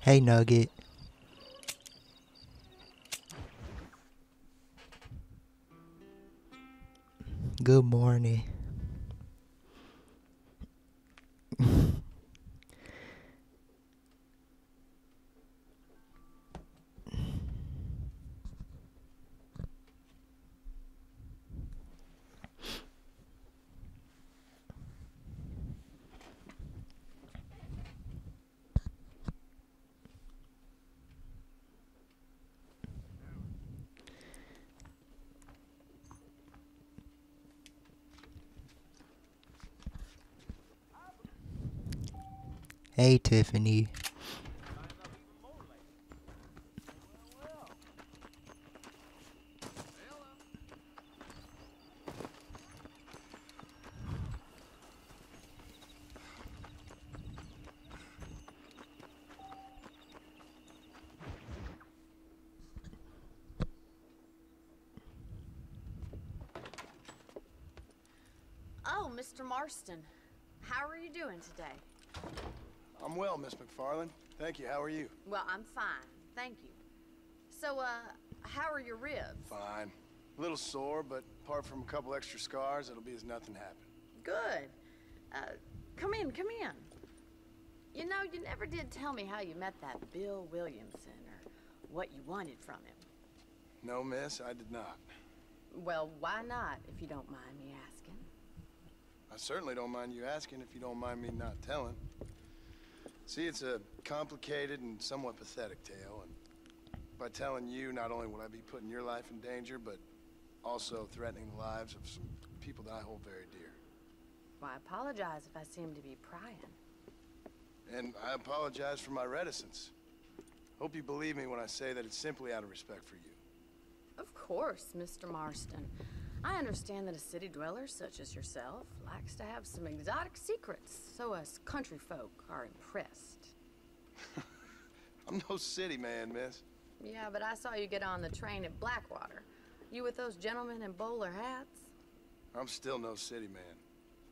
Hey, Nugget. Good morning. Hey, Tiffany. Oh, Mr. Marston. How are you doing today? I'm well, Miss MacFarlane. Thank you. How are you? Well, I'm fine. Thank you. So, how are your ribs? Fine. A little sore, but apart from a couple extra scars, it'll be as nothing happened. Good. Come in, come in. You know, you never did tell me how you met that Bill Williamson or what you wanted from him. No, miss, I did not. Well, why not, if you don't mind me asking? I certainly don't mind you asking if you don't mind me not telling. See, it's a complicated and somewhat pathetic tale, and by telling you, not only would I be putting your life in danger, but also threatening the lives of some people that I hold very dear. Well, I apologize if I seem to be prying. And I apologize for my reticence. Hope you believe me when I say that it's simply out of respect for you. Of course, Mr. Marston. I understand that a city dweller such as yourself likes to have some exotic secrets, so us country folk are impressed. I'm no city man, miss. Yeah, but I saw you get on the train at Blackwater. You with those gentlemen in bowler hats? I'm still no city man.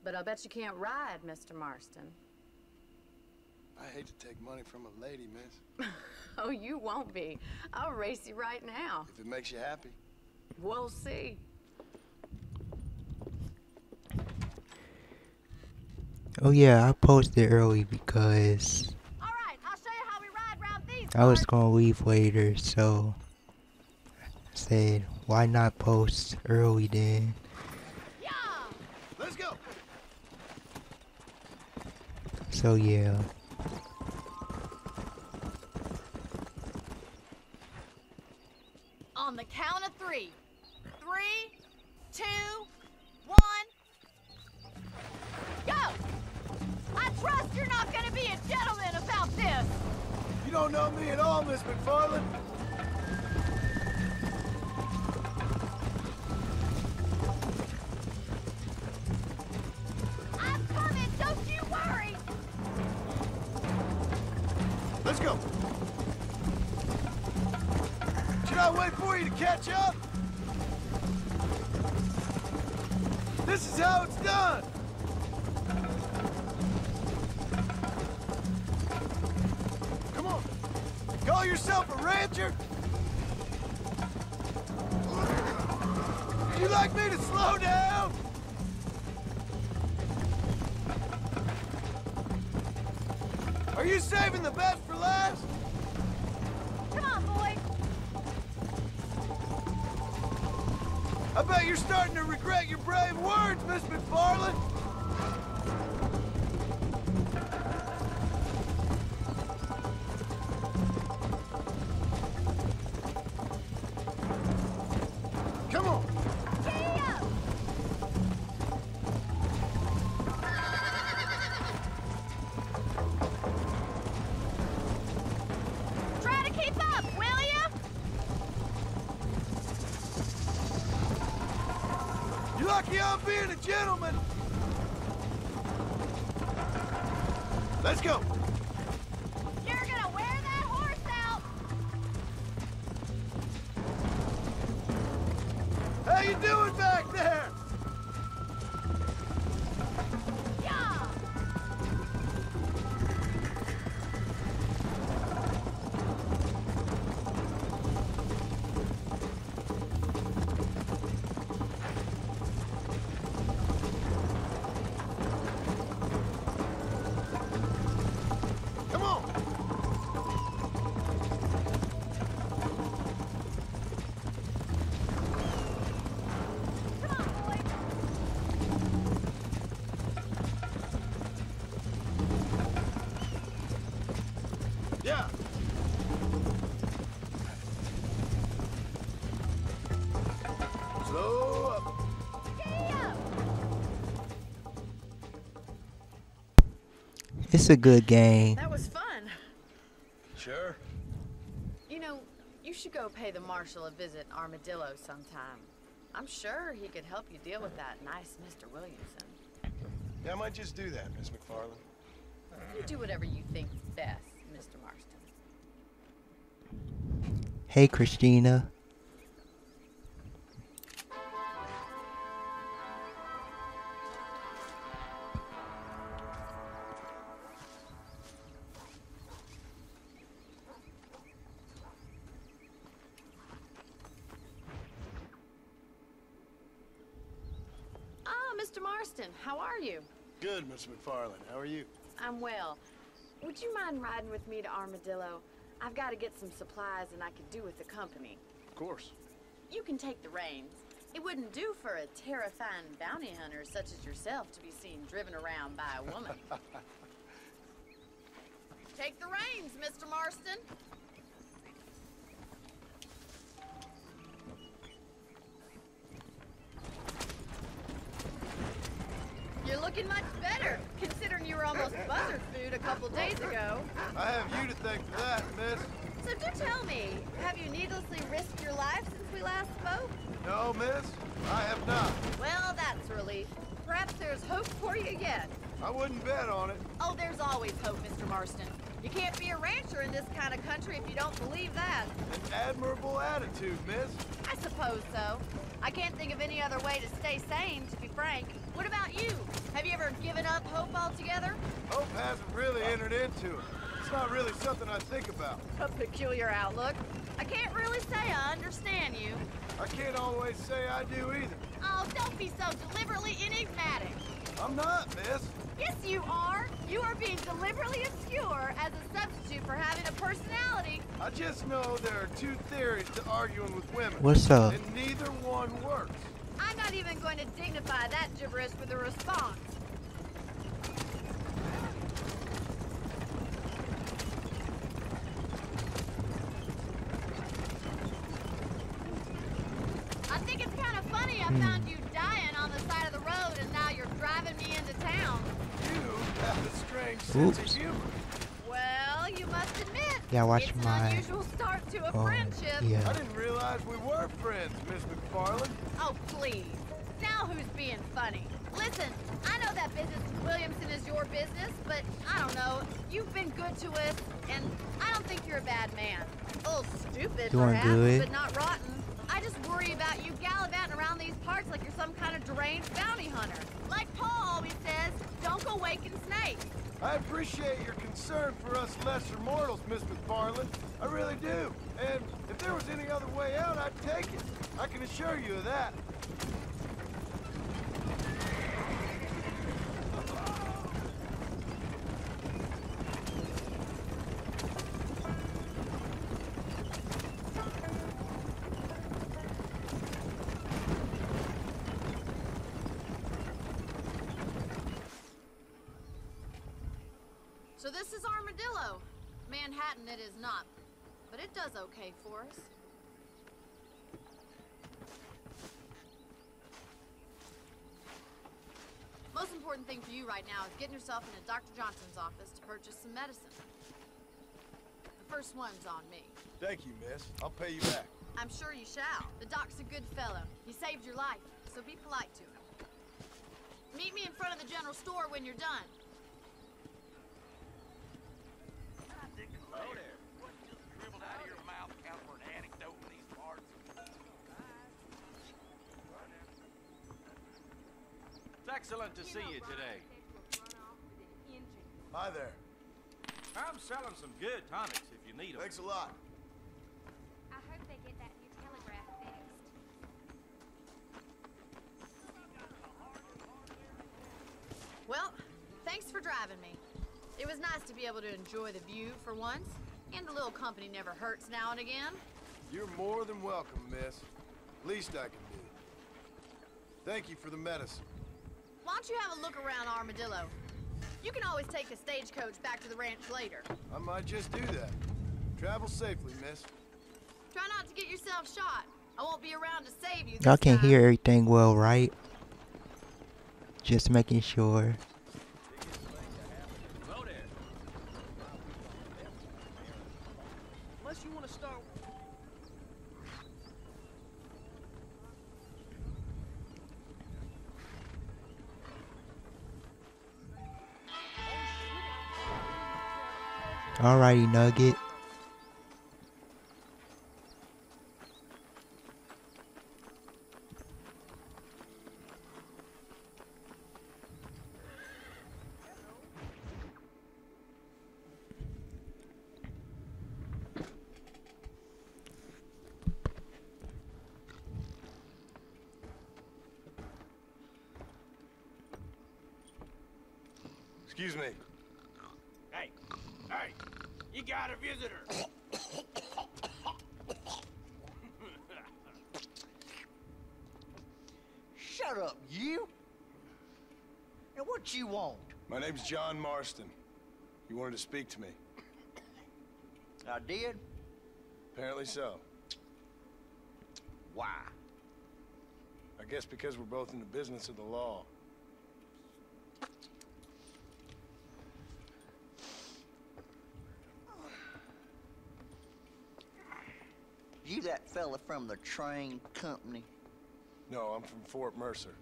But I bet you can't ride, Mr. Marston. I hate to take money from a lady, miss. Oh, you won't be. I'll race you right now. If it makes you happy. We'll see. Oh yeah, I posted early because All right, I'll show you how we ride round these I was parts. gonna leave later, so I said, why not post early then? Yeah! Let's go! So yeah. On the count of 3. 3, 2, 1. Go! I trust you're not gonna be a gentleman about this. You don't know me at all, Miss MacFarlane. I'm coming, don't you worry. Let's go. Should I wait for you to catch up? This is how it's done. Come on. Call yourself a rancher? You like me to slow down? Are you saving the best for last? Come on, boy. I bet you're starting to regret your brave words, Miss MacFarlane. Come on. Try to keep up, will ya? You're lucky I'm being a gentleman. Let's go. You're gonna wear that horse out. How you doing back there? Yeah. Slow up. It's a good game. That was fun. Sure. You know, you should go pay the Marshal a visit in Armadillo sometime. I'm sure he could help you deal with that nice Mr. Williamson. Yeah, I might just do that, Miss MacFarlane. You do whatever you think's best, Mr. Marston. Hey, Christina. Mr. Marston, how are you? Good, Miss MacFarlane. How are you? I'm well. Would you mind riding with me to Armadillo? I've got to get some supplies and I could do with the company. Of course. You can take the reins. It wouldn't do for a terrifying bounty hunter such as yourself to be seen driven around by a woman. Take the reins, Mr. Marston. You're looking much better, considering you were almost buzzard food a couple days ago. I have you to thank for that, miss. So do tell me, have you needlessly risked your life since we last spoke? No, miss, I have not. Well, that's a relief. Perhaps there's hope for you yet. I wouldn't bet on it. Oh, there's always hope, Mr. Marston. You can't be a rancher in this kind of country if you don't believe that. An admirable attitude, miss. I suppose so. I can't think of any other way to stay sane, to be frank. What about you? Have you ever given up hope altogether? Hope hasn't really entered into it. It's not really something I think about. A peculiar outlook. I can't really say I understand you. I can't always say I do either. Oh, don't be so deliberately enigmatic. I'm not, miss. Yes, you are. You are being deliberately obscure as a substitute for having a personality. I just know there are two theories to arguing with women. What's up? And neither one works. I'm not even going to dignify that gibberish with a response. I think it's kind of funny I found you dying on the side of the road and now you're driving me into town. You have a strange sense of humor. Well, you must admit, Yeah, watch it's an my- unusual start to a friendship. Yeah. I didn't realize we were friends, Miss MacFarlane. Oh, please. Now who's being funny? Listen, I know that business with Williamson is your business, but I don't know. You've been good to us, and I don't think you're a bad man. A little stupid, Doing perhaps, good. but not rotten. I just worry about you gallivanting around these parts like you're some kind of deranged bounty hunter. Like Paul always says, don't go waking snakes. I appreciate your concern for us lesser mortals, Miss MacFarlane. I really do. And if there was any other way out, I'd take it. I can assure you of that. So this is Armadillo. Manhattan it is not, but it does okay for us. Most important thing for you right now is getting yourself into Dr. Johnson's office to purchase some medicine. The first one's on me. Thank you, miss. I'll pay you back. I'm sure you shall. The doc's a good fellow. He saved your life, so be polite to him. Meet me in front of the general store when you're done. Hello there. What just dribbled out of your mouth count for an anecdote in these parts? It's excellent to see you today. Hi there. I'm selling some good tonics if you need them. Thanks a lot. I hope they get that new telegraph fixed. Well, thanks for driving me. It was nice to be able to enjoy the view for once, and a little company never hurts now and again. You're more than welcome, miss. Least I can do. Thank you for the medicine. Why don't you have a look around Armadillo? You can always take the stagecoach back to the ranch later. I might just do that. Travel safely, miss. Try not to get yourself shot. I won't be around to save you. Y'all this can time. hear everything well, right? Just making sure. Hello there. Unless you want to start. Alrighty, Nugget. Excuse me. Hey, hey, you got a visitor. Shut up, you! And what you want? My name's John Marston. You wanted to speak to me. I did? Apparently so. Why? I guess because we're both in the business of the law. You that fella from the train company? No, I'm from Fort Mercer.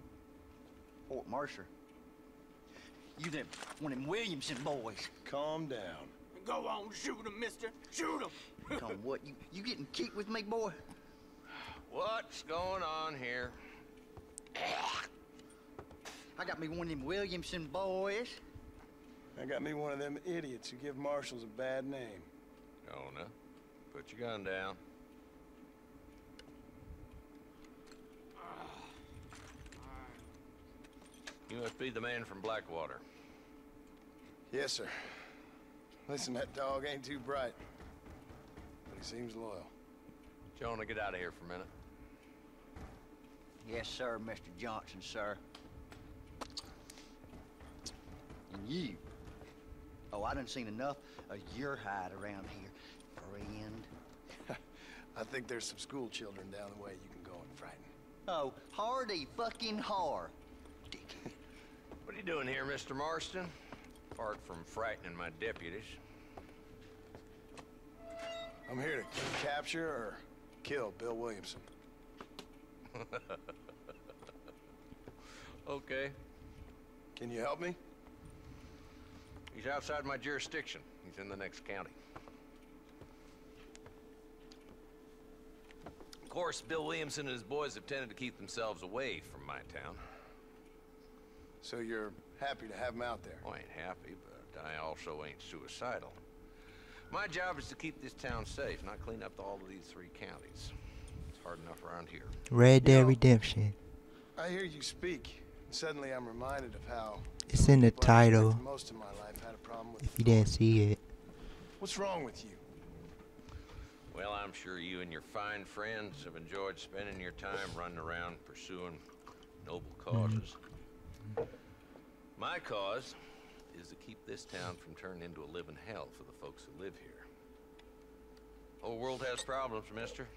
Fort Mercer? You them one of them Williamson boys? Calm down. Go on, shoot him, mister. Shoot him. Come what, you getting kicked with me, boy? What's going on here? I got me one of them Williamson boys. I got me one of them idiots who give marshals a bad name. Oh, no. Put your gun down. You must be the man from Blackwater. Yes, sir. Listen, that dog ain't too bright, but he seems loyal. Jonah, get out of here for a minute. Yes, sir, Mr. Johnson, sir. And you. Oh, I done seen enough of your hide around here, friend. I think there's some school children down the way you can go and frighten. Oh, hardy fucking har. What are you doing here, Mr. Marston? Apart from frightening my deputies. I'm here to capture or kill Bill Williamson. Okay. Can you help me? He's outside my jurisdiction. He's in the next county. Of course, Bill Williamson and his boys have tended to keep themselves away from my town. So you're happy to have him out there? I ain't happy, but I also ain't suicidal. My job is to keep this town safe, not clean up all of these 3 counties. It's hard enough around here. Red Dead You know, Redemption. I hear you speak, and suddenly I'm reminded of how It's in the people I've respected title, most of my life had a problem with. if you didn't see it. What's wrong with you? Well, I'm sure you and your fine friends have enjoyed spending your time running around pursuing noble causes. My cause is to keep this town from turning into a living hell for the folks who live here. Whole world has problems, mister,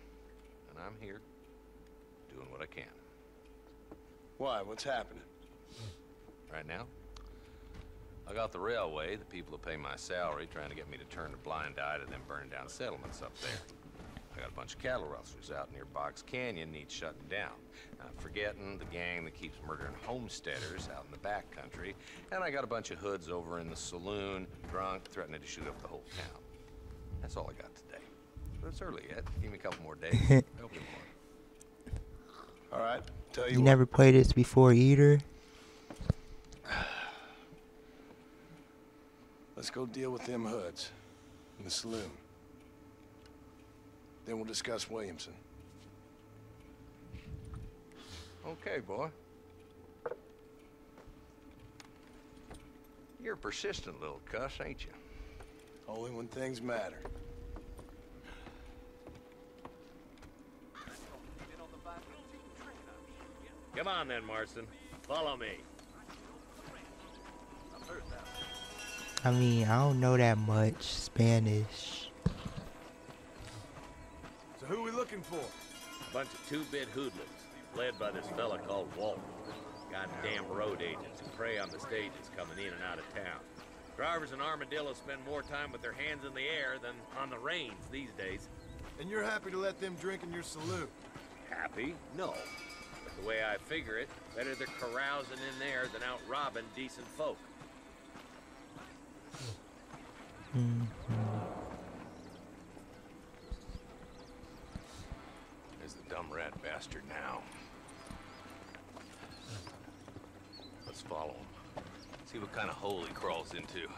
and I'm here doing what I can. Why? What's happening? Right now, I got the railway, the people who pay my salary, trying to get me to turn a blind eye to them burning down settlements up there. I got a bunch of cattle rustlers out near Box Canyon needs shutting down. Not forgetting the gang that keeps murdering homesteaders out in the backcountry. And I got a bunch of hoods over in the saloon, drunk, threatening to shoot up the whole town. That's all I got today. But it's early yet. Give me a couple more days. There'll be more. All right, tell you You what. never played this before either? Let's go deal with them hoods in the saloon. Then we'll discuss Williamson. Okay, boy. You're a persistent little cuss, ain't you? Only when things matter. Come on then, Marston. Follow me. I mean, I don't know that much Spanish. So who are we looking for? Bunch of two-bit hoodlums, led by this fella called Walton. Goddamn road agents who prey on the stages coming in and out of town. Drivers in Armadillo spend more time with their hands in the air than on the reins these days. And you're happy to let them drink in your saloon? Happy? No. But the way I figure it, better they're carousing in there than out robbing decent folk. There's the dumb rat bastard now. Let's follow him. See what kind of hole he crawls into.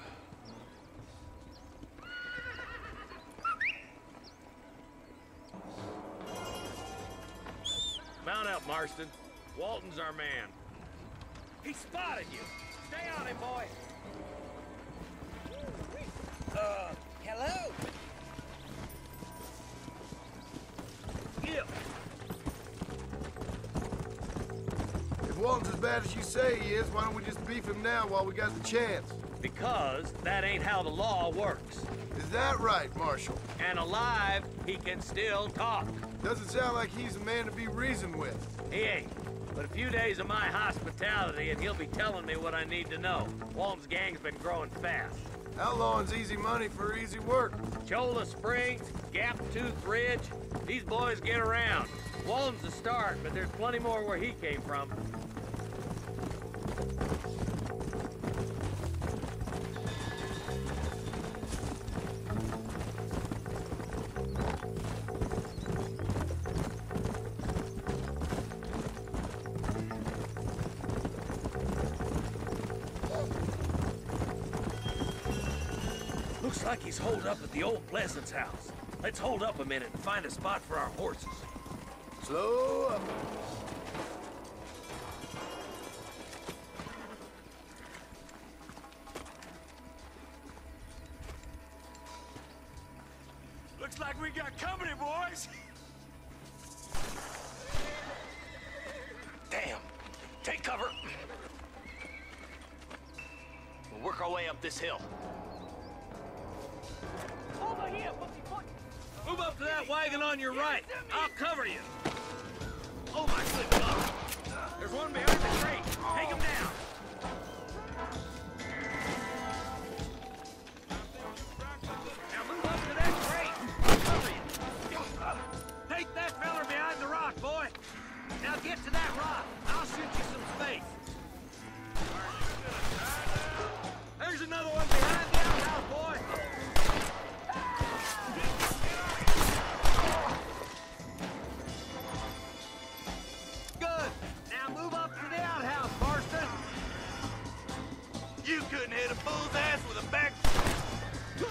Mount up, Marston. Walton's our man. He spotted you. Stay on him, boy. Hello? Give. If Walton's as bad as you say he is, why don't we just beef him now while we got the chance? Because that ain't how the law works. Is that right, Marshal? And alive, he can still talk. Doesn't sound like he's a man to be reasoned with. He ain't. But a few days of my hospitality and he'll be telling me what I need to know. Walton's gang's been growing fast. Outlawing's easy money for easy work. Cholla Springs, Gap Tooth Ridge, these boys get around. Walton's the start, but there's plenty more where he came from. Looks like he's holed up at the old Pleasance house. Let's hold up a minute and find a spot for our horses. Slow up. Looks like we got company, boys. Damn. Take cover. We'll work our way up this hill. Over here, pussy. Move up to that wagon on your right. I'll cover you. Oh my good God. There's one behind the crate. Take him down. Now move up to that crate. I'll cover you. Take that feller behind the rock, boy. Now get to that rock. I'll shoot you some space. There's another one behind the outhouse, boy. Good. Now move up to the outhouse, Marston. You couldn't hit a bull's ass with a back. Give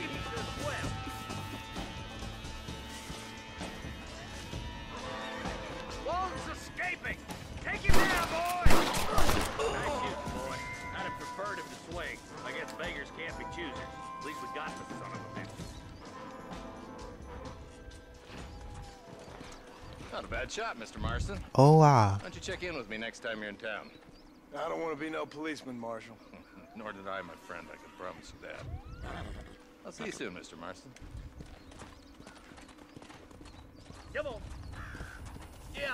me this well. Walton's escaping. Take him down, boy. Nice shooting, boy. I'd have preferred him to swing. I guess beggars can't be choosers. At least we got the son of a bitch. Not a bad shot, Mr. Marston. Oh, wow. Why don't you check in with me next time you're in town? I don't want to be no policeman, Marshal. Nor did I, my friend. I can promise you that. I'll see you soon, Mr. Marston. Come on. Yeah.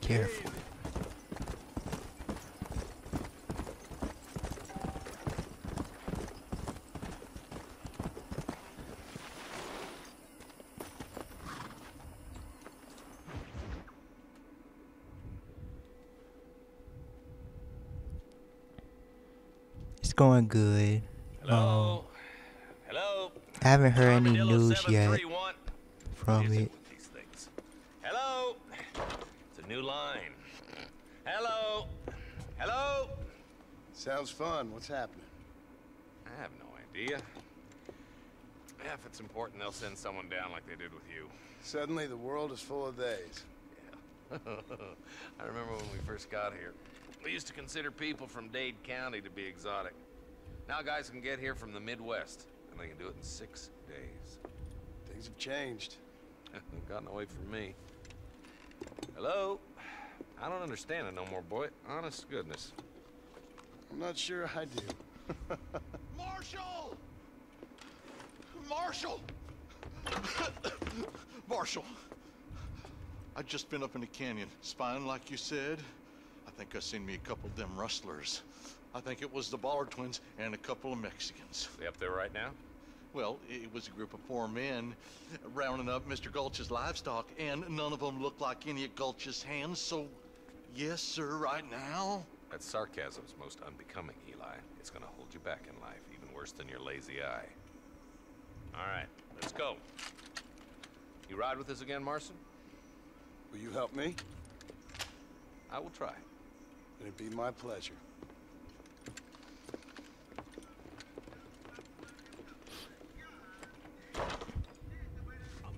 careful. It's going good. Hello? Hello? I haven't heard any Armadillo news yet 731. from What is it. with these things? Hello? It's a new line. Hello? Hello? Sounds fun. What's happening? I have no idea. Yeah, if it's important, they'll send someone down like they did with you. Suddenly, the world is full of theys. Yeah. I remember when we first got here. We used to consider people from Dade County to be exotic. Now guys can get here from the Midwest, and they can do it in 6 days. Things have changed. They've gotten away from me. Hello? I don't understand it no more, boy. Honest to goodness. I'm not sure I do. Marshal! Marshal! Marshal! I just been up in the canyon, spying like you said. I think I seen me a couple of them rustlers. I think it was the Ballard twins and a couple of Mexicans. They up there right now? Well, it was a group of 4 men rounding up Mr. Gulch's livestock, and none of them looked like any of Gulch's hands, so yes, sir, right now. That sarcasm's most unbecoming, Eli. It's gonna hold you back in life, even worse than your lazy eye. All right, let's go. You ride with us again, Marshal? Will you help me? I will try. Then it'd be my pleasure.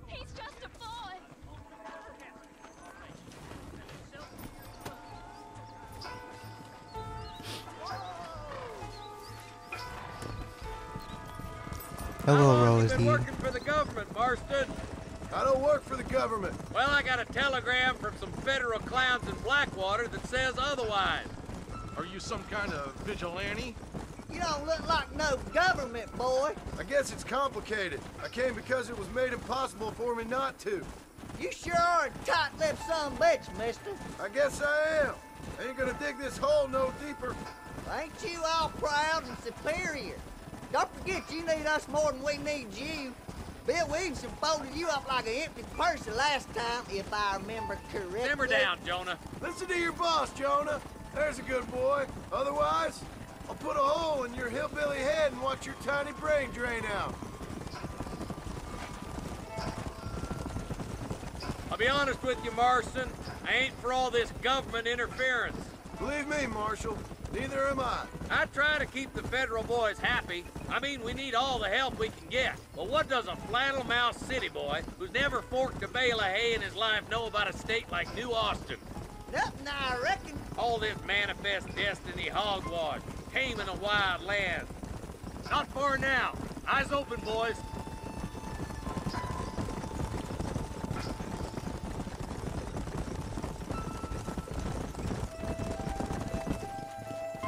He's just a boy. Hello, You've been Rosie. working for the government, Marston. I don't work for the government. Well, I got a telegram from some federal clowns in Blackwater that says otherwise. Are you some kind of vigilante? You don't look like no government boy. I guess it's complicated. I came because it was made impossible for me not to. You sure are a tight-lipped son of a bitch, mister. I guess I am. I ain't gonna dig this hole no deeper. Ain't you all proud and superior? Don't forget you need us more than we need you. Bill Williamson folded you up like an empty purse the last time, if I remember correctly. Simmer down, Jonah. Listen to your boss, Jonah. There's a good boy. Otherwise, I'll put a hole in your hillbilly head and watch your tiny brain drain out. I'll be honest with you, Marston. I ain't for all this government interference. Believe me, Marshal, neither am I. I try to keep the federal boys happy. I mean, we need all the help we can get. But what does a flannel-mouthed city boy who's never forked a bale of hay in his life know about a state like New Austin? Nothing, I reckon. All this manifest destiny hogwash, taming a wild land. Not far now. Eyes open, boys.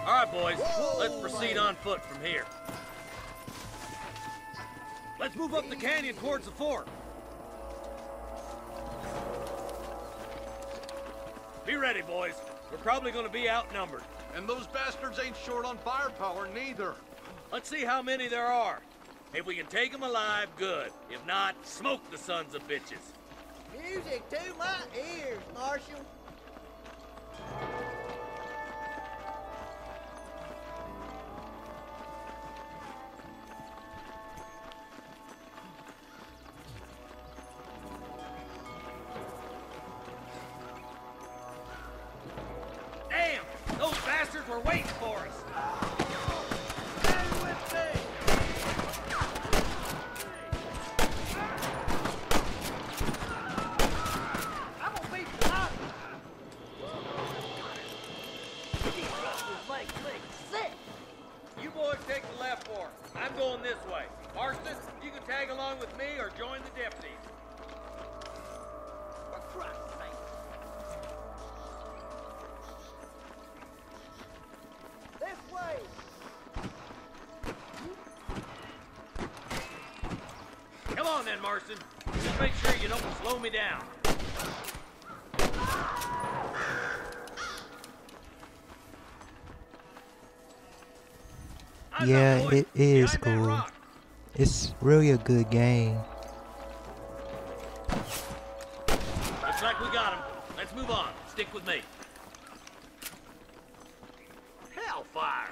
All right, boys, let's proceed on foot from here. Let's move up the canyon towards the fort. Be ready, boys. We're probably gonna be outnumbered. And those bastards ain't short on firepower, neither. Let's see how many there are. If we can take them alive, good. If not, smoke the sons of bitches. Music to my ears, Marshal. Damn! Those bastards were waiting for us! Stay with me! I'm gonna beat you up! These rustlers make me sick. You boys take the left fork. I'm going this way. Marston, you can tag along with me or join the deputies. For Christ's sake. This way. Come on then, Marston. Just make sure you don't slow me down. Yeah, it is cool. It's really a good game. Looks like we got him. Let's move on. Stick with me. Hellfire!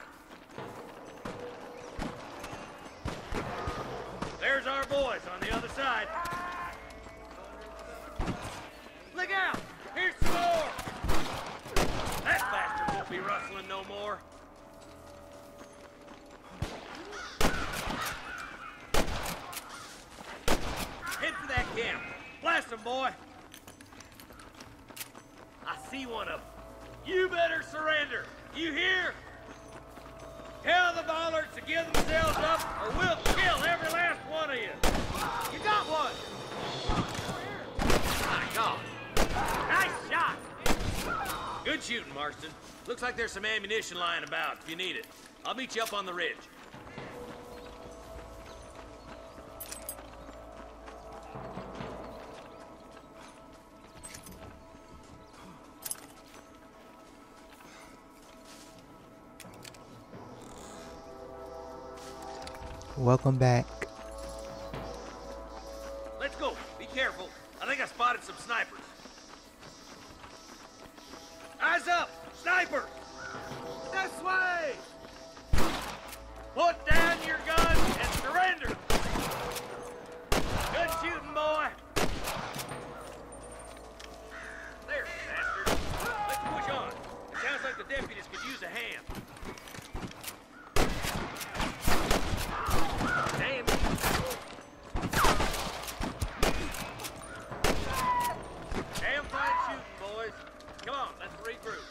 There's our boys on the other side. Look out! Here's some more! That bastard won't be rustling no more. Head for that camp. Blast them, boy! I see one of them. You better surrender. You hear? Tell the bollards to give themselves up, or we'll kill every last one of you. You got one. My God. Nice shot. Good shooting, Marston. Looks like there's some ammunition lying about if you need it. I'll meet you up on the ridge. Welcome back. Let's go. Be careful. I think I spotted some snipers. Eyes up! Snipers! This way! Put down your gun and surrender! Good shooting, boy! There, bastard. Let's push on. It sounds like the deputies could use a hand. Damn. Damn fine shooting, boys. Come on, let's regroup.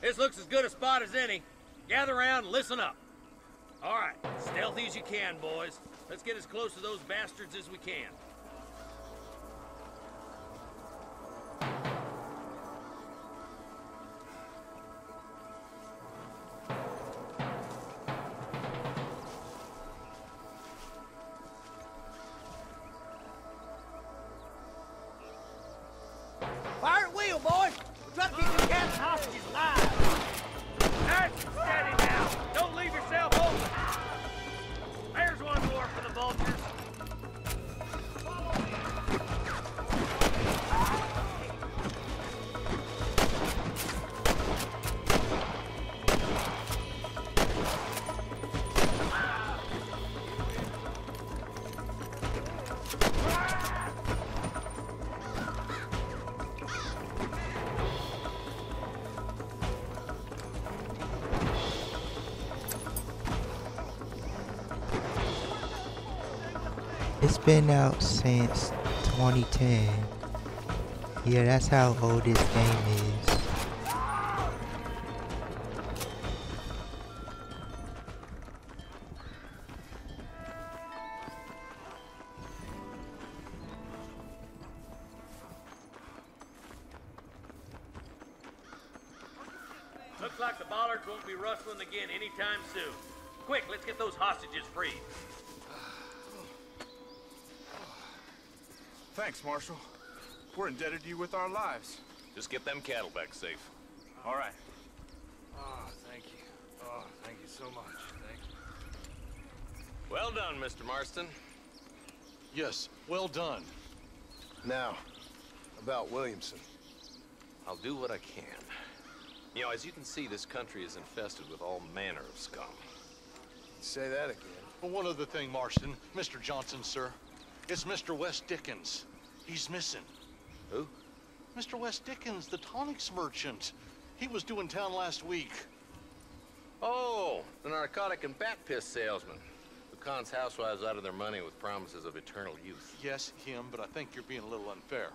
This looks as good a spot as any. Gather around and listen up. All right, stealthy as you can, boys. Let's get as close to those bastards as we can. Fire at will, boys. We're trying to keep them captain hostages alive. That's steady now. Don't leave yourself open. There's one more for the vultures. It's been out since 2010. Yeah, that's how old this game is. Looks like the bollards won't be rustling again anytime soon. Quick, let's get those hostages free. Thanks, Marshal. We're indebted to you with our lives. Just get them cattle back safe. All right. Oh, thank you. Oh, thank you so much. Thank you. Well done, Mr. Marston. Yes, well done. Now, about Williamson. I'll do what I can. You know, as you can see, this country is infested with all manner of scum. Say that again. Well, one other thing, Marston. Mr. Johnson, sir. It's Mr. West Dickens. He's missing. Who? Mr. West Dickens, the tonics merchant. He was due in town last week. Oh, the narcotic and bat piss salesman who cons housewives out of their money with promises of eternal youth. Yes, him, but I think you're being a little unfair.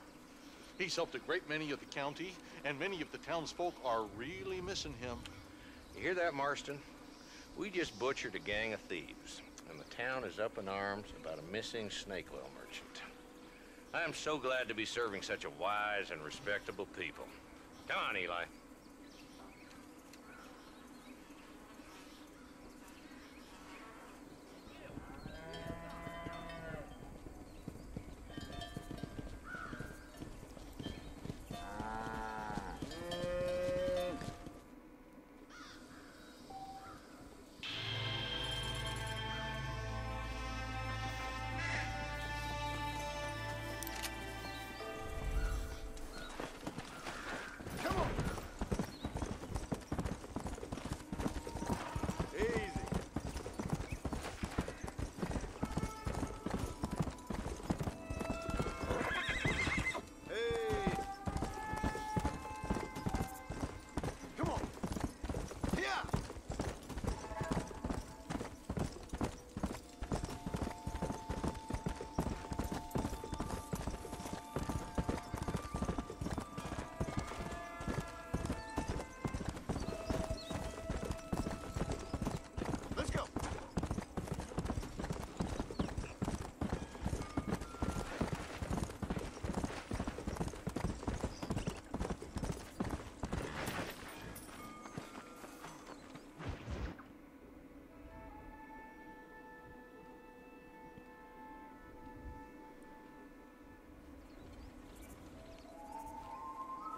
He's helped a great many of the county, and many of the townsfolk are really missing him. You hear that, Marston? We just butchered a gang of thieves. and the town is up in arms about a missing snake oil merchant. I am so glad to be serving such a wise and respectable people. Come on, Eli.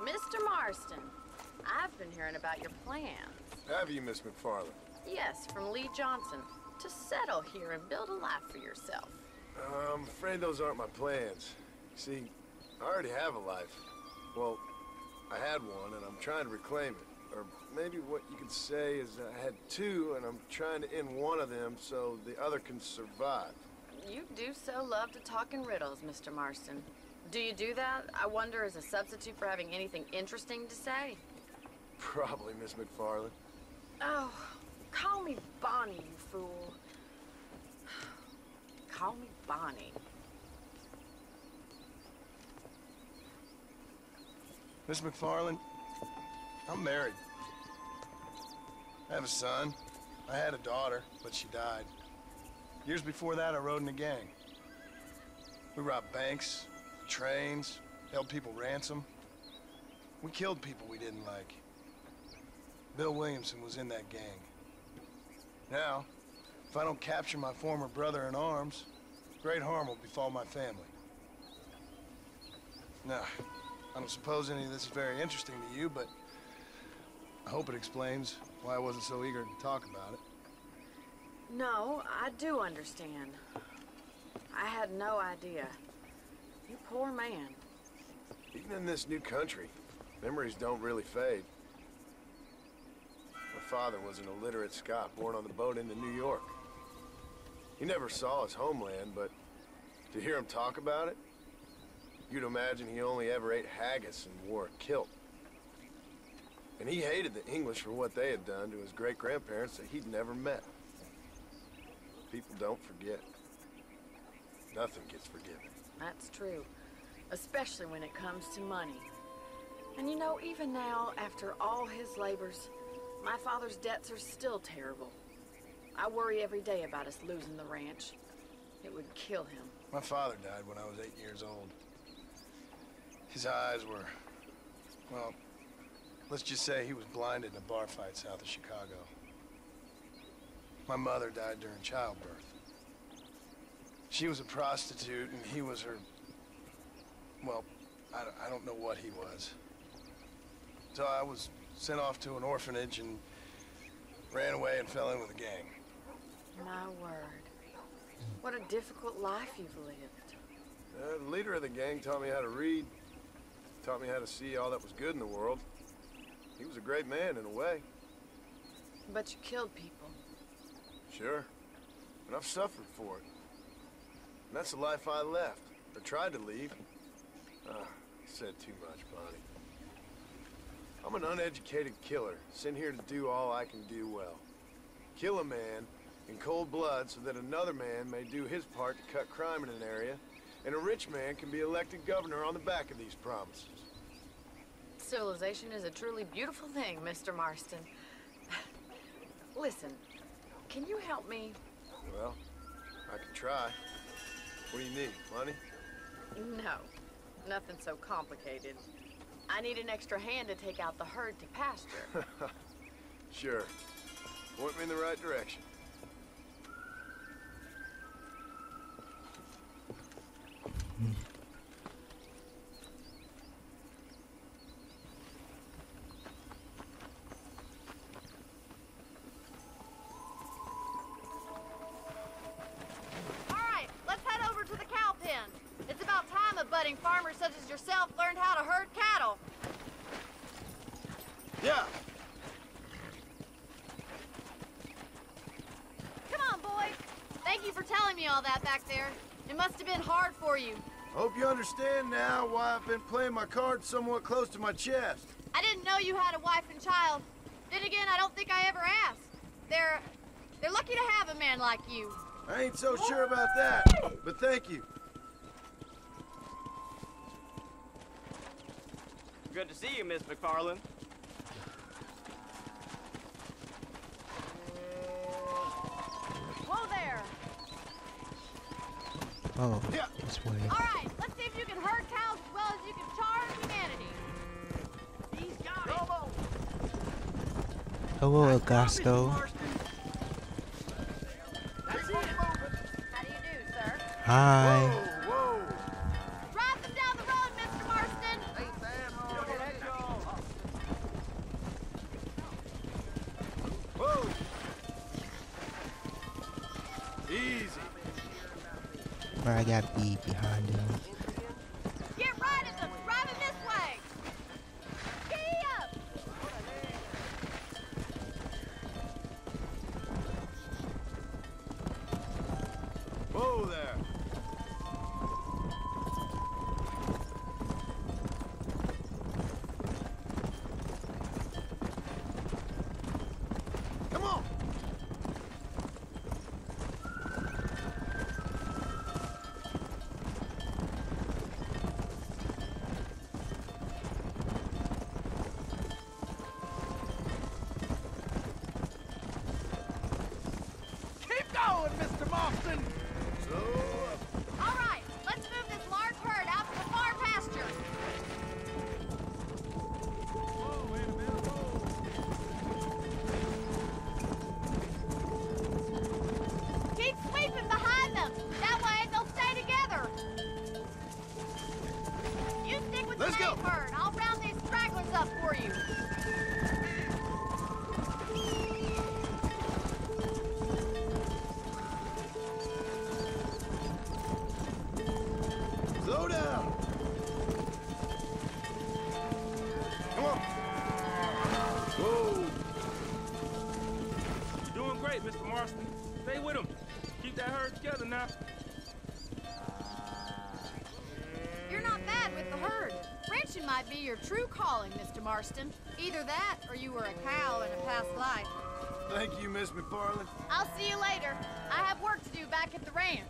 Mr. Marston, I've been hearing about your plans. Have you, Miss MacFarlane? Yes, from Lee Johnson. To settle here and build a life for yourself. I'm afraid those aren't my plans. See, I already have a life. Well, I had one, and I'm trying to reclaim it. Or maybe what you could say is I had two, and I'm trying to end one of them so the other can survive. You do so love to talk in riddles, Mr. Marston. Do you do that, I wonder, as a substitute for having anything interesting to say? Probably, Miss MacFarlane. Oh, call me Bonnie, you fool. Call me Bonnie. Miss MacFarlane, I'm married. I have a son. I had a daughter, but she died. Years before that, I rode in a gang. We robbed banks, trains, held people ransom. We killed people we didn't like. Bill Williamson was in that gang. Now, if I don't capture my former brother in arms, great harm will befall my family. Now, I don't suppose any of this is very interesting to you, but I hope it explains why I wasn't so eager to talk about it. No, I do understand. I had no idea. You poor man. Even in this new country, memories don't really fade. My father was an illiterate Scot born on the boat into New York. He never saw his homeland, but to hear him talk about it, you'd imagine he only ever ate haggis and wore a kilt. And he hated the English for what they had done to his great-grandparents that he'd never met. People don't forget. Nothing gets forgiven. That's true. Especially when it comes to money. And you know, even now, after all his labors, my father's debts are still terrible. I worry every day about us losing the ranch. It would kill him. My father died when I was 8 years old. His eyes were, well, let's just say he was blinded in a bar fight south of Chicago. My mother died during childbirth. She was a prostitute, and he was her, well, I don't know what he was. So I was sent off to an orphanage and ran away and fell in with a gang. My word. What a difficult life you've lived. The leader of the gang taught me how to read, taught me how to see all that was good in the world. He was a great man in a way. But you killed people. Sure. And I've suffered for it. And that's the life I left, or tried to leave. I said too much, Bonnie. I'm an uneducated killer, sent here to do all I can do well. Kill a man in cold blood so that another man may do his part to cut crime in an area, and a rich man can be elected governor on the back of these promises. Civilization is a truly beautiful thing, Mr. Marston. Listen, can you help me? Well, I can try. What do you need? Money? No, nothing so complicated. I need an extra hand to take out the herd to pasture. Sure. Point me in the right direction. Farmers such as yourself learned how to herd cattle. Yeah. Come on, boys. Thank you for telling me all that back there. It must have been hard for you. Hope you understand now why I've been playing my cards somewhat close to my chest. I didn't know you had a wife and child. Then again, I don't think I ever asked. They're lucky to have a man like you. I ain't so sure about that, but thank you. Good to see you, Miss MacFarlane. Whoa there! Oh, this way. All right, let's see if you can herd cows as well as you can charge humanity. He's got it. Hello, Augusto. That's it. How do you do, sir? Hi. Whoa. Drive them down the road, Mr. Marston. Whoa. Easy. Where I got B behind him. Get right at them. Drive them this way. Giddy up. Whoa there. Come on. Keep going, Mr. Marston. So, All right, let's move this large herd out to the far pasture. Keep sweeping behind them. That way they'll stay together. You stick with Let's the main go. herd. I'll round these stragglers up for you. slow down. Come on. Whoa. You're doing great, Mr. Marston. Stay with him. Keep that herd together now. You're not bad with the herd. Ranching might be your true calling, Mr. Marston. Either that, or you were a cow in a past life. Thank you, Miss MacFarlane. I'll see you later. I have work to do back at the ranch.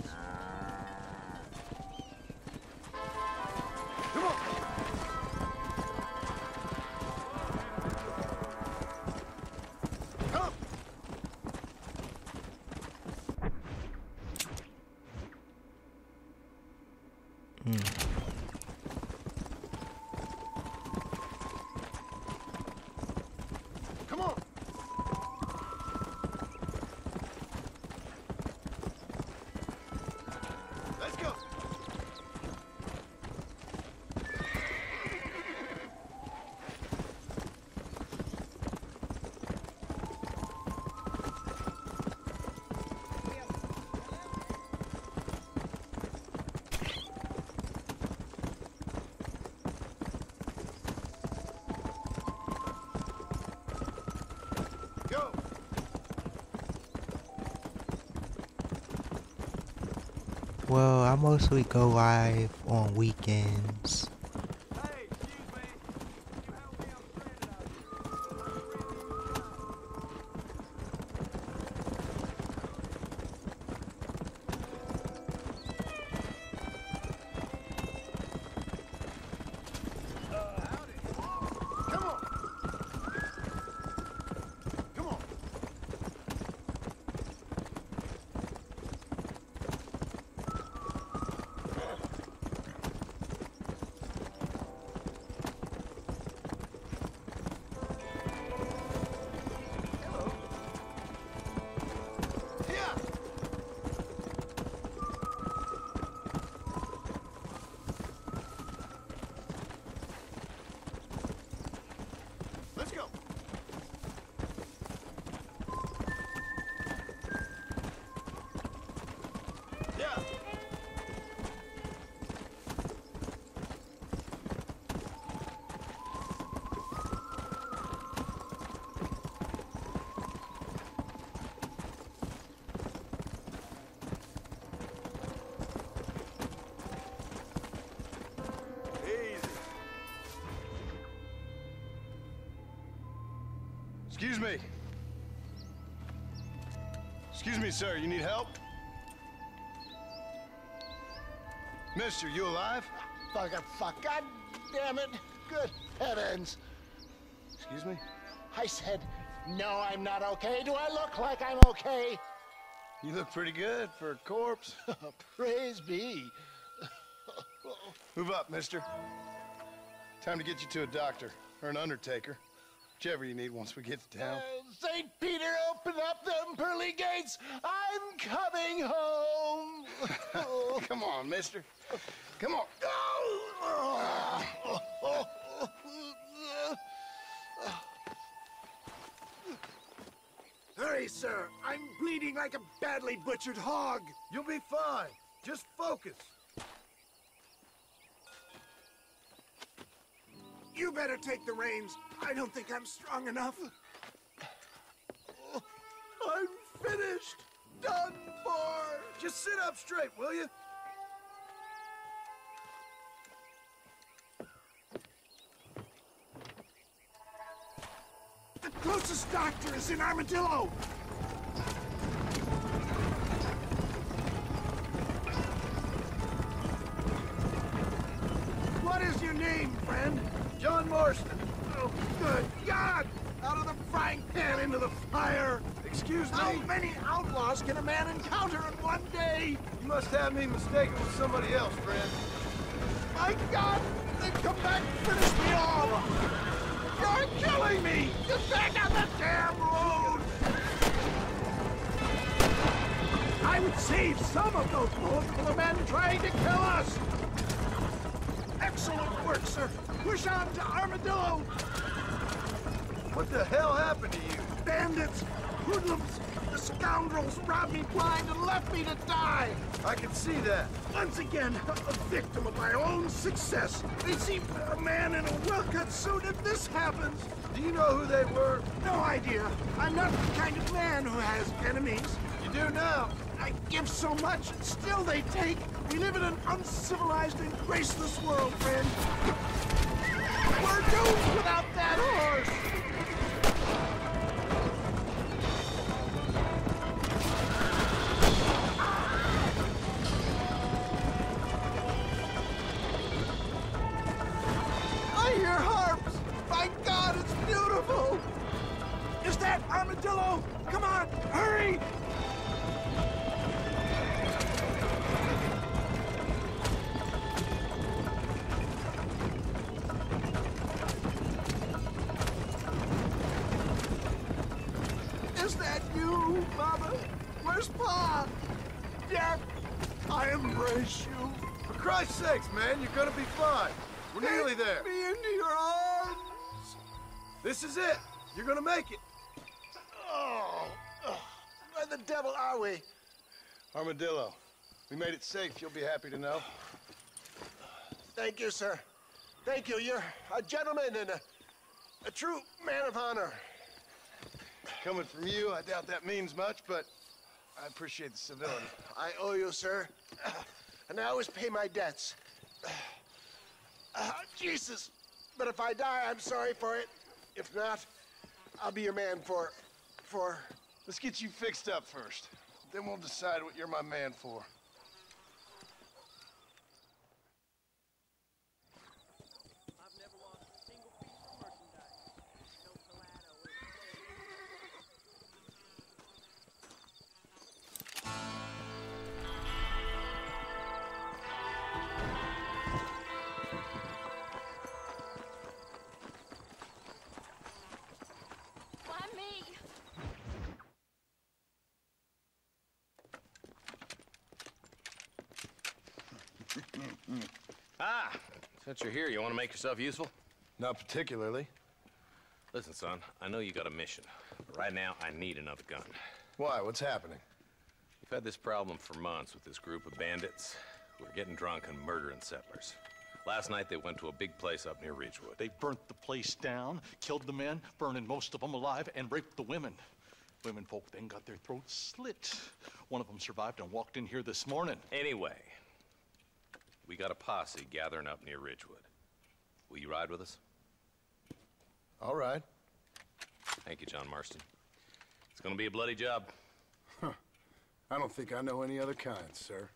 Come on. Come. Come on. Let's go. Go. Well, I mostly go live on weekends. Hey, excuse me. Can you help me? I'm stranded out here. Come on. Come on. Excuse me. Excuse me, sir. You need help? Mister, you alive? Fuck. God damn it. Good heavens. Excuse me? I said, no, I'm not okay. Do I look like I'm okay? You look pretty good for a corpse. Praise be. Move up, mister. Time to get you to a doctor or an undertaker. Whichever you need once we get to town. St. Peter, open up them pearly gates. I'm coming home. Come on, mister. Come on. Hurry, sir. I'm bleeding like a badly butchered hog. You'll be fine. Just focus. You better take the reins. I don't think I'm strong enough. I'm finished. Done for. Just sit up straight, will you? The closest doctor is in Armadillo. What is your name, friend? John Marston. Oh, good God! Out of the frying pan into the fire! Excuse me? How many outlaws can a man encounter in one day? You must have me mistaken with somebody else, friend. My God! They've come back and finished me off! You're killing me! Get back on the damn road! I would save some of those bullets for the men trying to kill us! Excellent work, sir! Push on to Armadillo! What the hell happened to you? Bandits! Hoodlums! The scoundrels robbed me blind and left me to die! I can see that. Once again, a victim of my own success. They seem a man in a well-cut suit if this happens. Do you know who they were? No idea. I'm not the kind of man who has enemies. You do now. I give so much, and still they take. We live in an uncivilized and graceless world, friend. We're doomed without that horse! I hear harps! My God, it's beautiful! Is that Armadillo? Come on, hurry! Is that you, Mama? Where's Pa? Dad, I embrace you. For Christ's sakes, man, you're gonna be fine. We're nearly there. Take me into your arms. This is it. You're gonna make it. Oh, where the devil are we? Armadillo. We made it safe, you'll be happy to know. Thank you, sir. Thank you. You're a gentleman and a true man of honor. Coming from you, I doubt that means much, but I appreciate the civility. I owe you, sir. And I always pay my debts. Jesus. But if I die, I'm sorry for it. If not, I'll be your man for... Let's get you fixed up first. Then we'll decide what you're my man for. Ah, since you're here, you want to make yourself useful? Not particularly. Listen, son, I know you got a mission, but right now I need another gun. Why? What's happening? We've had this problem for months with this group of bandits who are getting drunk and murdering settlers. Last night they went to a big place up near Ridgewood. They burnt the place down, killed the men, burning most of them alive, and raped the women. Women folk then got their throats slit. One of them survived and walked in here this morning. Anyway, we got a posse gathering up near Ridgewood. Will you ride with us? All right. Thank you, John Marston. It's gonna be a bloody job. Huh. I don't think I know any other kind, sir.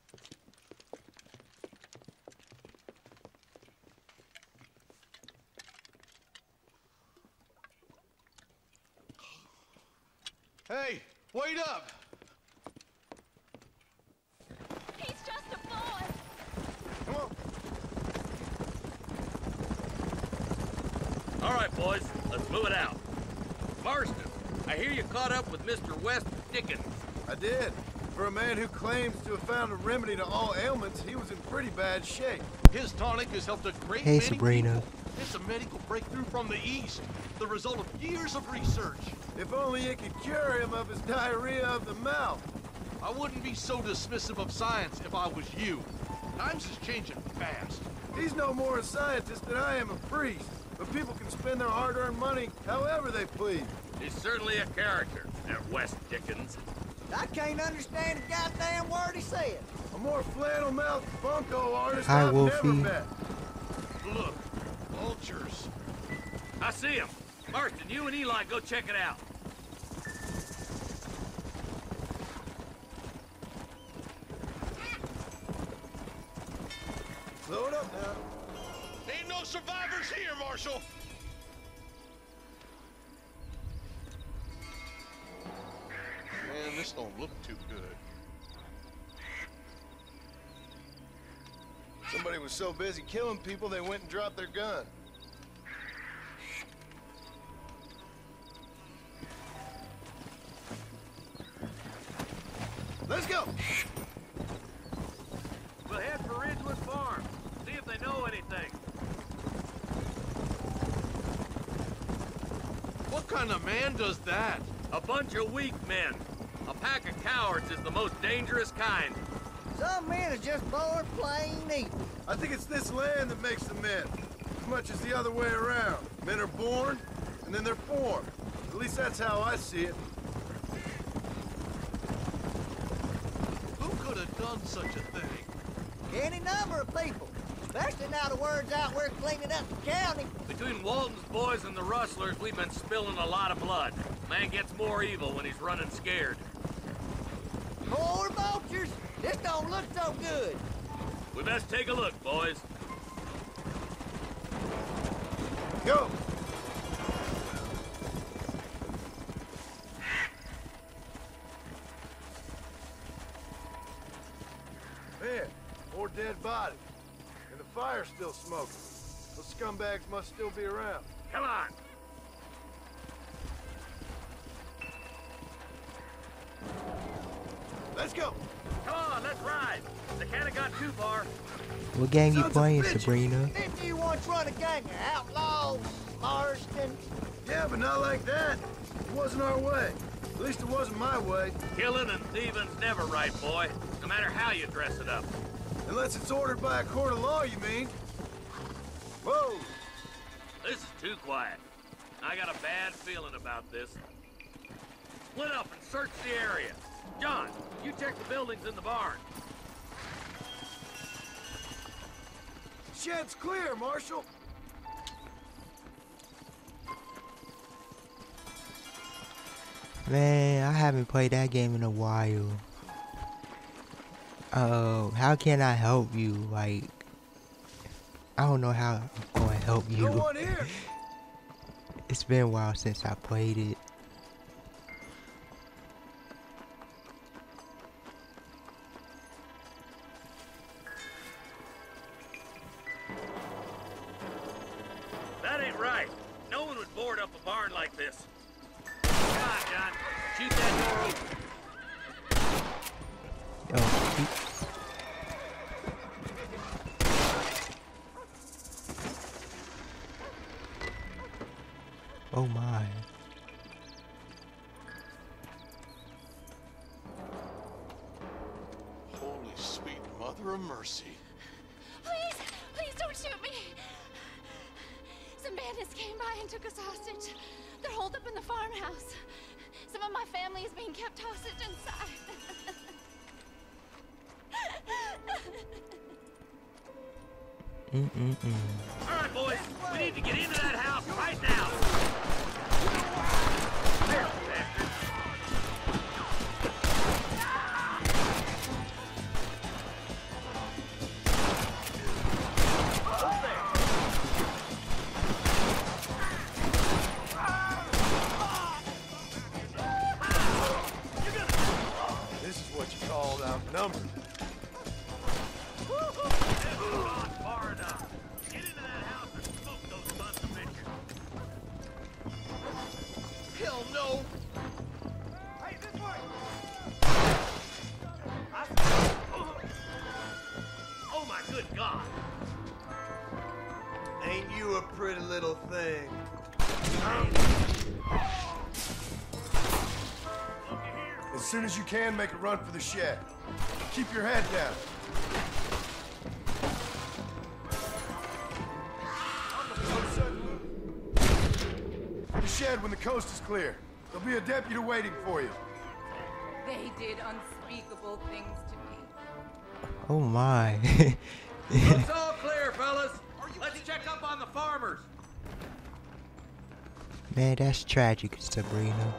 Hey, wait up! He's just a boy. Come on. All right, boys, let's move it out. Marston, I hear you caught up with Mr. West Dickens. I did. For a man who claims to have found a remedy to all ailments, he was in pretty bad shape. His tonic has helped a great Hey, many Sabrina. people. It's a medical breakthrough from the East, the result of years of research. If only it could cure him of his diarrhea of the mouth. I wouldn't be so dismissive of science if I was you. Times is changing fast. He's no more a scientist than I am a priest. But people can spend their hard-earned money however they please. He's certainly a character, that West Dickens. I can't understand a goddamn word he said. A more flannel-mouthed bunco artist Hi, I've Wolfie. never met. Look, vultures. I see him. Marston, you and Eli go check it out. Load up now. Ain't no survivors here, Marshal. Man, this don't look too good. Somebody was so busy killing people, they went and dropped their gun. Let's go! We'll head for Ridgewood Farm. See if they know anything. What kind of man does that? A bunch of weak men. A pack of cowards is the most dangerous kind. Some men are just born plain evil. I think it's this land that makes the men, as much as the other way around. Men are born, and then they're formed. At least that's how I see it. Who could have done such a thing? Any number of people. Especially now the word's out we're cleaning up the county. Between Walton's boys and the rustlers, we've been spilling a lot of blood. Man gets more evil when he's running scared. More vultures? This don't look so good. We best take a look, boys. Go! Man, more dead bodies. And the fire's still smoking. Those scumbags must still be around. Come on! Let's go! Come on, let's ride! They can't have got too far. What game you Sons of playing, bitches. Sabrina? Didn't you once run a gang of outlaws, Marston? Yeah, but not like that. It wasn't our way. At least it wasn't my way. Killing and thieving's never right, boy. No matter how you dress it up. Unless it's ordered by a court of law, you mean? Whoa! This is too quiet. I got a bad feeling about this. Split up and search the area. John, you check the buildings in the barn. Shed's clear, Marshal. Man, I haven't played that game in a while. How can I help you? Like, I don't know how I'm gonna help you. No one here. It's been a while since I played it. That ain't right. No one would board up a barn like this. Come on, John. Shoot that door open. Oh my. Holy sweet mother of mercy. Please, please don't shoot me. Some bandits came by and took us hostage. They're holed up in the farmhouse. Some of my family is being kept hostage inside. All right, boys. We need to get into that house right now. there, bastard! This is what you called outnumbered. Far enough. Get into that house and smoke those sons of bitches. Hell no! Hey, this way! Oh my good God! Ain't you a pretty little thing? As soon as you can, make a run for the shed. Keep your head down. The shed when the coast is clear. There'll be a deputy waiting for you. They did unspeakable things to me. Oh my. Looks all clear, fellas. Let's check up on the farmers. Man, that's tragic, Sabrina.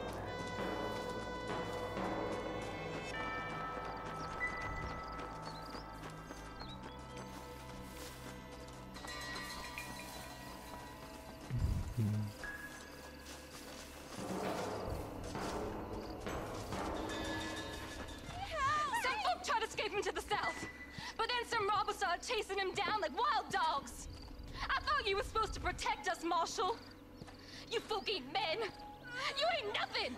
Some folk tried to escape him to the south, but then some robbers started chasing him down like wild dogs. I thought you were supposed to protect us, Marshal. You folk ain't men. You ain't nothing.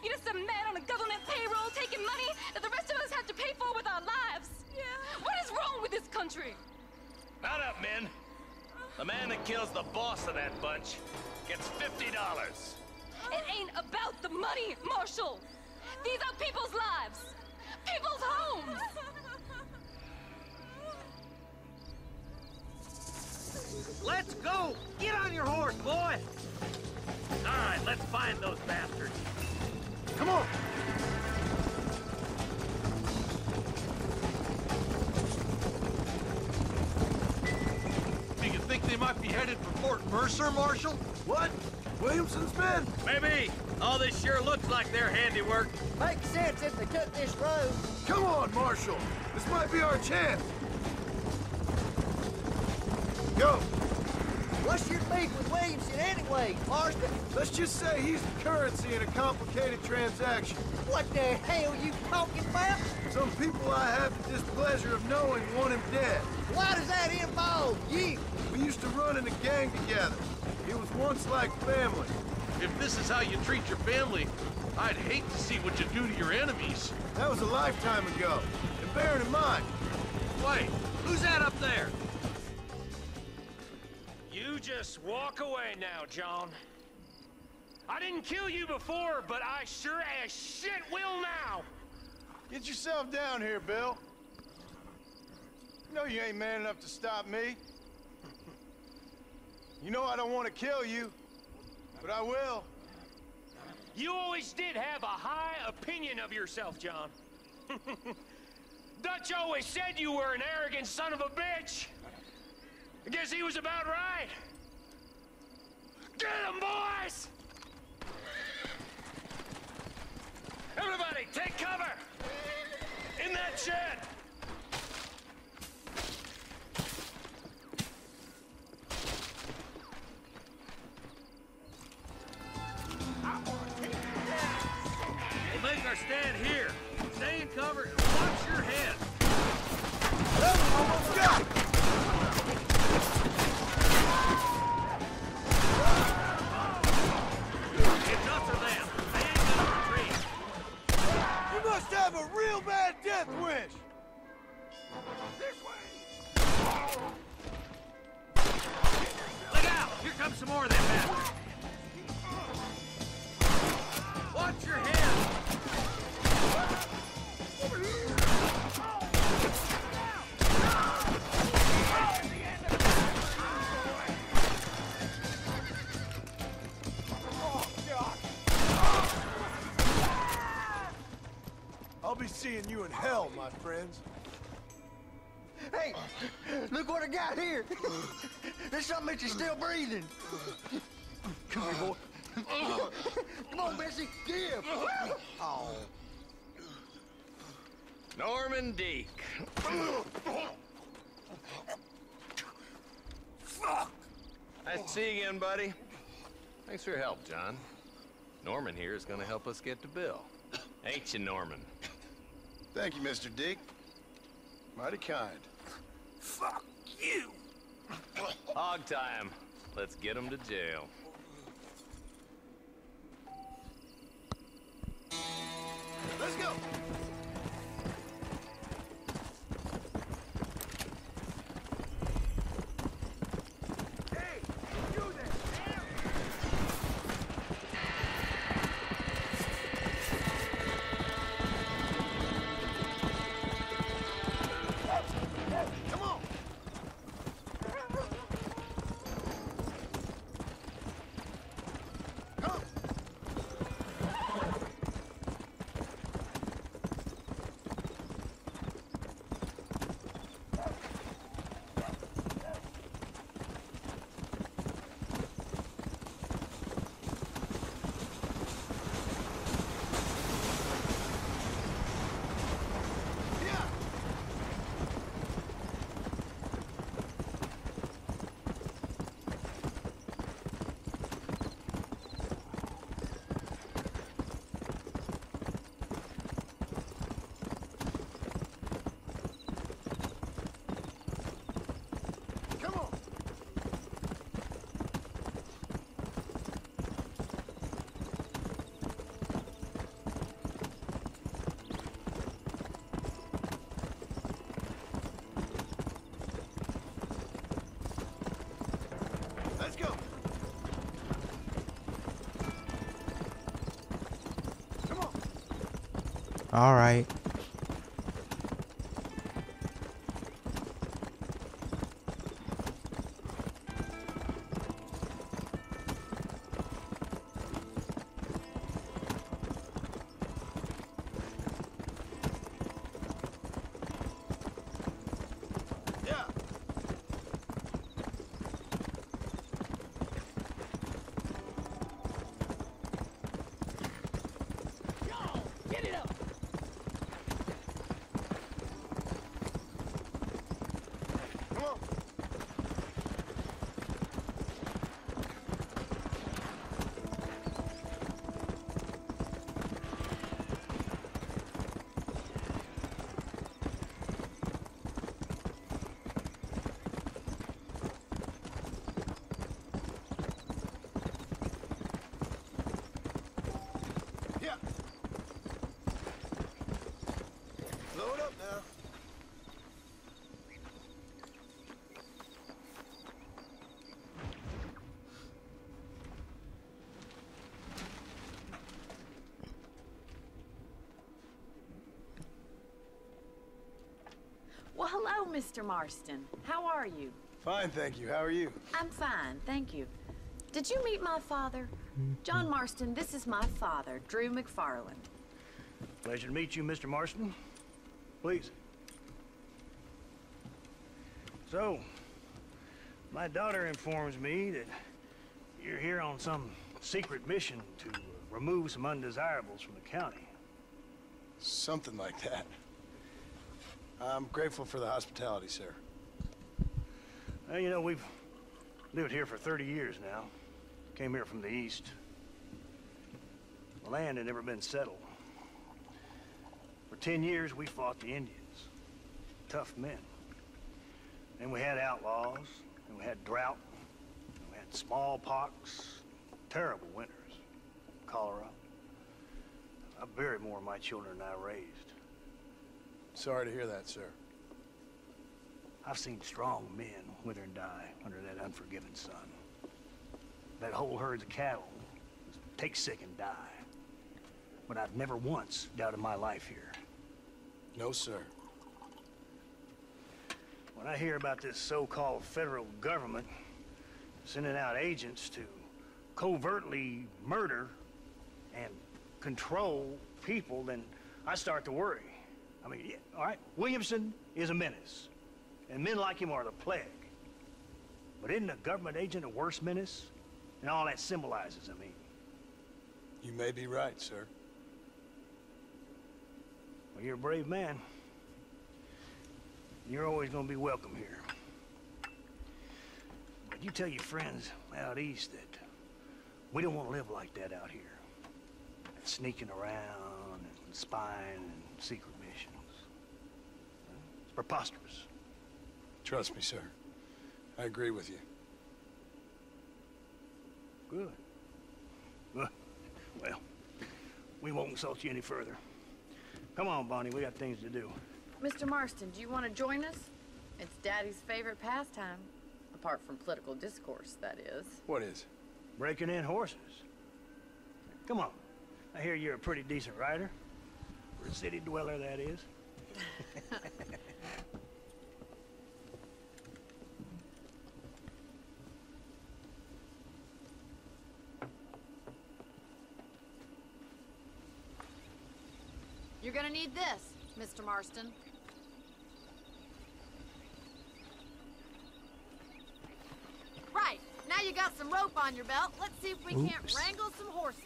You're just some man on a government payroll taking money that the rest of us have to pay for with our lives. What is wrong with this country? Mount up, men. The man that kills the boss of that bunch gets $50. It ain't about the money, Marshal. These are people's lives. People's homes. Let's go! Get on your horse, boy! All right, let's find those bastards. Come on! Do you think they might be headed for Fort Mercer, Marshal? What? Williamson's men? Maybe. All this sure looks like their handiwork. Makes sense if they took this road. Come on, Marshal! This might be our chance! Go! What's your beef with Williamson anyway, Marston? Let's just say he's the currency in a complicated transaction. What the hell you talking about? Some people I have the displeasure of knowing want him dead. Why does that involve you? We used to run in a gang together. It was once like family. If this is how you treat your family, I'd hate to see what you do to your enemies. That was a lifetime ago. And bearing in mind... Wait, who's that up there? You just walk away now, John. I didn't kill you before, but I sure as shit will now. Get yourself down here, Bill. You know you ain't man enough to stop me. You know I don't want to kill you, but I will. You always did have a high opinion of yourself, John. Dutch always said you were an arrogant son of a bitch. I guess he was about right. Get him, boys! Everybody, take cover! In that shed! We'll make our stand here. Stay in cover and watch your head. Almost got it! It's us or them. They ain't gonna retreat. You must have a real bad death wish! This way! Look out! Here comes some more of them bastards. Watch your head! I'll be seeing you in hell, my friends. Hey, look what I got here. There's something that you're still breathing. Come here, boy. Come on, Bessie, give! Oh. Norman Deek. Fuck! Nice to see you again, buddy. Thanks for your help, John. Norman here is gonna help us get to Bill. Ain't you, Norman? Thank you, Mr. Dick. Mighty kind. Fuck you! Hog time. Let's get him to jail. Let's go! Let's go! Come on! All right. Load up now. Well, hello, Mr. Marston. How are you? Fine, thank you. How are you? I'm fine, thank you. Did you meet my father? John Marston, this is my father, Drew MacFarlane. Pleasure to meet you, Mr. Marston. Please. So, my daughter informs me that you're here on some secret mission to remove some undesirables from the county. Something like that. I'm grateful for the hospitality, sir. Well, you know, we've lived here for 30 years now. Came here from the east. The land had never been settled. For 10 years, we fought the Indians. Tough men. And we had outlaws, and we had drought, and we had smallpox, terrible winters, cholera. I buried more of my children than I raised. Sorry to hear that, sir. I've seen strong men wither and die under that unforgiving sun. That whole herds of cattle take sick and die. But I've never once doubted my life here. No, sir. When I hear about this so-called federal government sending out agents to covertly murder and control people, then I start to worry. I mean, yeah, all right, Williamson is a menace, and men like him are the plague. But isn't a government agent a worse menace? And all that symbolizes, I mean. You may be right, sir. Well, you're a brave man. You're always gonna be welcome here. But you tell your friends out east that we don't want to live like that out here. Sneaking around and spying and secret missions. It's preposterous. Trust me, sir. I agree with you. Good. Good. Well, we won't insult you any further. Come on, Bonnie, we got things to do. Mr. Marston, do you want to join us? It's Daddy's favorite pastime. Apart from political discourse, that is. What is? Breaking in horses. Come on. I hear you're a pretty decent rider. For a city dweller, that is. You're gonna need this, Mr. Marston. Right, now you got some rope on your belt. Let's see if we can't wrangle some horses.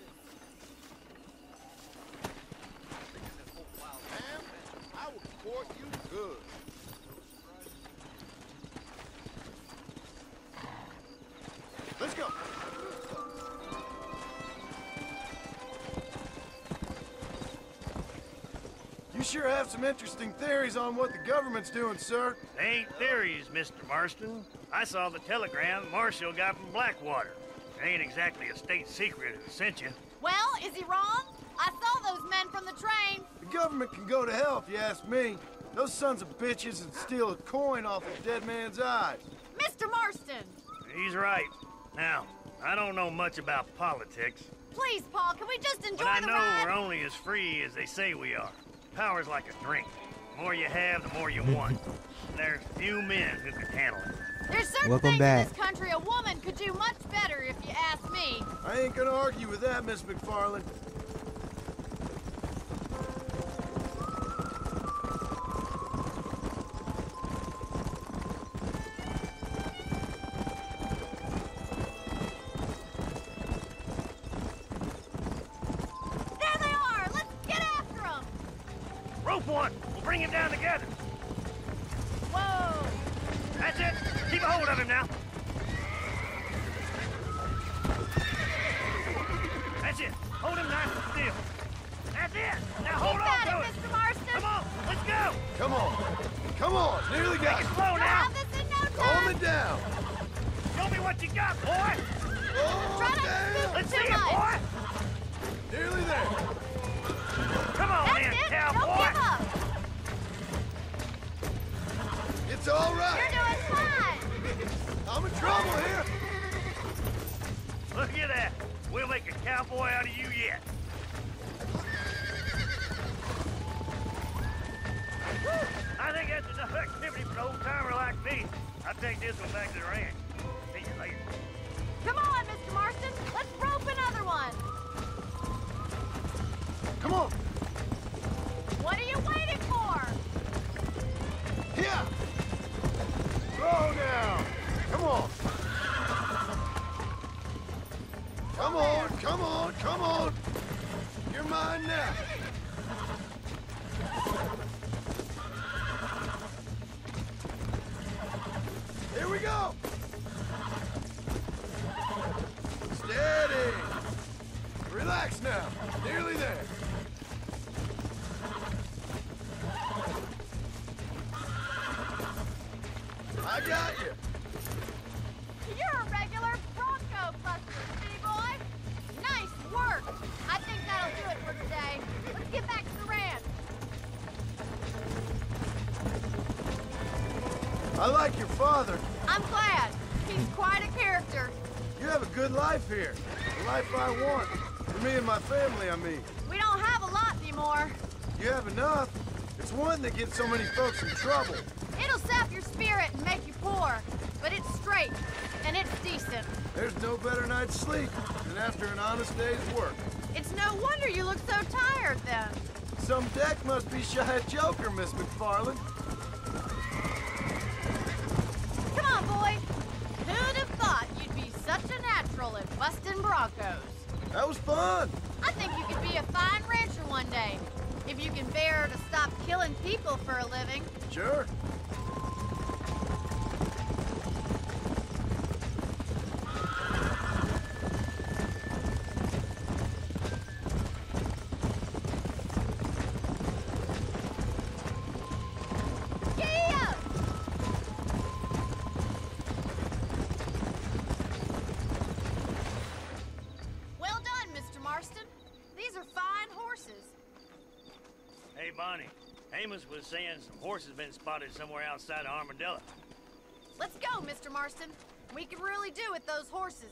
I will court you good. Let's go. You sure have some interesting theories on what the government's doing, sir. They ain't theories, Mr. Marston. I saw the telegram Marshal got from Blackwater. It ain't exactly a state secret if it sent you. Well, is he wrong? I saw those men from the train. The government can go to hell if you ask me. Those sons of bitches would steal a coin off a dead man's eyes. Mr. Marston! He's right. Now, I don't know much about politics. Please, Paul, can we just enjoy But I the know ride? we're only as free as they say we are. Power's like a drink. The more you have, the more you want. There's few men who can handle it. There's certain Welcome things back. in this country a woman could do much better if you ask me. I ain't gonna argue with that, Miss MacFarlane. There they are! Let's get after them! Rope one! We'll bring him down together. Whoa! That's it! Keep a hold of him now. That's it! Hold him nice and still. That's it! Now hold Keep on at to it, it! Mr. Marston! Come on! Let's go! Come on. Come on. Nearly got Take it. it slow You'll now! have this in no time! Calm it down. Show me what you got, boy! Oh, Try not to damn. scoop Let's too see it, much! boy! Nearly there. Come on That's then, it! cowboy! Don't give up! It's all You're right. doing fine! I'm in trouble here. Look at that! We'll make a cowboy out of you yet. I think that's enough activity for an old-timer like me. I'll take this one back to the ranch. See you later. Come on, Mr. Marston! Let's rope another one! Come on. What are you waiting for? Here. Slow down. Come on. Come on. Come on. Come on. You're mine now. Here we go. Steady. Relax now. Nearly there. I got you. You're a regular Bronco buster, B-boy! Nice work! I think that'll do it for today. Let's get back to the ranch. I like your father. I'm glad. He's quite a character. You have a good life here. The life I want. For me and my family, I mean. We don't have a lot anymore. You have enough. It's one that gets so many folks in trouble. It'll sap your spirit and make you poor, but it's straight, and it's decent. There's no better night's sleep than after an honest day's work. It's no wonder you look so tired, then. Some deck must be shy of Joker, Miss MacFarlane. Come on, boy. Who'd have thought you'd be such a natural at busting Broncos? That was fun. I think you could be a fine rancher one day. If you can bear to stop killing people for a living. Sure. Well done, Mr. Marston. These are fine horses. Hey, Bonnie. Amos was saying some horses been spotted somewhere outside of Armadillo. Let's go, Mr. Marston. We can really do with those horses.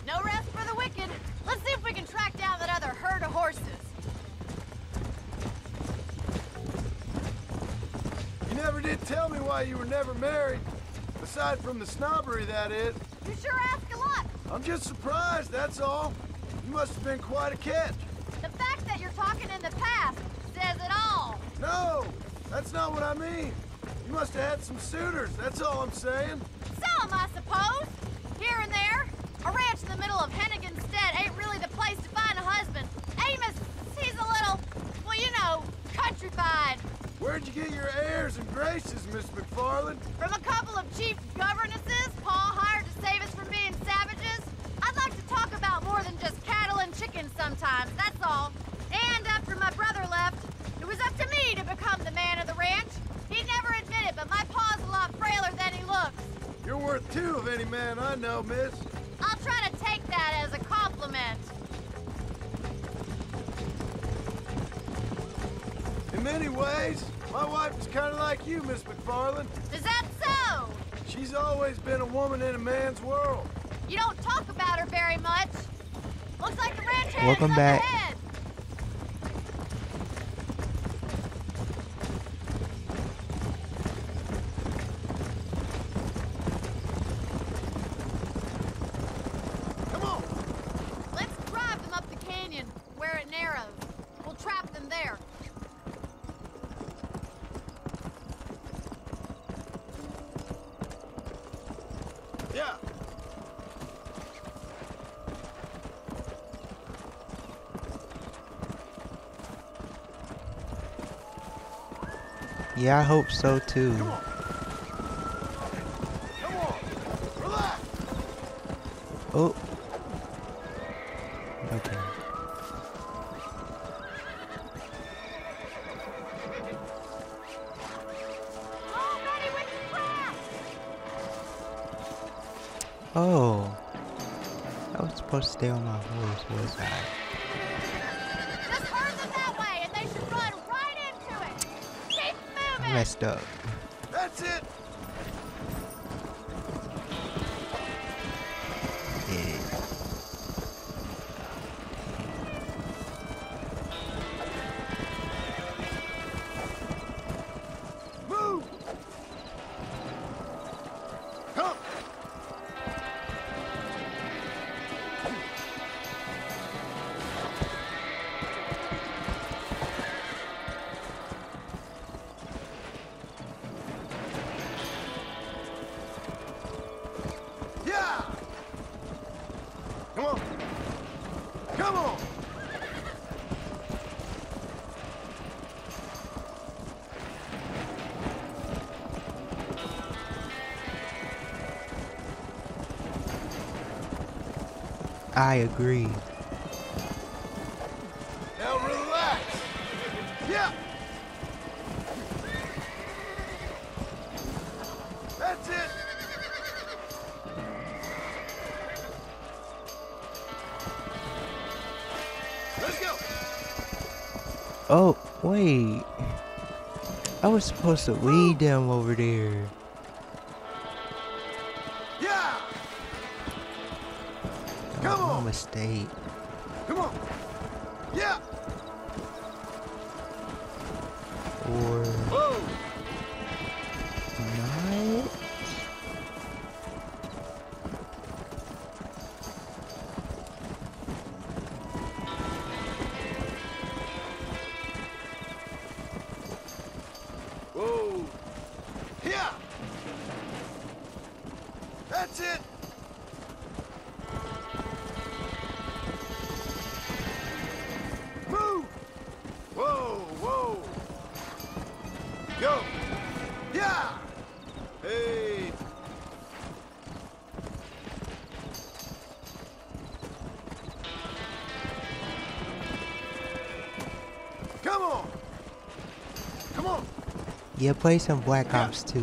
No rest for the wicked. Let's see if we can track down that other herd of horses. You never did tell me why you were never married. Aside from the snobbery, that is. You sure ask a lot. I'm just surprised, that's all. You must have been quite a catch. The fact that you're talking in the past says it all. No, that's not what I mean. You must have had some suitors, that's all I'm saying. Some, I suppose. Here and there. A ranch in the middle of Hennigan's Stead ain't really the place to find a husband. Amos, he's a little, well, you know, countrified. Where'd you get your airs and graces, Miss MacFarlane? From a couple of chief governesses Paul hired to save us from being savages. I'd like to talk about more than just cattle and chickens sometimes, that's all. And after my brother left, it was up to me to become the man of the ranch. He'd never admit it, but my pa's a lot frailer than he looks. You're worth two of any man I know, miss. I'll try to take that as a compliment. In many ways, my wife is kind of like you, Miss MacFarlane. Is that so? She's always been a woman in a man's world. You don't talk about her very much. Looks like the ranch hand Welcome is back. up ahead. Come on. Let's drive them up the canyon, where it narrows. We'll trap them there. Yeah. Yeah, I hope so too. Come on. Come on. Relax. Oh. Okay. Oh, Betty with the trap! Oh. I was supposed to stay on my horse, was I? Just herd them that way, and they should run right into it. Keep I moving. messed up. That's it. Yeah. Move. Come. Yeah. Come on. Come on. I agree. Now relax. Yeah. That's it. Let's go. Oh, wait. I was supposed to lead them over there. Yeah. That was my mistake. Come on. Yeah. Or Whoa. not. Whoa. Yeah. That's it. Come on! Come on! Yeah, play some Black Ops 2.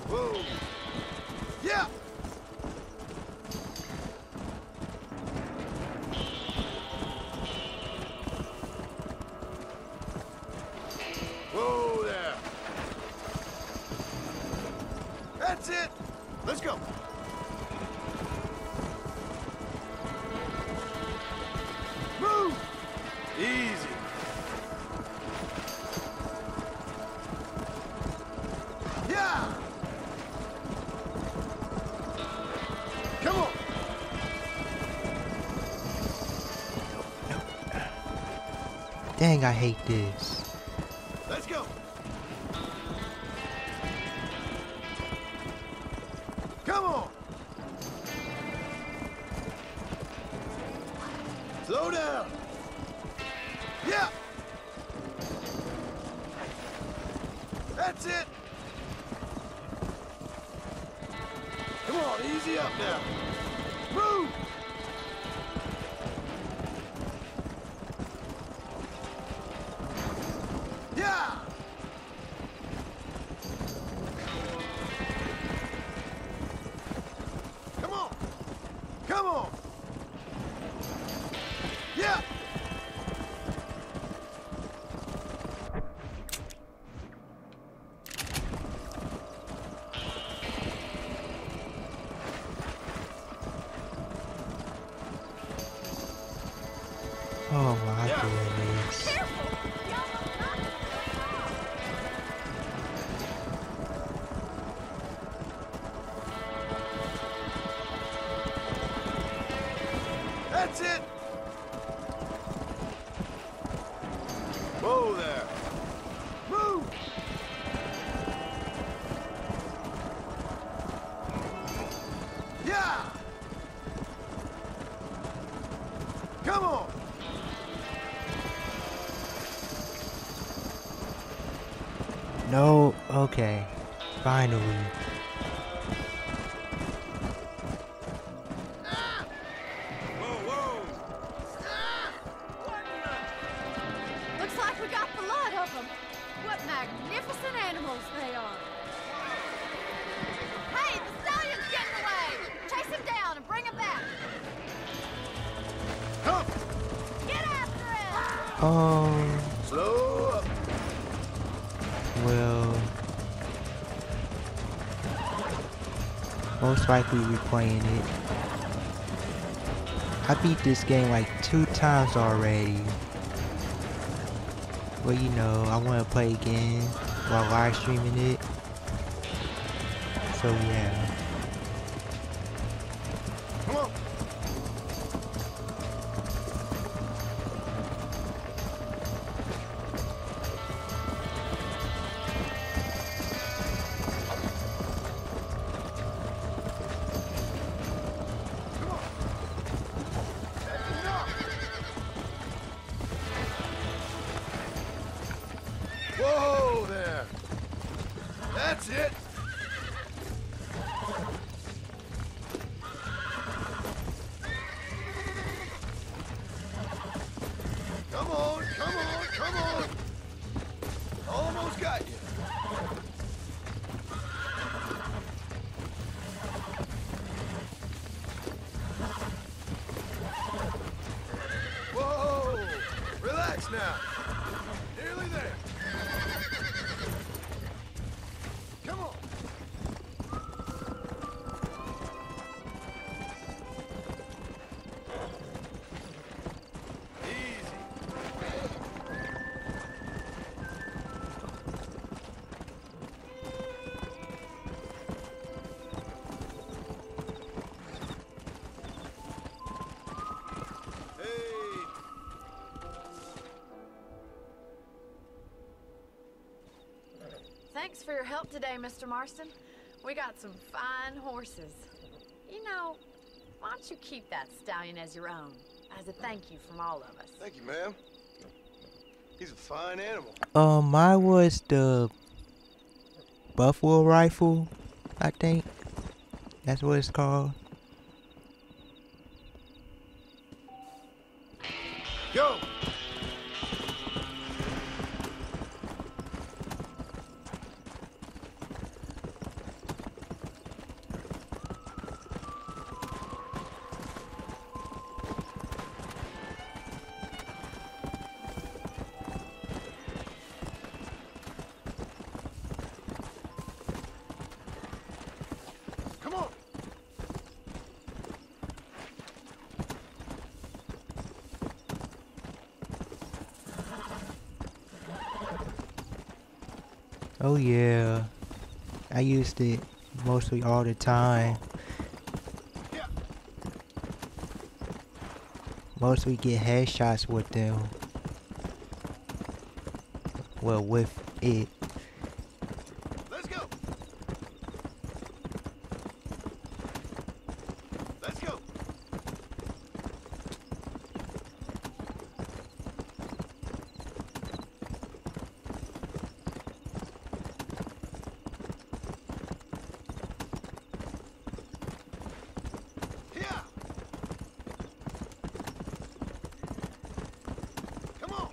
Whoa! Yeah! Whoa there! That's it! Let's go! Move! Easy. Yeah! Come on! Dang, I hate this. Let's go! Come on! Slow down! Yeah! That's it! Come on, easy up now! Move! Yeah! Come on! Come on! Yeah! Oh my goodness. That's it! Whoa there! Move! Yeah! Come on! No, okay. Finally. Looks like we got the lot of them. What magnificent animals they are. Hey, the stallion's getting away. Chase him down and bring him back. Come! Get after him! Slow up! Well, most likely replaying it. I beat this game like 2 times already. Well, you know, I want to play again while live streaming it. So yeah. Come on! Whoa there! That's it! Come on, come on, come on! Almost got you. Whoa! Relax now. Nearly there. Come on. Easy. Thanks for your help today, Mr. Marston. We got some fine horses. You know, why don't you keep that stallion as your own, as a thank you from all of us? Thank you, ma'am. He's a fine animal. Mine was the buffalo rifle, I think. That's what it's called. Go! Oh yeah. I used it mostly all the time. Mostly get headshots with them. Well, with it. Let's go. Let's go. Yeah. Come on.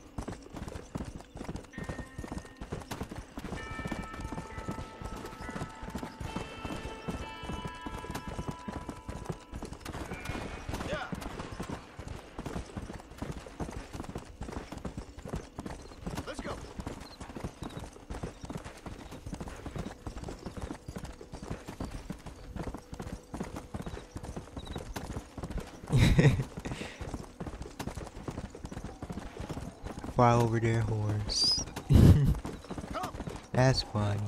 Yeah. Let's go. Fly over their horse. That's funny.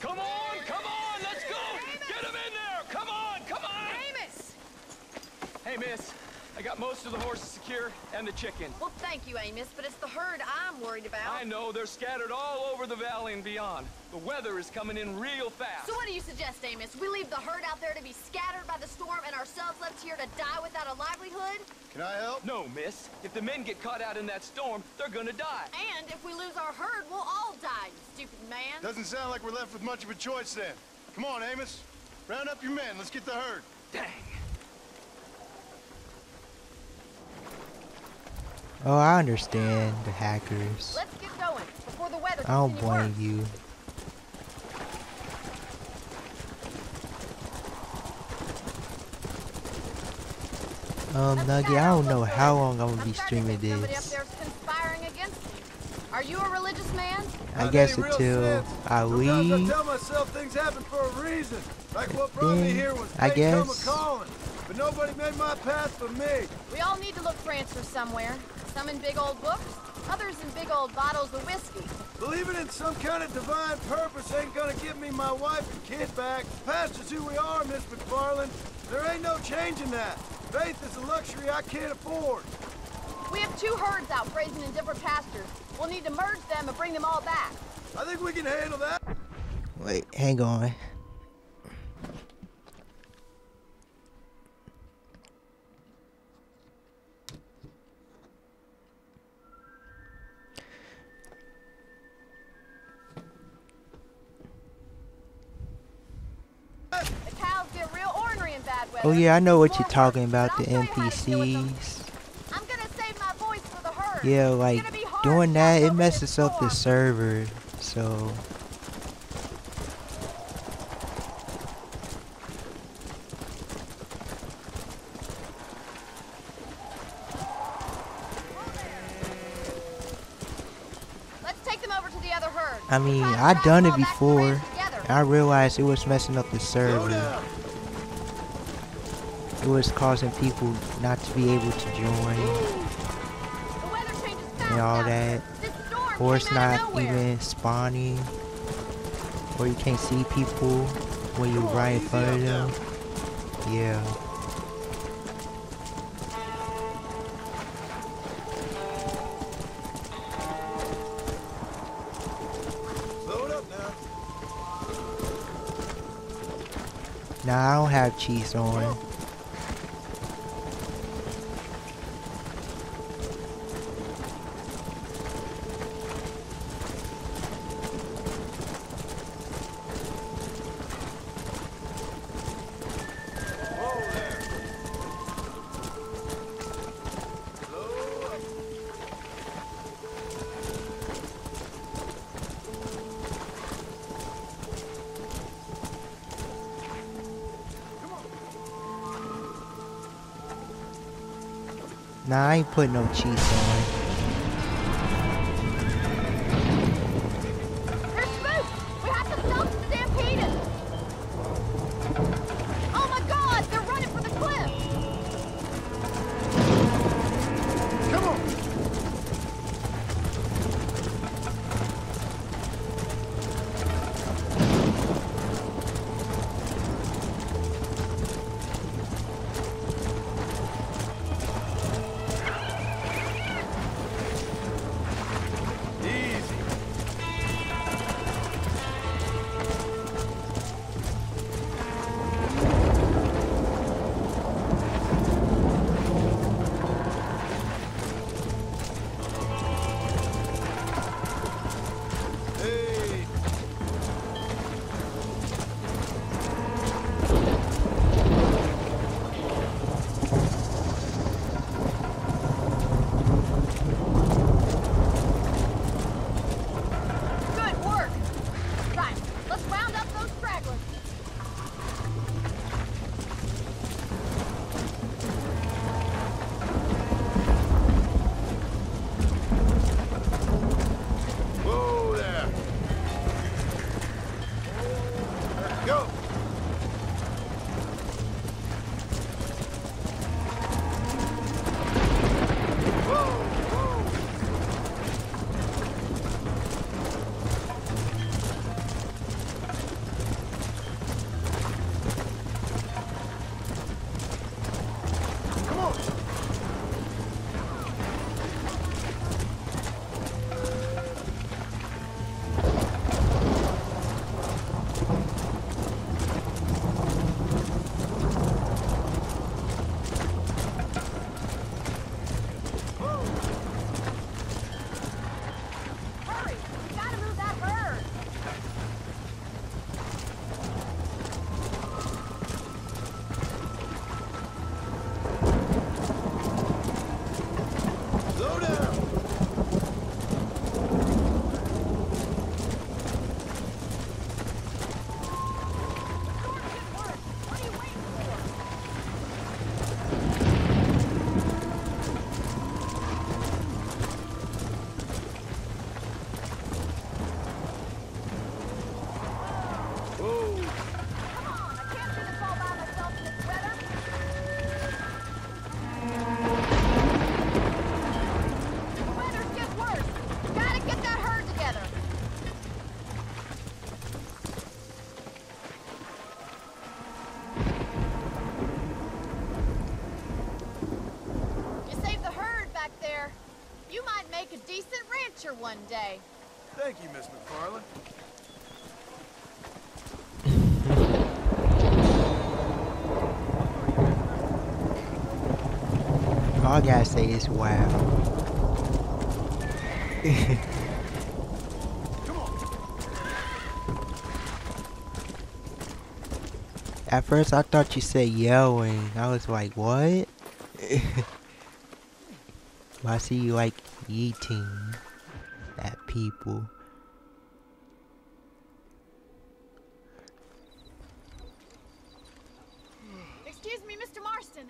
Come on, let's go! Get him in there! Come on! Amos! Hey, miss, I got most of the horses secure and the chicken. Well, thank you, Amos, but it's the herd I'm worried about. I know, they're scattered all over the valley and beyond. The weather is coming in real fast. So what do you suggest, Amos? We leave the herd out there to be scattered by the storm and ourselves left here to die without a livelihood? Can I help? No, miss. If the men get caught out in that storm, they're gonna die. And if we lose our herd, we'll all die, you stupid man. Doesn't sound like we're left with much of a choice then. Come on, Amos. Round up your men. Let's get the herd. Dang. Oh, I understand the hackers. Let's get going before the weather I don't gets any blame worse. you. Nugget, I don't know how long I'm gonna be streaming Somebody up this. there's conspiring against me. Are you a religious man? I guess until I Sometimes I leave. tell myself things happen for a reason. Like what brought me Then, here was I fate come guess. a-calling. But nobody made my path for me. We all need to look for answers somewhere. Some in big old books, others in big old bottles of whiskey. Believing in some kind of divine purpose ain't gonna give me my wife and kid back. Past is who we are, Miss MacFarlane. There ain't no changing that. Faith is a luxury I can't afford. We have 2 herds out grazing in different pastures. We'll need to merge them and bring them all back. I think we can handle that. Wait, hang on. The cows get real ornery in bad weather. Oh yeah, I know what you're talking about, the NPCs. I'm gonna save my voice for the herd. Yeah, like doing that, it messes up the server. So Let's take them over to the other herd. I mean, I done it before. I realized it was messing up the server. It was causing people not to be able to join and all that. Or it's not even spawning. Or you can't see people when you're right in front of them. Yeah. Load up now. Nah, I don't have cheese on. Nah, I ain't putting no cheese on. There's Spook! We have to stop them stampeding! Oh my God! They're running for the cliff! Come on! One day. Thank you, Miss MacFarlane. All I gotta say is wow. At first I thought you said yelling. I was like, what? I see you like eating at people. Excuse me, Mr. Marston.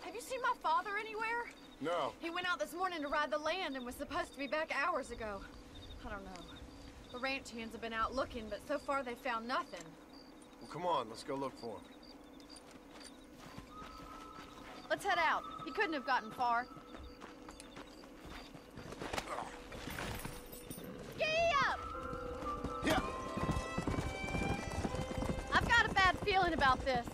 Have you seen my father anywhere? No. He went out this morning to ride the land and was supposed to be back hours ago. I don't know. The ranch hands have been out looking, but so far they found nothing. Well, come on, let's go look for him. Let's head out. He couldn't have gotten far. Giddy up! Yeah. I've got a bad feeling about this.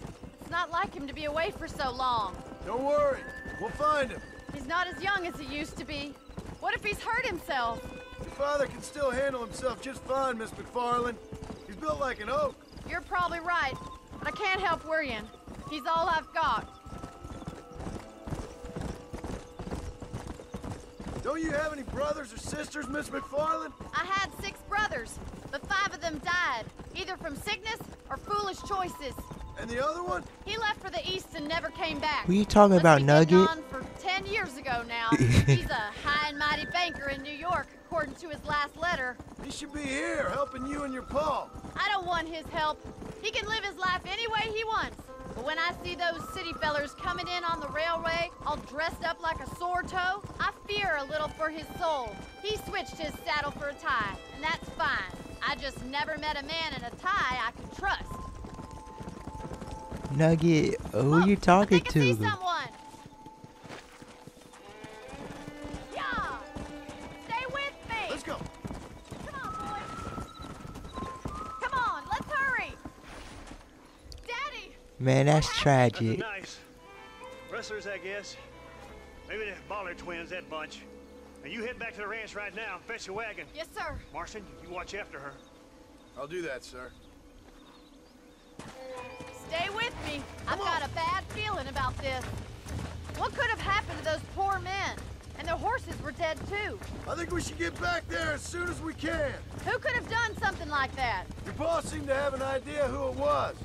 It's not like him to be away for so long. Don't worry, we'll find him. He's not as young as he used to be. What if he's hurt himself? Your father can still handle himself just fine, Miss MacFarlane. He's built like an oak. You're probably right, but I can't help worrying. He's all I've got. Don't you have any brothers or sisters, Miss MacFarlane? I had 6 brothers, but 5 of them died, either from sickness or foolish choices. And the other one? He left for the east and never came back. Were you talking about Nugget? Gone for 10 years ago now. He's a high and mighty banker in New York, according to his last letter. He should be here, helping you and your pa. I don't want his help. He can live his life any way he wants. But when I see those city fellers coming in on the railway, all dressed up like a sore toe, I fear a little for his soul. He switched his saddle for a tie, and that's fine. I just never met a man in a tie I could trust. Nugget, who you talking to? I see someone. Yeah! Stay with me! Let's go. Come on, boys. Come on, let's hurry. Daddy! Man, that's tragic. Nice. Rustlers, I guess. Maybe the Baller twins, that bunch. And you head back to the ranch right now and fetch a wagon. Yes, sir. Marshal, you watch after her. I'll do that, sir. Stay with me. I've got a bad feeling about this. What could have happened to those poor men? And their horses were dead, too. I think we should get back there as soon as we can. Who could have done something like that? Your boss seemed to have an idea who it was.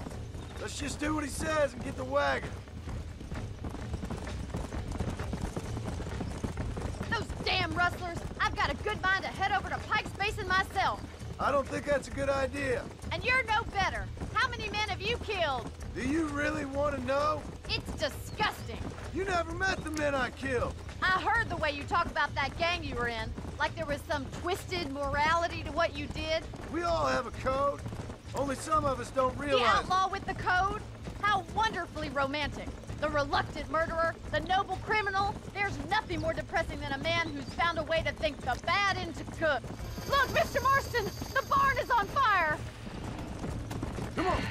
Let's just do what he says and get the wagon. Those damn rustlers! I've got a good mind to head over to Pike's Basin myself. I don't think that's a good idea. And you're no better. How many men have you killed? Do you really want to know? It's disgusting. You never met the men I killed. I heard the way you talk about that gang you were in. Like there was some twisted morality to what you did. We all have a code. Only some of us don't realize. The outlaw with the code? How wonderfully romantic. The reluctant murderer, the noble criminal. There's nothing more depressing than a man who's found a way to think the bad into good. Look, Mr. Marston, the barn is on fire. Come on.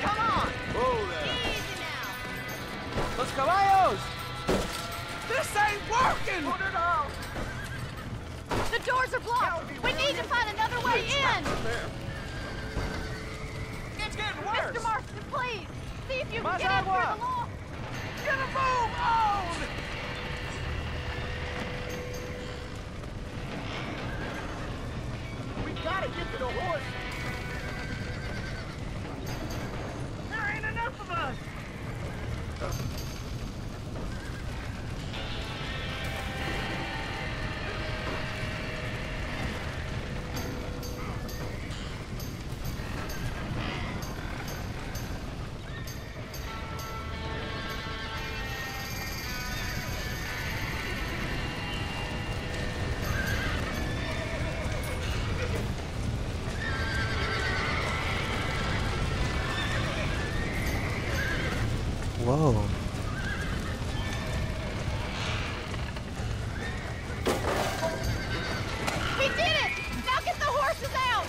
Come on. Whoa there. Easy now. Los caballos! This ain't working! Put it out! The doors are blocked. We need to find another way in. It's getting worse! Mr. Marston, please. See if you can Más get in through agua. the law. Get a move on! We gotta get to the horse. There ain't enough of us. Whoa. We did it! Now get the horses out!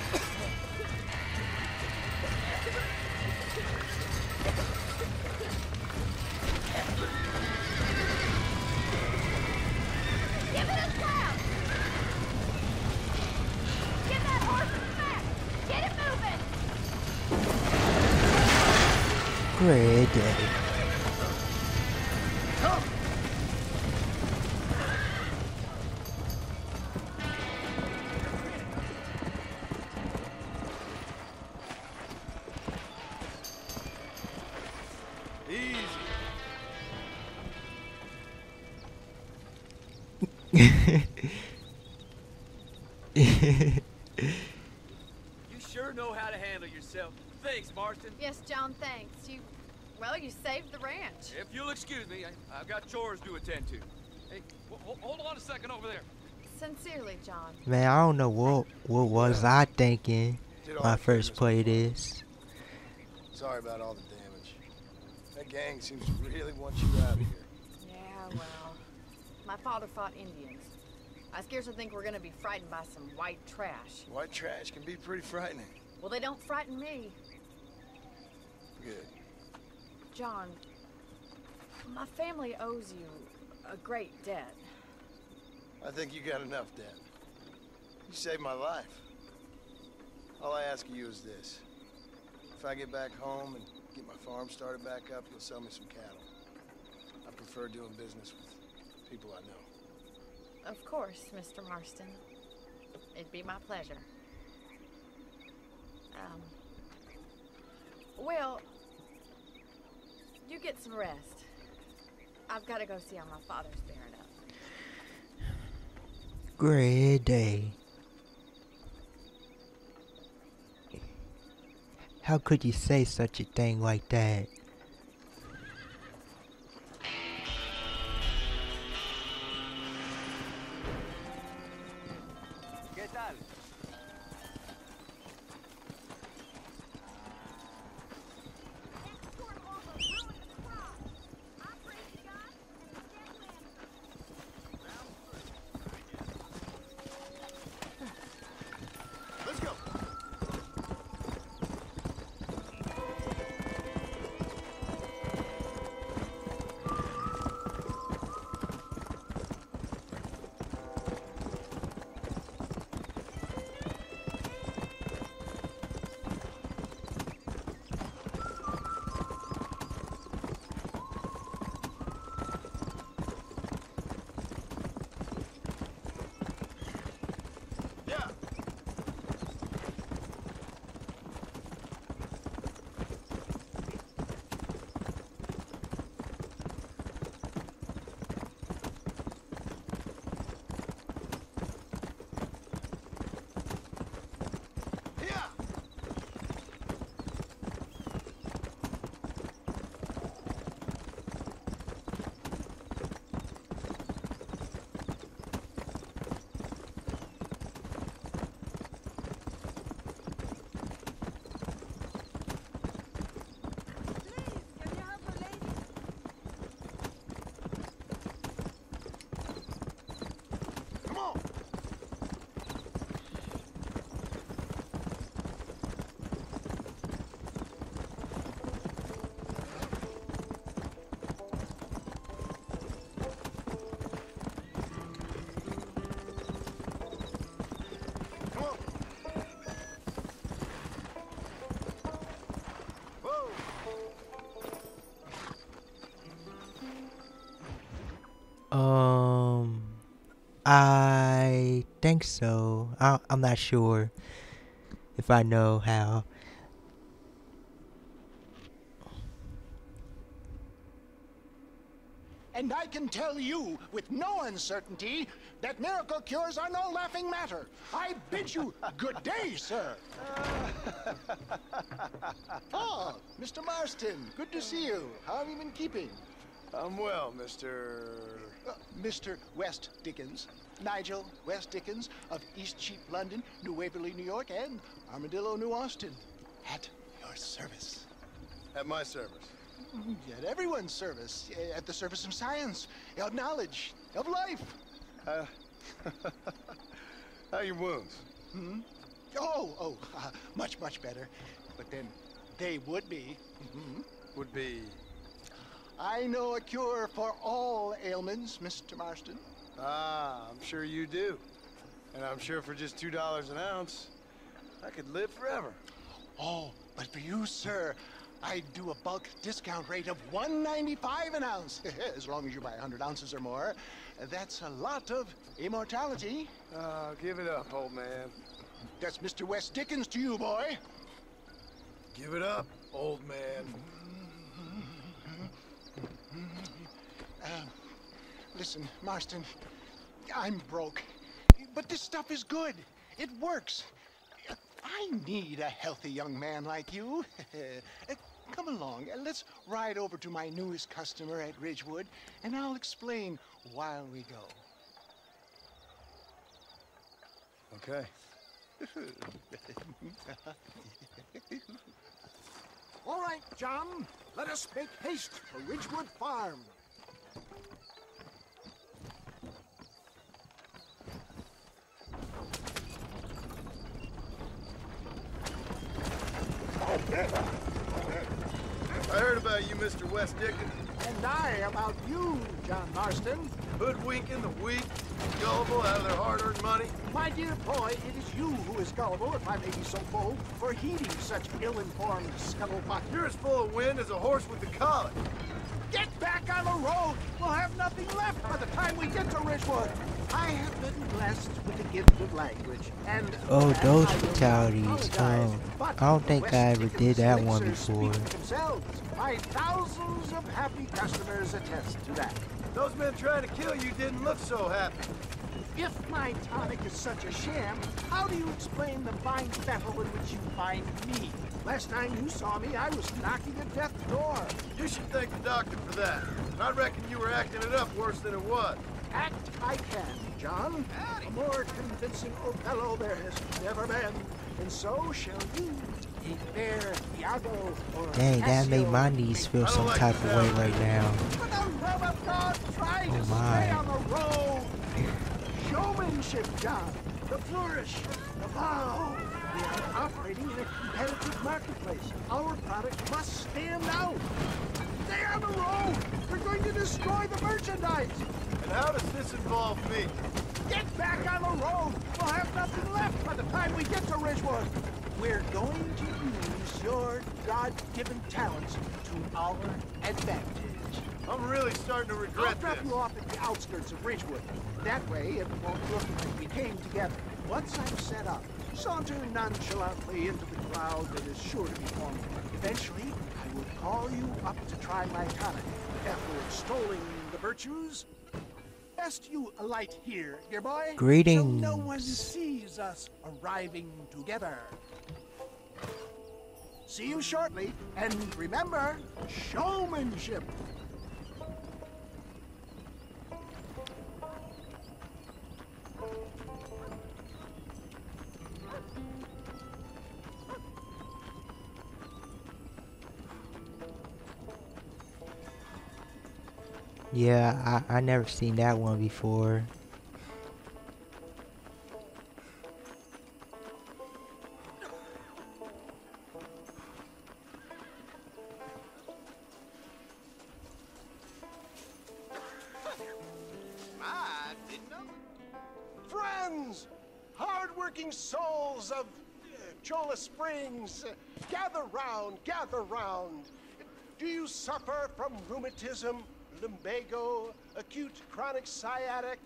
Give it a slap! Get that horse back! Get it moving! Great day. Come. You sure know how to handle yourself. Thanks, Marston. Yes, John, thanks. Well, you saved the ranch. If you'll excuse me, I've got chores to attend to. Hey, hold on a second over there. Sincerely, John. Man, I don't know what was I thinking when I first played this. Sorry about all the damage. That gang seems to really want you out of here. Yeah, well, my father fought Indians. I scarcely think we're gonna be frightened by some white trash. White trash can be pretty frightening. Well, they don't frighten me. Good. John, my family owes you a great debt. I think you got enough debt. You saved my life. All I ask of you is this. If I get back home and get my farm started back up, you'll sell me some cattle. I prefer doing business with people I know. Of course, Mr. Marston. It'd be my pleasure. Well, you get some rest. I've got to go see how my father's bearing up. Great day. How could you say such a thing like that? ¿Qué tal? Let's go. Yeah. Yeah. Come on. Come on. Whoa. I think so. I'm not sure if I know how. And I can tell you with no uncertainty that miracle cures are no laughing matter. I bid you good day, sir. Oh, Mr. Marston, good to see you. How have you been keeping? I'm well, Mr. Mr. West Dickens. Nigel West Dickens of East Cheap, London, New Waverly, New York, and Armadillo, New Austin. At your service. At my service. At everyone's service. At the service of science, of knowledge, of life. How are your wounds? Hmm? Much, much better. But then they would be. Would be. I know a cure for all ailments, Mr. Marston. Ah, I'm sure you do. And I'm sure for just $2 an ounce, I could live forever. Oh, but for you, sir, I'd do a bulk discount rate of $1.95 an ounce. As long as you buy 100 ounces or more. That's a lot of immortality. Give it up, old man. That's Mr. West Dickens to you, boy. Give it up, old man. Listen, Marston, I'm broke, but this stuff is good. It works. I need a healthy young man like you. Come along, let's ride over to my newest customer at Ridgewood, and I'll explain while we go. Okay. All right, John, let us make haste for Ridgewood Farm. I heard about you, Mr. West Dickens. And I about you, John Marston. Hoodwinking the weak, gullible out of their hard-earned money. My dear boy, it is you who is gullible, if I may be so bold, for heeding such ill-informed scuttlebutt. You're as full of wind as a horse with the colic. Get back on the road! We'll have nothing left by the time we get to Ridgewood. I have been blessed with the gift of language, and... Oh, those fatalities. I don't think I ever did that one before. My thousands of happy customers attest to that. Those men trying to kill you didn't look so happy. If my tonic is such a sham, how do you explain the fine battle in which you find me? Last time you saw me, I was knocking at death's door. You should thank the doctor for that. And I reckon you were acting it up worse than it was. Act I can, John. A more convincing Othello there has never been. And so shall you. A fair Iago or Dang, that Cassio. made my knees feel some type of way right now. For the love of God, try to stay my. on the road. Showmanship, John. The flourish, the bow. We are operating in a competitive marketplace. Our product must stand out. Stay on the road. We're going to destroy the merchandise. And how does this involve me? Get back on the road. We'll have nothing left by the time we get to Ridgewood. We're going to use your God-given talents to our advantage. I'm really starting to regret I'll drop this. you off at the outskirts of Ridgewood. That way, it won't look like we came together. Once I'm set up, saunter nonchalantly into the crowd that is sure to be forming. Eventually, I will call you up to try my tonic. After extolling the virtues, best you alight here, dear boy. Greetings. So no one sees us arriving together. See you shortly, and remember, showmanship. Yeah, I never seen that one before. I didn't know. Friends, hard-working souls of Cholla Springs, gather round, gather round. Do you suffer from rheumatism, lumbago, acute chronic sciatic,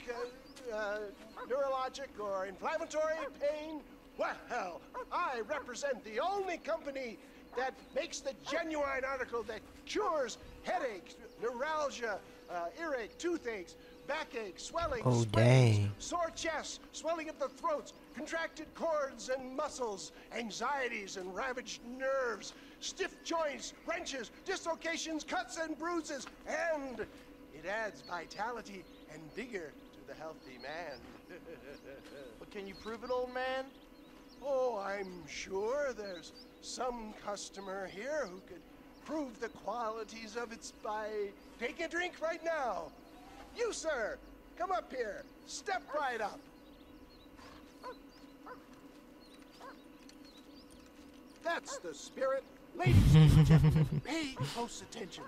neurologic or inflammatory pain? Well, I represent the only company that makes the genuine article that cures headaches, neuralgia, earache, toothaches, backache, swelling, Oh, sprains, dang. sore chests, swelling of the throats, contracted cords and muscles, anxieties and ravaged nerves, stiff joints, wrenches, dislocations, cuts and bruises, and it adds vitality and vigor to the healthy man. But can you prove it, old man? Oh, I'm sure there's some customer here who could prove the qualities of it by taking a drink right now. You, sir, come up here. Step right up. That's the spirit. Ladies and gentlemen, pay close attention.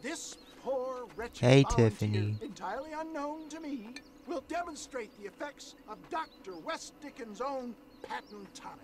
This poor, wretched Hey, volunteer, Tiffany. entirely unknown to me, will demonstrate the effects of Dr. West Dickens' own patent tonic.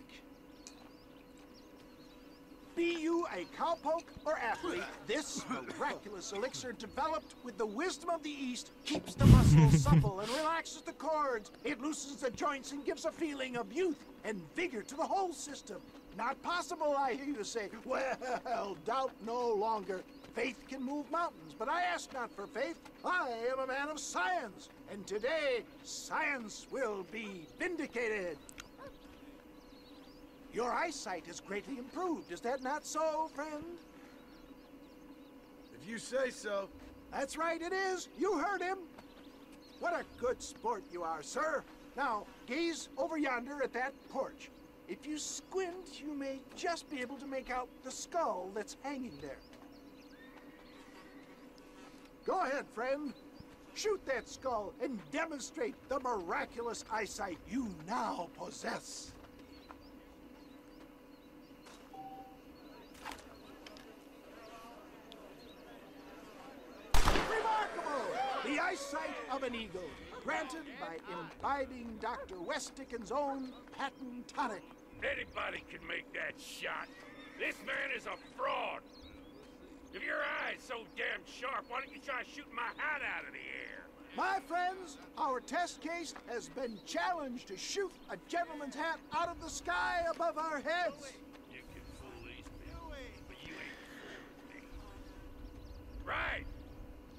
Be you a cowpoke or athlete, this miraculous elixir developed with the wisdom of the East keeps the muscles supple and relaxes the cords. It loosens the joints and gives a feeling of youth and vigor to the whole system. Not possible, I hear you say. Well, doubt no longer. Faith can move mountains, but I ask not for faith. I am a man of science, and today science will be vindicated. Your eyesight has greatly improved. Is that not so, friend? If you say so. That's right, it is. You heard him. What a good sport you are, sir. Now, gaze over yonder at that porch. If you squint, you may just be able to make out the skull that's hanging there. Go ahead, friend. Shoot that skull and demonstrate the miraculous eyesight you now possess. Remarkable! The eyesight of an eagle, granted by imbibing Dr. West Dickens' own patent tonic. Anybody can make that shot. This man is a fraud. If your eye's so damn sharp, why don't you try shooting my hat out of the air? My friends, our test case has been challenged to shoot a gentleman's hat out of the sky above our heads. You can fool these people, but you ain't fooled me. Right.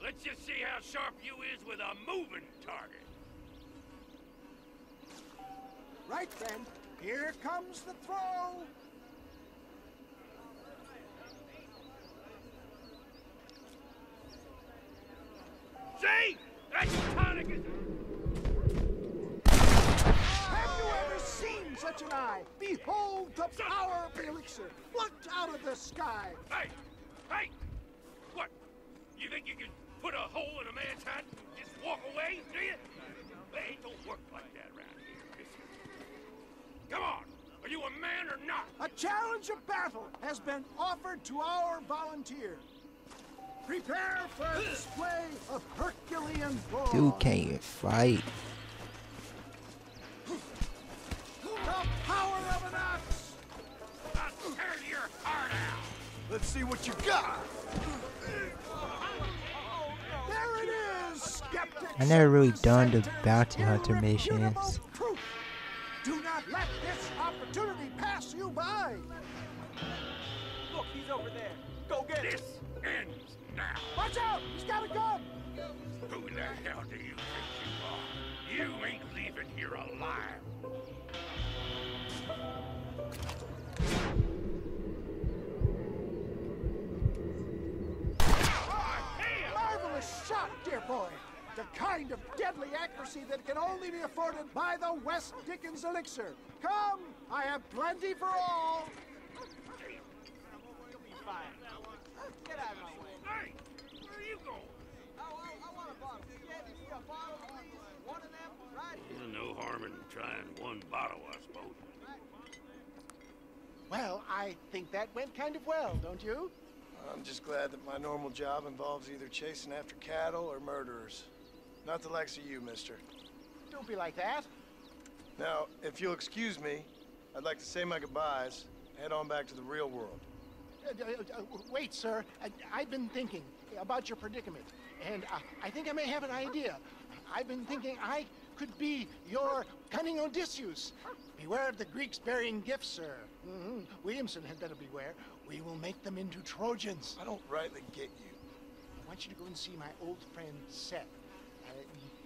Let's just see how sharp you is with a moving target. Right then, here comes the throw. See? That tonic is... Have you ever seen such an eye? Behold the power of the elixir, plucked out of the sky. Hey! Hey! What? You think you can put a hole in a man's hat and just walk away, do you? They don't work like that around here, mister. Come on! Are you a man or not? A challenge of battle has been offered to our volunteer. Prepare for a display of Herculean brawn. Dude can't fight. The power of an axe. I'll tear your heart out. Let's see what you got. There it is, skeptics. I never really done the bounty hunter missions. Do not let this opportunity pass you by. Look, he's over there. Go get him. This ends now. Watch out! He's got a gun. Who the hell do you think you are? You ain't leaving here alive. Marvelous shot, dear boy. The kind of deadly accuracy that can only be afforded by the West Dickens elixir. Come, I have plenty for all. You'll be fine. Get out of my way. Hey, where are you going? I want a bottle. Get me a bottle, please. One of them, right here. No harm in trying one bottle, I suppose. Well, I think that went kind of well, don't you? I'm just glad that my normal job involves either chasing after cattle or murderers. Not the likes of you, mister. Don't be like that. Now, if you'll excuse me, I'd like to say my goodbyes, head on back to the real world. Wait, sir. I've been thinking about your predicament, and I think I may have an idea. I've been thinking I could be your cunning Odysseus. Beware of the Greeks burying gifts, sir. Williamson had better beware. We will make them into Trojans. I don't rightly get you. I want you to go and see my old friend Seth.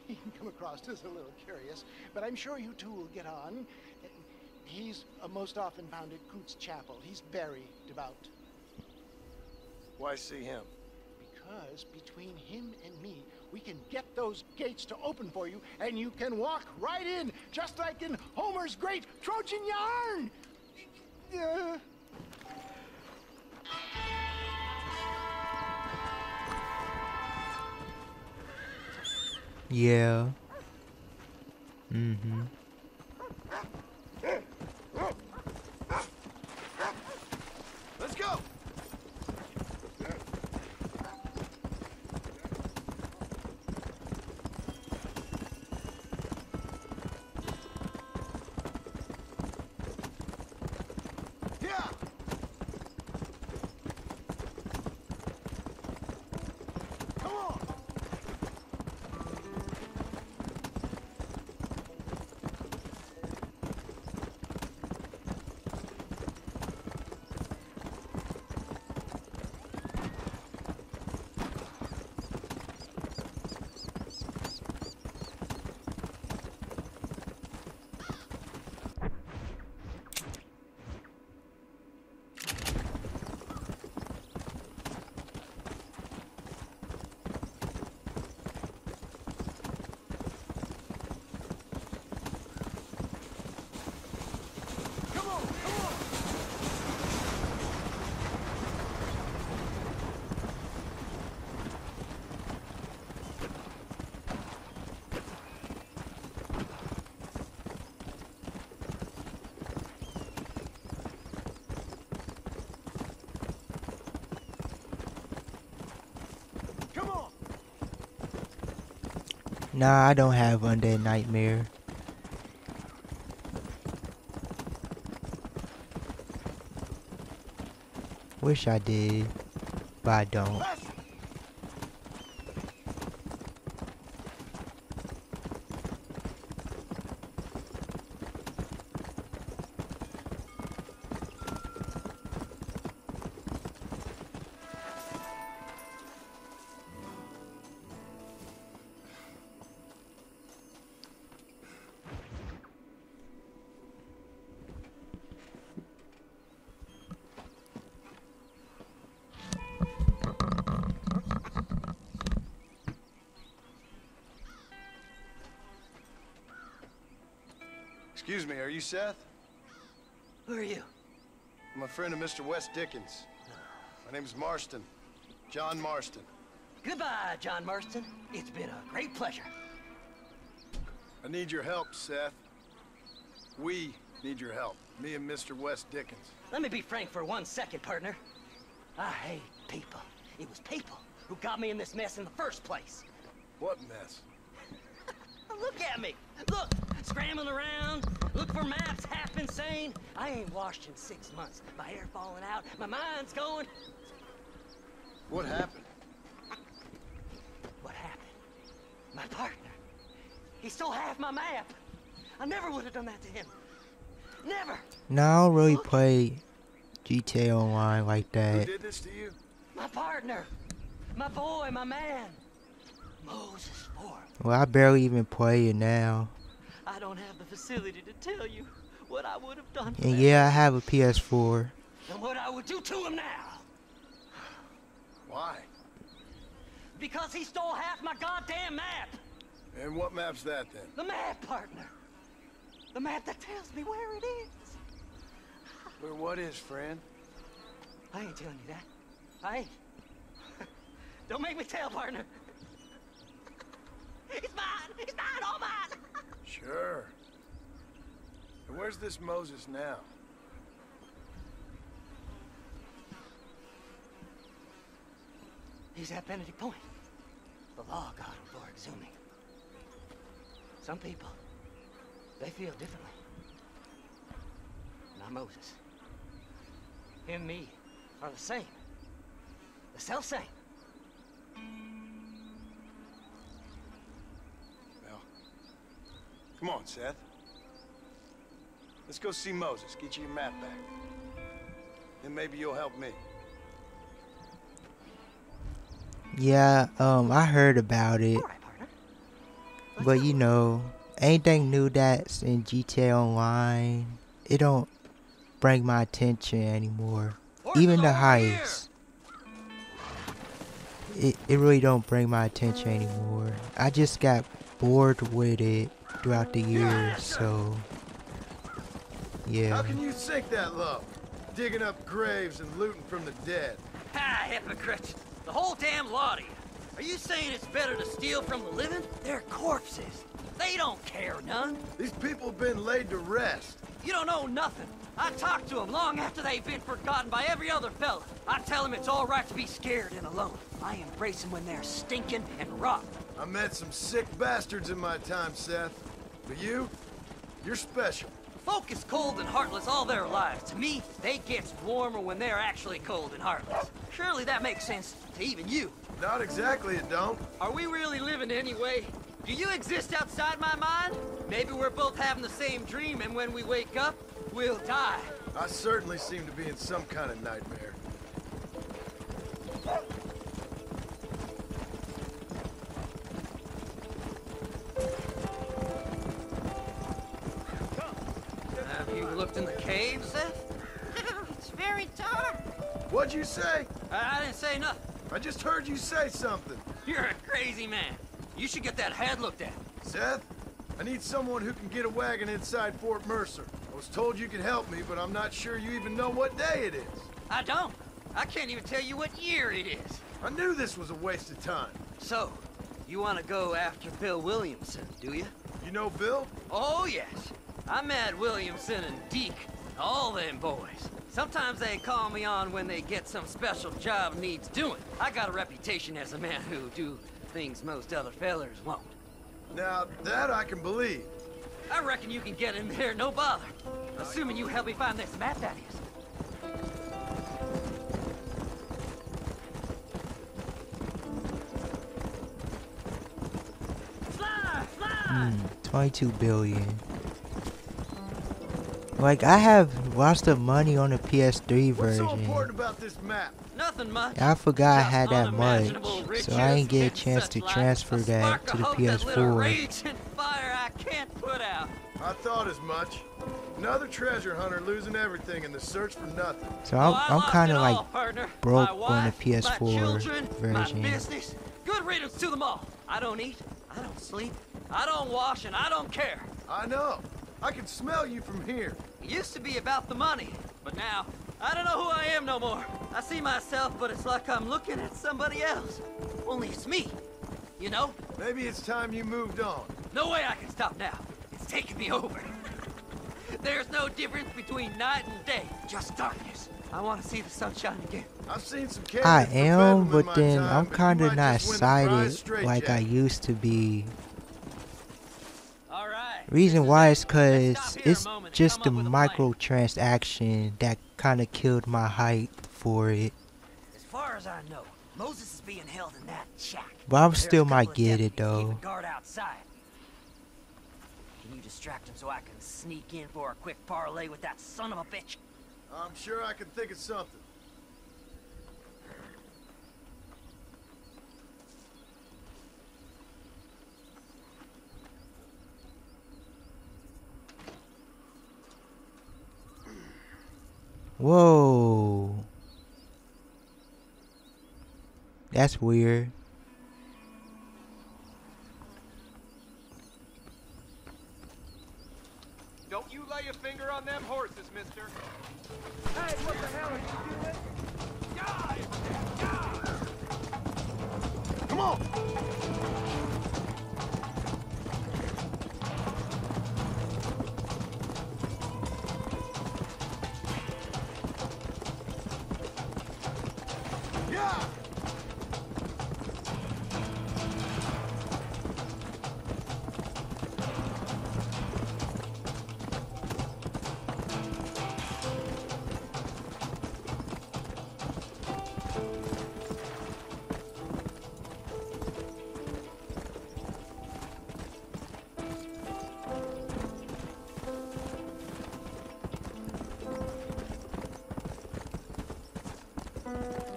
He can come across as a little curious, but I'm sure you two will get on. He's most often found at Coots Chapel. He's very devout. Why see him? Because between him and me, we can get those gates to open for you, and you can walk right in, just like in Homer's great Trojan yarn! Yeah. Let's go. Yeah. Come on. Nah, I don't have Undead Nightmare. Wish I did, but I don't. Excuse me, are you Seth? Who are you? I'm a friend of Mr. West Dickens. My name's Marston. John Marston. Goodbye, John Marston. It's been a great pleasure. I need your help, Seth. We need your help. Me and Mr. West Dickens. Let me be frank for 1 second, partner. I hate people. It was people who got me in this mess in the first place. What mess? Look at me. Look, scrambling around, look for maps, half insane. I ain't washed in 6 months. My hair falling out, my mind's going. What happened? What happened? My partner. He stole half my map. I never would have done that to him. Never. No, I don't really play GTA Online like that. Who did this to you? My partner. My boy, my man. Moses Ford. Well, I barely even play it now. I don't have the facility to tell you what I would have done. And yeah, I have a PS4. And what I would do to him now. Why? Because he stole half my goddamn map. And what map's that then? The map, partner. The map that tells me where it is. Where what is, friend? I ain't telling you that. I ain't. Don't make me tell, partner. It's mine! It's mine! All mine! Sure. And where's this Moses now? He's at Bandit Point. The law got him for exhuming. Some people, they feel differently. Not Moses. Him and me are the same. The self-same. Well, come on, Seth. Let's go see Moses. Get you your map back. Then maybe you'll help me. Yeah, I heard about it. But you know, anything new that's in GTA Online, it don't bring my attention anymore. Even the heists. It really don't bring my attention anymore. I just got bored with it throughout the years, so yeah. How can you sink that low? Digging up graves and looting from the dead. Ah, hypocrite. The whole damn lot of you. Are you saying it's better to steal from the living? They're corpses. They don't care none. These people have been laid to rest. You don't know nothing. I talk to them long after they've been forgotten by every other fella. I tell them it's all right to be scared and alone. I embrace them when they're stinking and rotten. I met some sick bastards in my time, Seth. But you're special. Folk is cold and heartless all their lives. To me, they get warmer when they're actually cold and heartless. Surely that makes sense to even you. Not exactly, it don't. Are we really living anyway? Do you exist outside my mind? Maybe we're both having the same dream, and when we wake up, we'll die. I certainly seem to be in some kind of nightmare. 'Cave, Seth? It's very dark. What'd you say? I didn't say nothing. I just heard you say something. You're a crazy man. You should get that head looked at. Seth, I need someone who can get a wagon inside Fort Mercer. I was told you could help me, but I'm not sure you even know what day it is. I don't. I can't even tell you what year it is. I knew this was a waste of time. So, you want to go after Bill Williamson, do you? You know Bill? Oh, yes. I met Williamson and Deke, all them boys. Sometimes they call me on when they get some special job needs doing. I got a reputation as a man who do things most other fellers won't. Now, that I can believe. I reckon you can get in there, no bother. Assuming you help me find this map, that is. Fly! Fly! 22 billion. Like, I have lots of money on the PS3 version. What's so important about this map? Nothing much. I forgot I had that much, riches, so I didn't get a chance to transfer that to the PS4. Rage and fire I can't put out. I thought as much. Another treasure hunter losing everything in the search for nothing. So I'm kind of like partner. broke my wife, on the PS4 my children, version. My business. Good riddance to them all. I don't eat, I don't sleep, I don't wash, and I don't care. I know. I can smell you from here. It used to be about the money, but now, I don't know who I am no more. I see myself, but it's like I'm looking at somebody else. Only it's me, you know? Maybe it's time you moved on. No way I can stop now. It's taking me over. There's no difference between night and day, just darkness. I want to see the sunshine again. I've seen some I am, but then I'm kind of not excited like I used to be. Reason why is cause it's just the microtransaction that kind of killed my hype for it. As far as I know, Moses is being held in that shack. But I still might get it though. Guard outside. Can you distract him so I can sneak in for a quick parlay with that son of a bitch? I'm sure I can think of something. Whoa. That's weird. Don't you lay a finger on them horses, mister. Hey, what the hell are you doing? Come on! Yeah!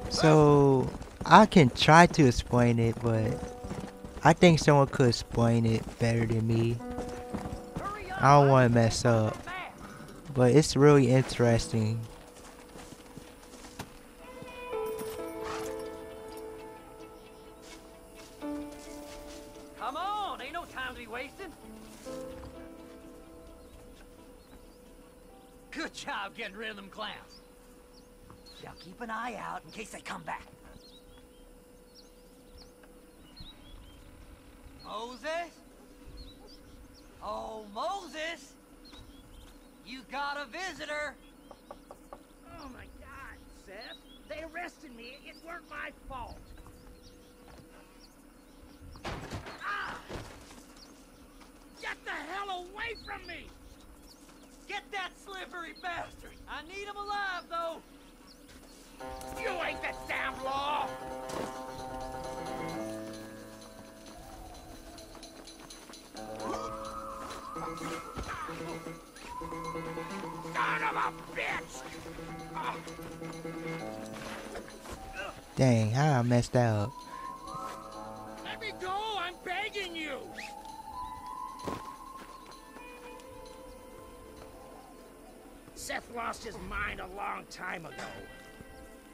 So I can try to explain it, but I think someone could explain it better than me. I don't want to mess up, but it's really interesting. Come on, ain't no time to be wasting. Good job getting rid of them clowns. Now keep an eye out in case they come back. Moses? Oh, Moses! You got a visitor! Oh my God, Seth! They arrested me. It weren't my fault. Ah! Get the hell away from me! Get that slivery bastard! I need him alive, though! You ain't the damn law! Son of a bitch! Dang, how I messed that up. Let me go! I'm begging you! Seth lost his mind a long time ago.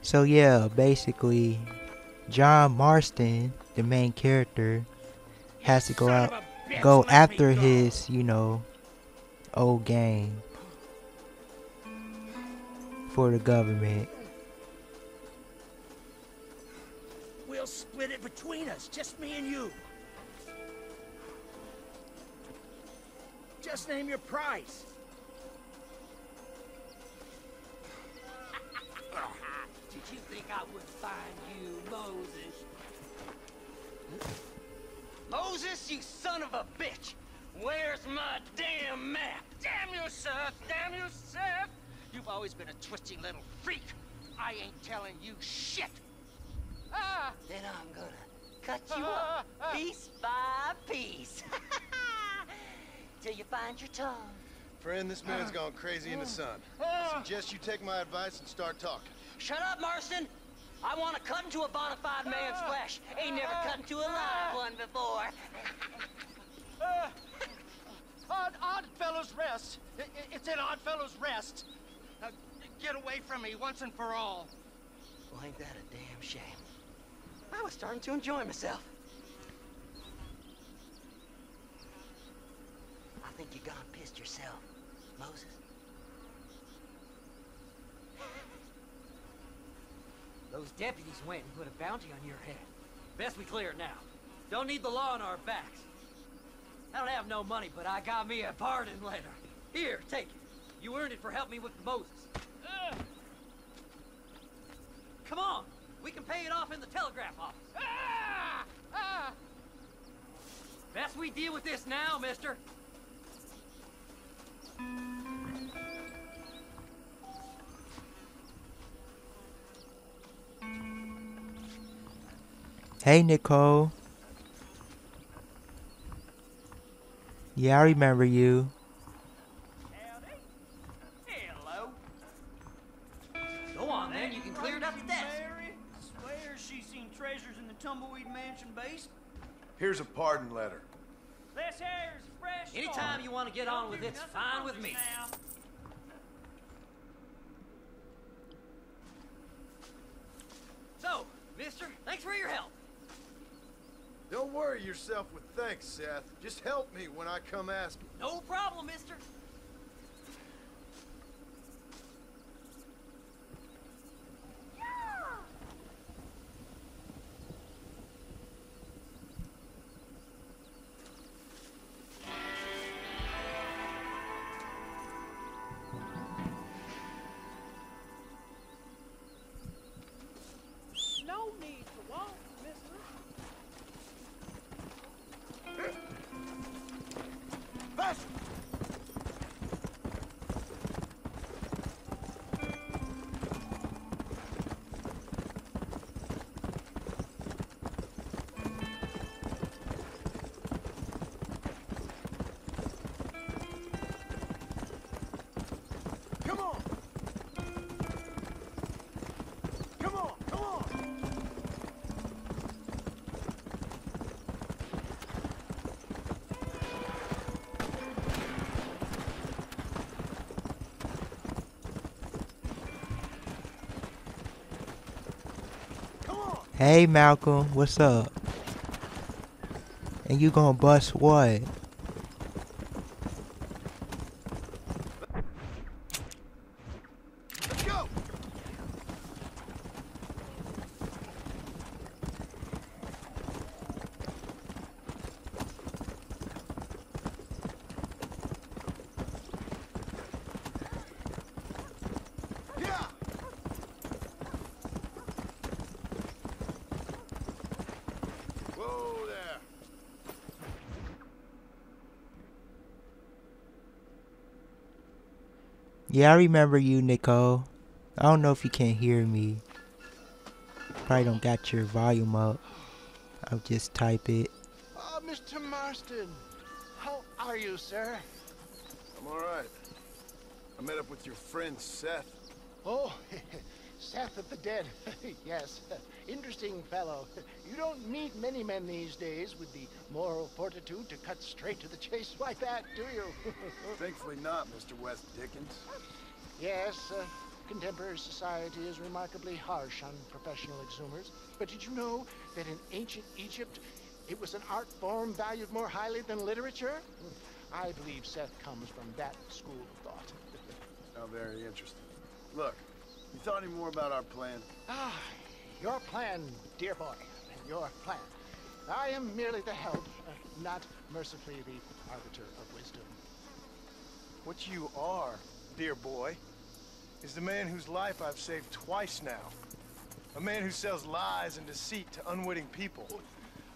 So yeah, basically, John Marston, the main character, has to go after his, you know, old gang for the government. We'll split it between us, just me and you. Just name your price. Did you think I would find you, Moses? Moses, you son of a bitch! Where's my damn map? Damn you, Seth! Damn you, Seth! You've always been a twisting little freak. I ain't telling you shit. Then I'm gonna cut you up piece by piece. Till you find your tongue. Friend, this man's gone crazy in the sun. I suggest you take my advice and start talking. Shut up, Marston! I want to cut into a bona fide man's flesh. Ain't never cut into a live one before. Odd Fellow's Rest. It's in Odd Fellow's Rest. Get away from me once and for all. Well, ain't that a damn shame? I was starting to enjoy myself. I think you gone pissed yourself. yourself, Moses? Those deputies went and put a bounty on your head. Best we clear it now. Don't need the law on our backs. I don't have no money, but I got me a pardon letter. Here, take it. You earned it for helping me with Moses. Come on, we can pay it off in the telegraph office. Best we deal with this now, mister. Hey, Nicole. Yeah, I remember you. Hello. Go on, then. You can clear it up to death. Mary swears she's seen treasures in the Tumbleweed Mansion basement. Here's a pardon letter. This here's fresh. Anytime you want to get on with it, it's fine with me. So, mister, thanks for your help. Don't worry yourself with thanks, Seth. Just help me when I come asking. No problem, mister. No need to walk, mister. Faster! Come on! Come on! Come on! Hey, Malcolm, what's up? And you gonna bust what? Let's go! Yeah! Whoa there! Yeah, I remember you, Nicole. I don't know if you can hear me. Probably don't got your volume up. I'll just type it. Oh, Mr. Marston. How are you, sir? I'm all right. I met up with your friend Seth. Oh, Seth of the Dead. Yes, interesting fellow. You don't meet many men these days with the moral fortitude to cut straight to the chase like that, do you? Thankfully not, Mr. West Dickens. Yes, contemporary society is remarkably harsh on professional exhumers. But did you know that in ancient Egypt, it was an art form valued more highly than literature? I believe Seth comes from that school of thought. How very interesting. Look, you thought any more about our plan? Ah, your plan, dear boy, your plan. I am merely the help, not mercifully the arbiter of wisdom. What you are, dear boy, is the man whose life I've saved twice now. A man who sells lies and deceit to unwitting people.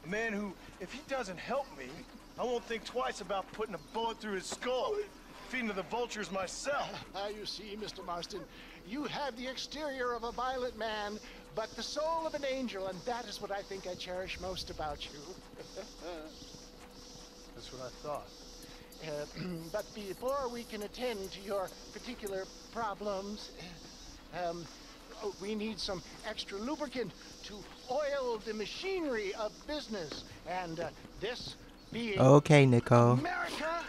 A man who, if he doesn't help me, I won't think twice about putting a bullet through his skull, feeding to the vultures myself. You see, Mr. Marston, you have the exterior of a violent man, but the soul of an angel, and that is what I think I cherish most about you. That's what I thought. But before we can attend to your particular problems, we need some extra lubricant to oil the machinery of business. And this being Okay, Nicole. America,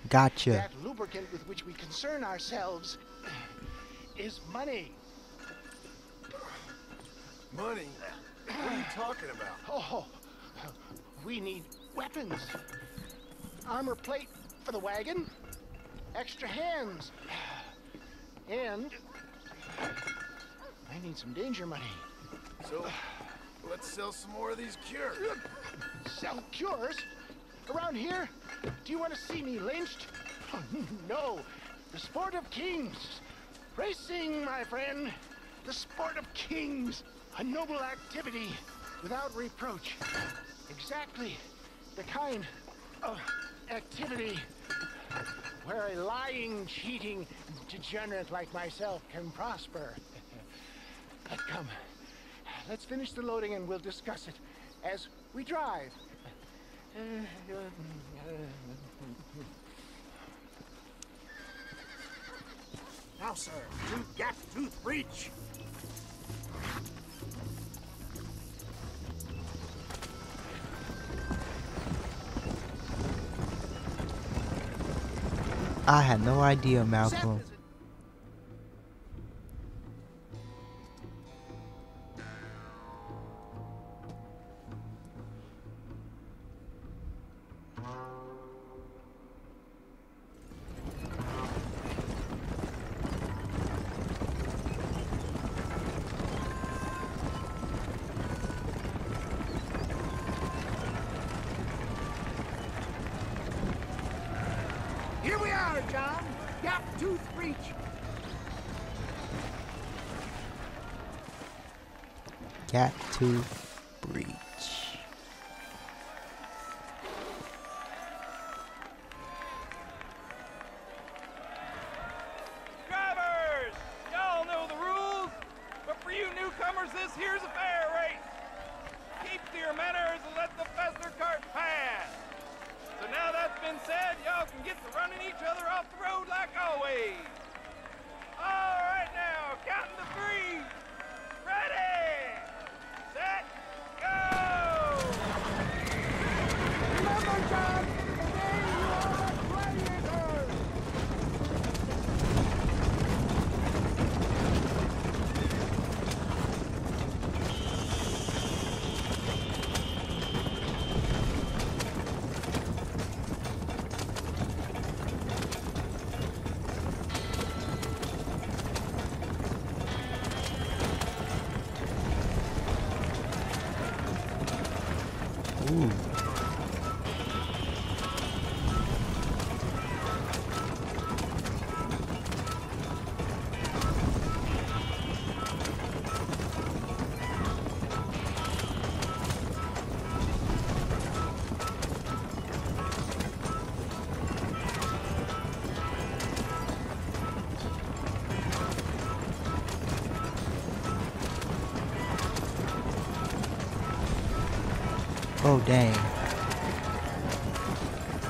Gotcha. that lubricant with which we concern ourselves is money. Money? What are you talking about? Oh, we need weapons. Armor plate for the wagon, extra hands. And I need some danger money. So, let's sell some more of these cures. Sell cures? Around here? Do you want to see me lynched? Oh, no. The sport of kings. Racing, my friend. The sport of kings. A noble activity without reproach. Exactly the kind of activity where a lying, cheating degenerate like myself can prosper. But come, let's finish the loading and we'll discuss it as we drive. Now, sir, you gap-tooth breach. I had no idea, Malcolm. Here we are, John. Gap-tooth breach. Gap-tooth breach. Drivers! Y'all know the rules, but for you newcomers, this here's a fair race. Keep to your manners and let the faster cart pass. So now that's been said, y'all can get to running each other off the road like always. All right now, counting to 3. Ready, set, go! Remember, John, today you are a gladiator. Ooh. Oh dang.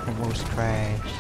Almost crashed.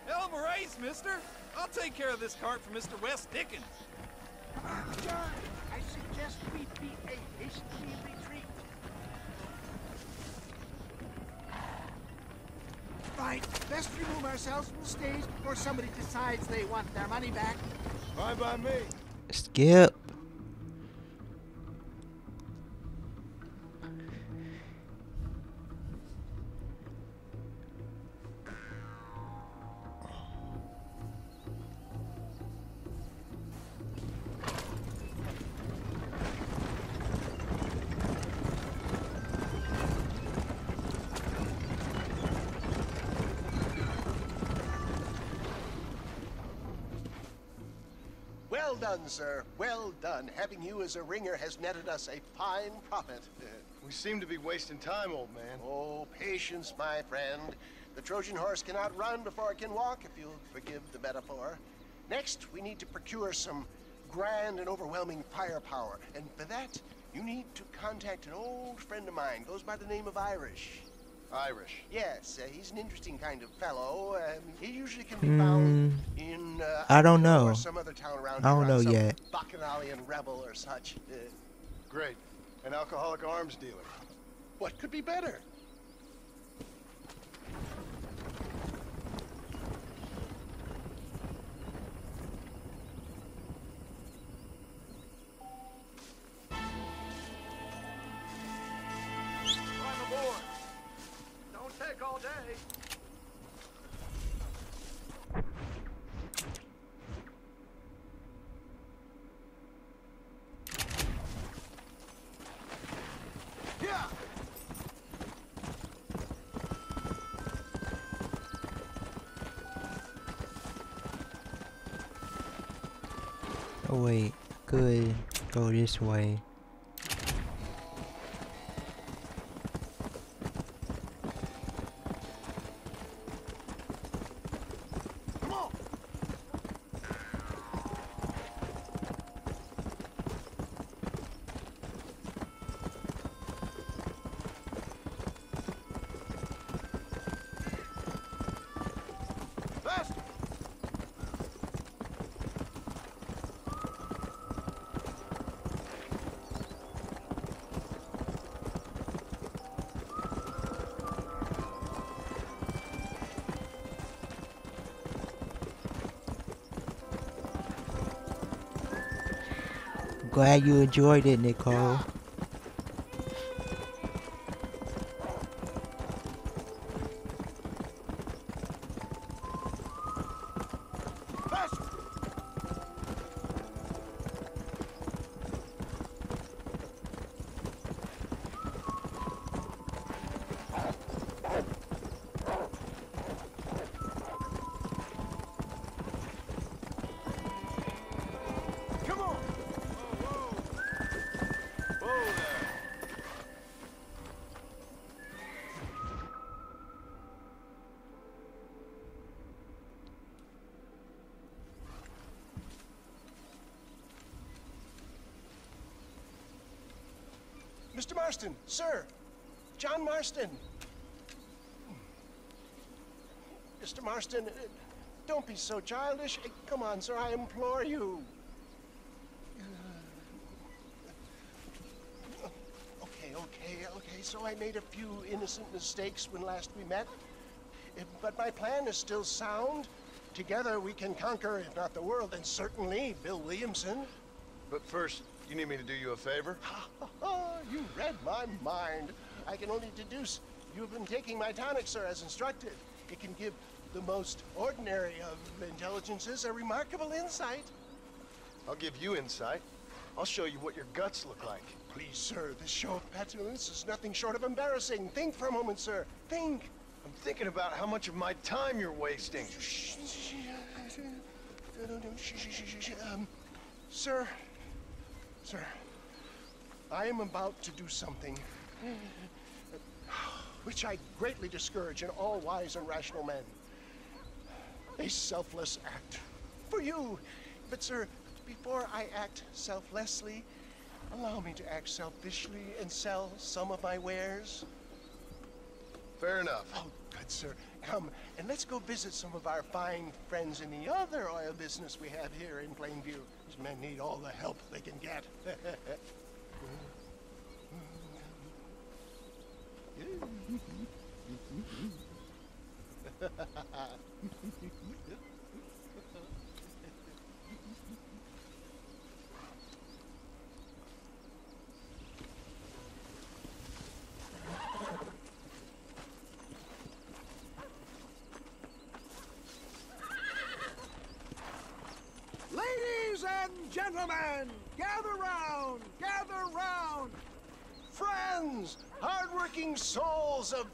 Hell of a race, mister. I'll take care of this cart for Mr. West Dickens. John, I suggest we beat a hasty retreat. Right, best remove ourselves from the stage before somebody decides they want their money back. Fine by me. Skip. Well done, sir. Well done. Having you as a ringer has netted us a fine profit. We seem to be wasting time, old man. Oh, patience, my friend. The Trojan horse cannot run before it can walk, if you'll forgive the metaphor. Next, we need to procure some grand and overwhelming firepower. And for that, you need to contact an old friend of mine. Goes by the name of Irish. Irish? Yes, he's an interesting kind of fellow. He usually can be found in I don't know. or some other town around I don't here, know some yet. Bacchanalian rebel or such. Great. An alcoholic arms dealer. What could be better? Climb aboard. Don't take all day. Yeah. Oh wait, could go this way. Come on. Faster. Glad you enjoyed it, Nicole. Faster. Come on. Whoa there. Mr. Marston, sir. John Marston. Mr. Marston, don't be so childish. Come on, sir, I implore you. Okay, so I made a few innocent mistakes when last we met. But my plan is still sound. Together we can conquer, if not the world, then certainly Bill Williamson. But first, you need me to do you a favor? You read my mind. I can only deduce you've been taking my tonic, sir, as instructed. It can give the most ordinary of intelligences a remarkable insight. I'll give you insight. I'll show you what your guts look like. Please, sir, this show of petulance is nothing short of embarrassing. Think for a moment, sir. Think. I'm thinking about how much of my time you're wasting. Sir, I am about to do something which I greatly discourage in all wise and rational men. A selfless act for you. But, sir, before I act selflessly, allow me to act selfishly and sell some of my wares. Fair enough. Oh, good, sir. Come, and let's go visit some of our fine friends in the other oil business we have here in Plainview. These men need all the help they can get. Gentlemen, gather round, gather round. Friends, hardworking souls of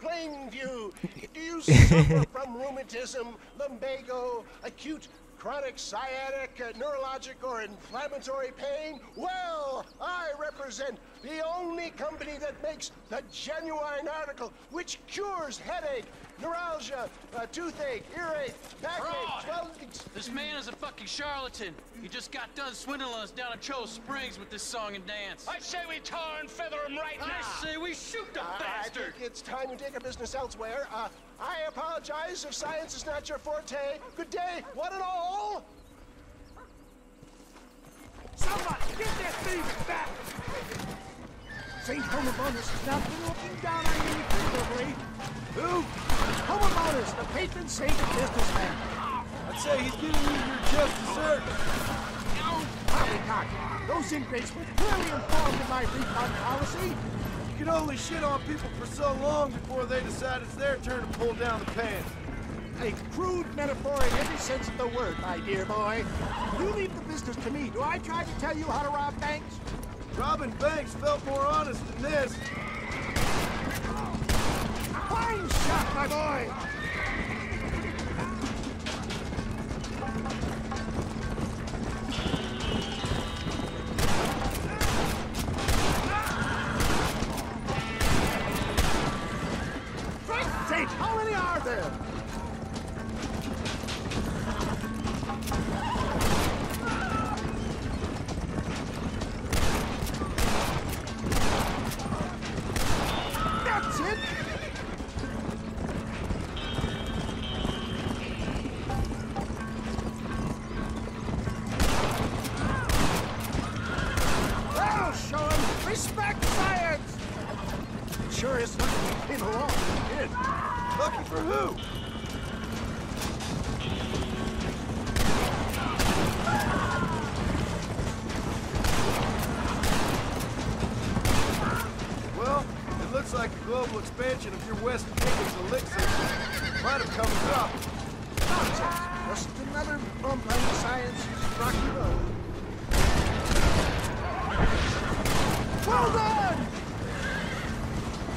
Plainview, do you suffer from rheumatism, lumbago, acute chronic sciatic, neurologic, or inflammatory pain? Well, I represent the only company that makes the genuine article which cures headache, neuralgia, toothache, earache, backache, This man is a fucking charlatan. He just got done swindling us down at Cho Springs with this song and dance. I say we tar and feather him right now. I say we shoot the I bastard. think it's time to take our business elsewhere. I apologize if science is not your forte. Good day, one and all. Somebody, get that thief back! St. Homobonis has not been looking down on you favorably. Who? Homobonis, the patron saint of businessmen. I'd say he's giving you your just desserts. Poppycock, those ingrates were clearly informed of my refund policy. You can only shit on people for so long before they decide it's their turn to pull down the pants. A crude metaphor in every sense of the word, my dear boy. You leave the business to me. Do I try to tell you how to rob banks? Robbing banks felt more honest than this. Fine shot, my boy! Great sake, how many are there? That's it! That'll show him! Respect science! Sure is lucky he came along. He did. Lucky for who? Well, it looks like the global expansion of your West Dickens elixir might have come up. Nonsense! Just another bump on the science's rocky road. Well done!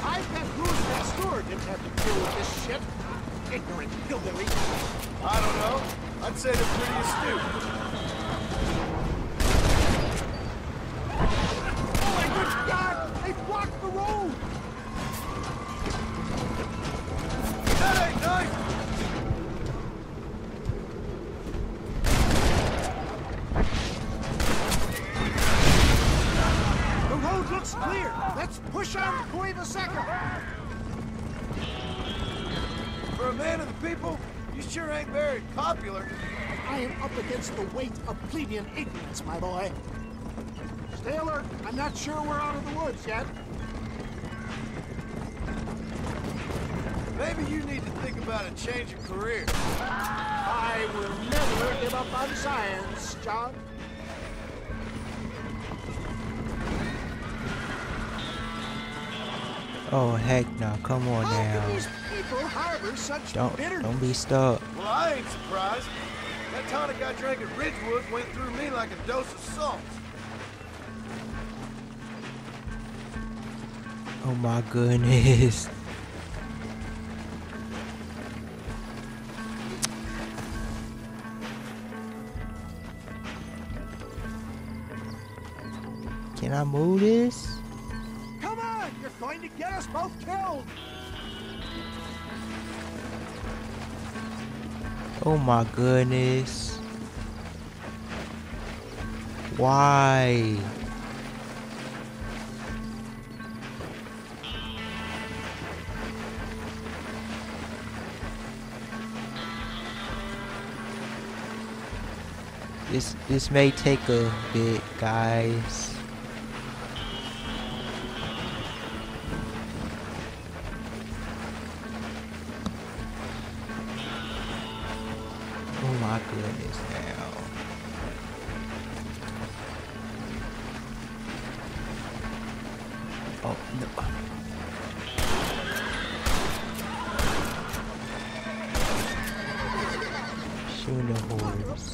I bet Bruce that Stewart didn't have to deal with this shit. Ignorant hillbilly. I don't know. I'd say they're pretty astute. Oh my good God! They blocked the road! That ain't nice! The road looks clear. Let's push on Cueva Seca. For a man of the people, you sure ain't very popular. I am up against the weight of plebeian ignorance, my boy. Stay alert. I'm not sure we're out of the woods yet. Maybe you need to think about a change of career. I will never give up on science, John. Oh heck no, come on How now. can these people harbor such bitterness? Don't be stuck. Well, I ain't surprised. That tonic I drank at Ridgewood went through me like a dose of salt. Oh my goodness. Can I move this? Come on, you're going to get us both killed. Oh my goodness. Why? This may take a bit, guys. Oh my goodness now. Oh no. Shooting the horse.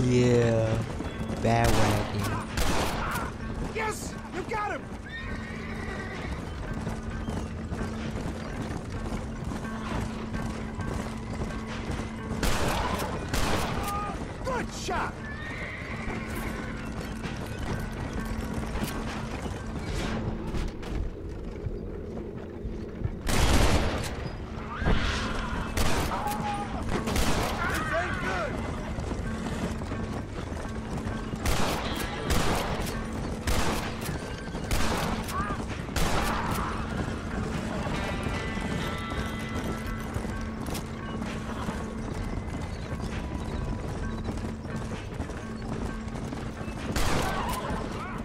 Yeah, bad wagon. Yes, you got him. Good shot.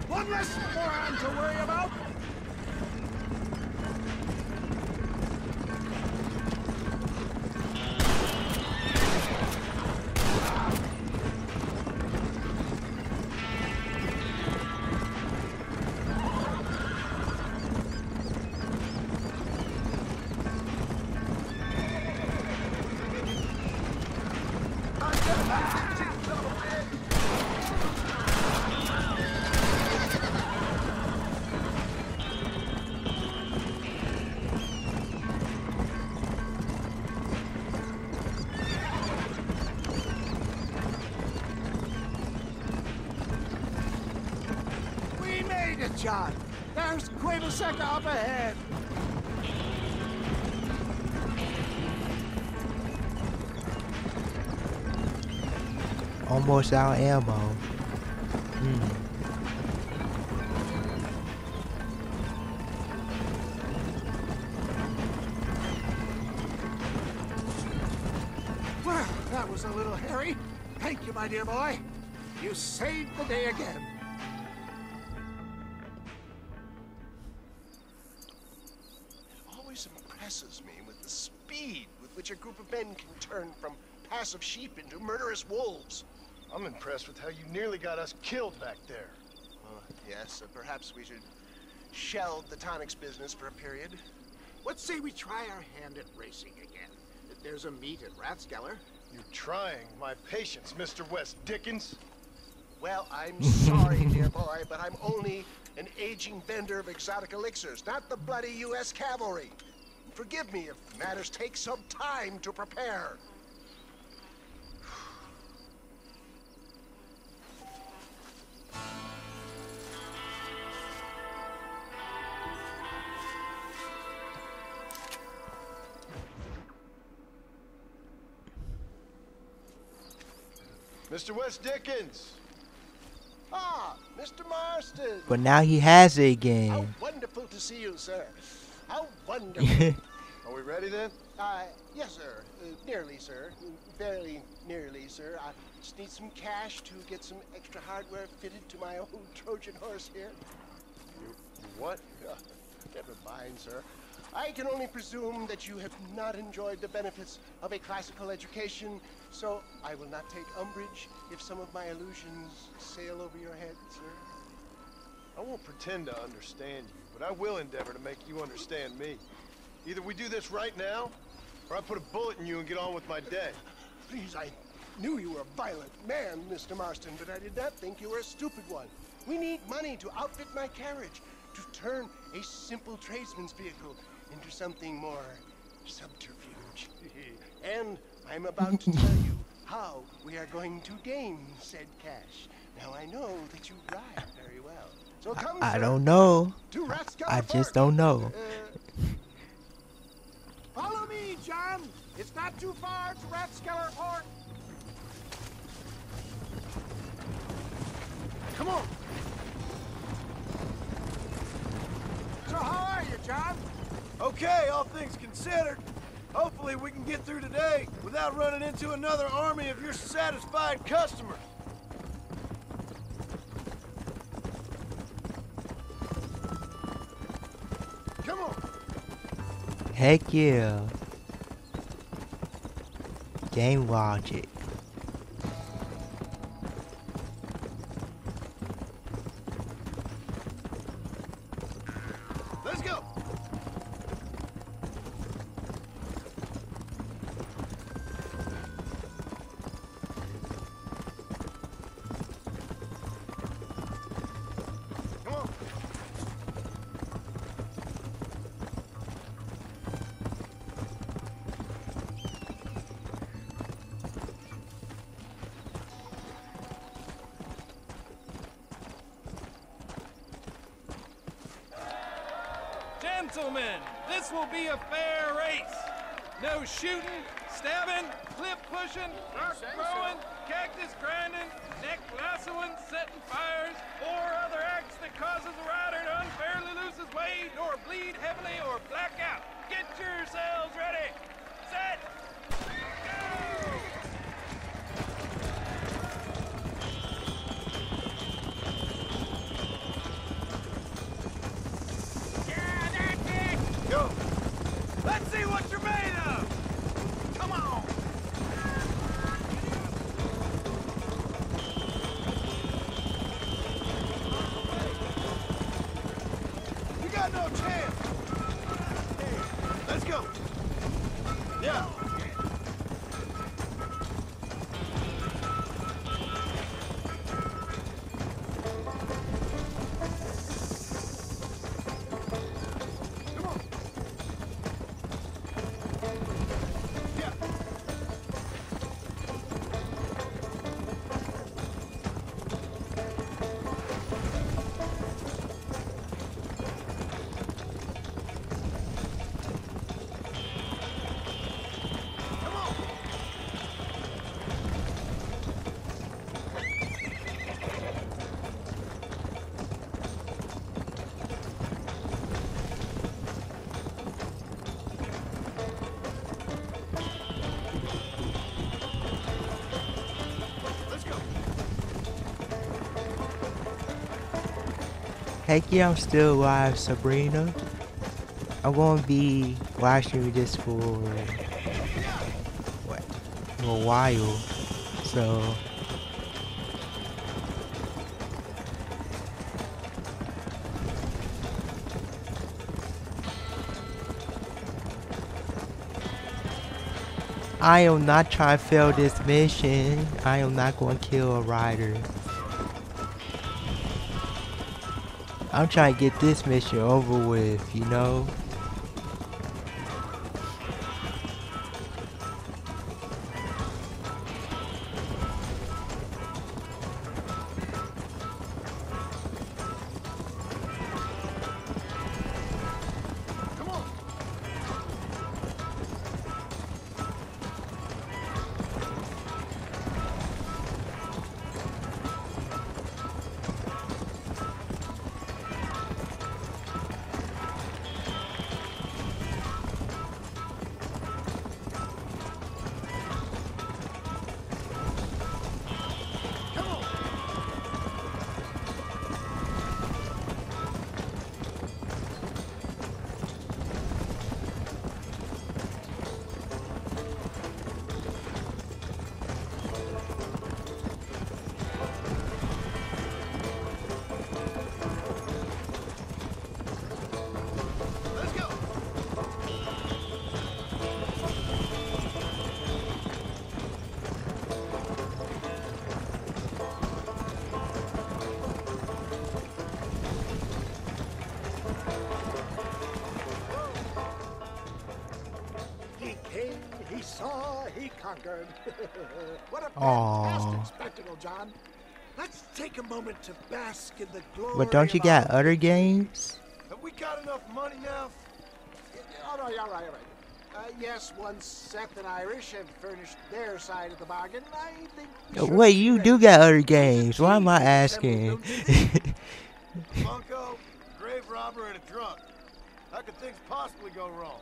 One less moron to worry about. We made it, John. There's Cuevaseca up ahead. Almost out of ammo. Well, that was a little hairy. Thank you, my dear boy. You saved the day again. It always impresses me with the speed with which a group of men can turn from passive sheep into murderous wolves. I'm impressed with how you nearly got us killed back there. Yes, perhaps we should shelve the tonics business for a period. What say we try our hand at racing again? There's a meet at Rathskeller. You're trying my patience, Mr. West Dickens. Well, I'm sorry, dear boy, but I'm only an aging vendor of exotic elixirs, not the bloody U.S. cavalry. Forgive me if matters take some time to prepare. Mr. West Dickens! Ah, Mr. Marston! But now he has it How again. wonderful to see you, sir. How wonderful. Are we ready then? Yes, sir. Nearly, sir. Very nearly, sir. I just need some cash to get some extra hardware fitted to my old Trojan horse here. You what? Never mind, sir. I can only presume that you have not enjoyed the benefits of a classical education, so I will not take umbrage if some of my illusions sail over your head, sir. I won't pretend to understand you, but I will endeavor to make you understand me. Either we do this right now, or I put a bullet in you and get on with my day. Please, I knew you were a violent man, Mr. Marston, but I did not think you were a stupid one. We need money to outfit my carriage, to turn a simple tradesman's vehicle into something more subterfuge. And I'm about to tell you how we are going to gain said cash. Now, I know that you ride very well. So come, I sir, don't know. to Rathskeller I just Park. don't know. Follow me, John. It's not too far to Rathskeller Park. Come on. So how are you, John? Okay, all things considered. Hopefully we can get through today without running into another army of your satisfied customers. Come on. Heck yeah. Game logic. Let's go. Gentlemen, this will be a fair race. No shooting, stabbing, cliff pushing, rock throwing, cactus grinding, neck lassoing, setting fires, or other acts that causes a rider to unfairly lose his way, or bleed heavily, or black out. Get yourselves ready. Set. Go! Yeah, that's it! Go! Let's see what you're made of! Come on! You got no chance! Let's go! Yeah! Heck yeah, I'm still alive, Sabrina. I'm gonna be watching this for what? A while. So I am not trying to fail this mission. I am not going to kill a rider. I'm trying to get this mission over with, you know? He saw, he conquered. What a Aww. fantastic spectacle, John. Let's take a moment to bask in the glory. But don't you got other games? Have we got enough money now? All right. Yes, once Seth and Irish have furnished their side of the bargain, I think... Wait, you do got other games. Why am I asking? Bunko, grave robber, and a drunk. How could things possibly go wrong?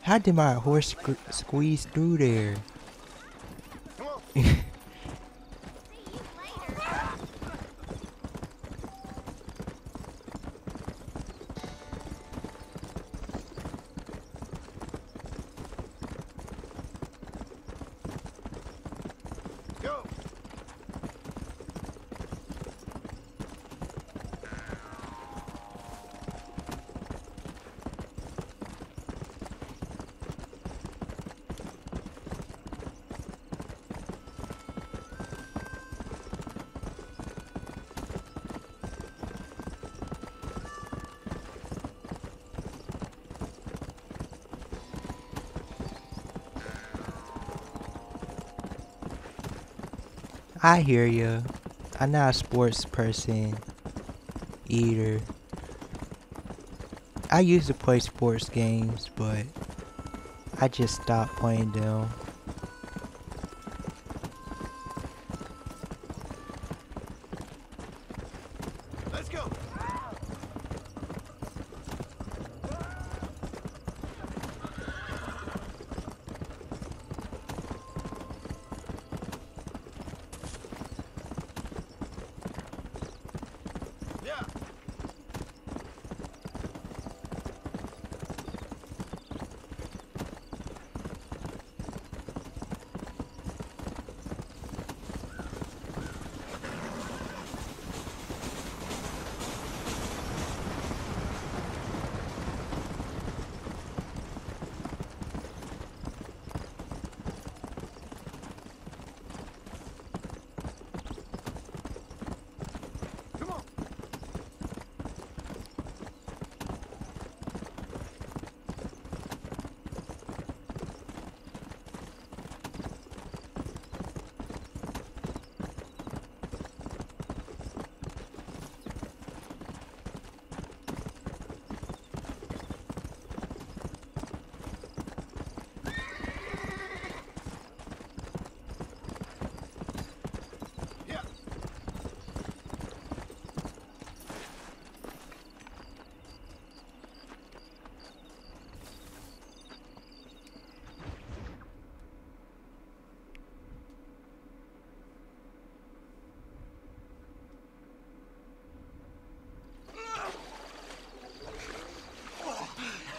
How did my horse squeeze through there? I hear you. I'm not a sports person either. I used to play sports games, but I just stopped playing them. Let's go. Yeah.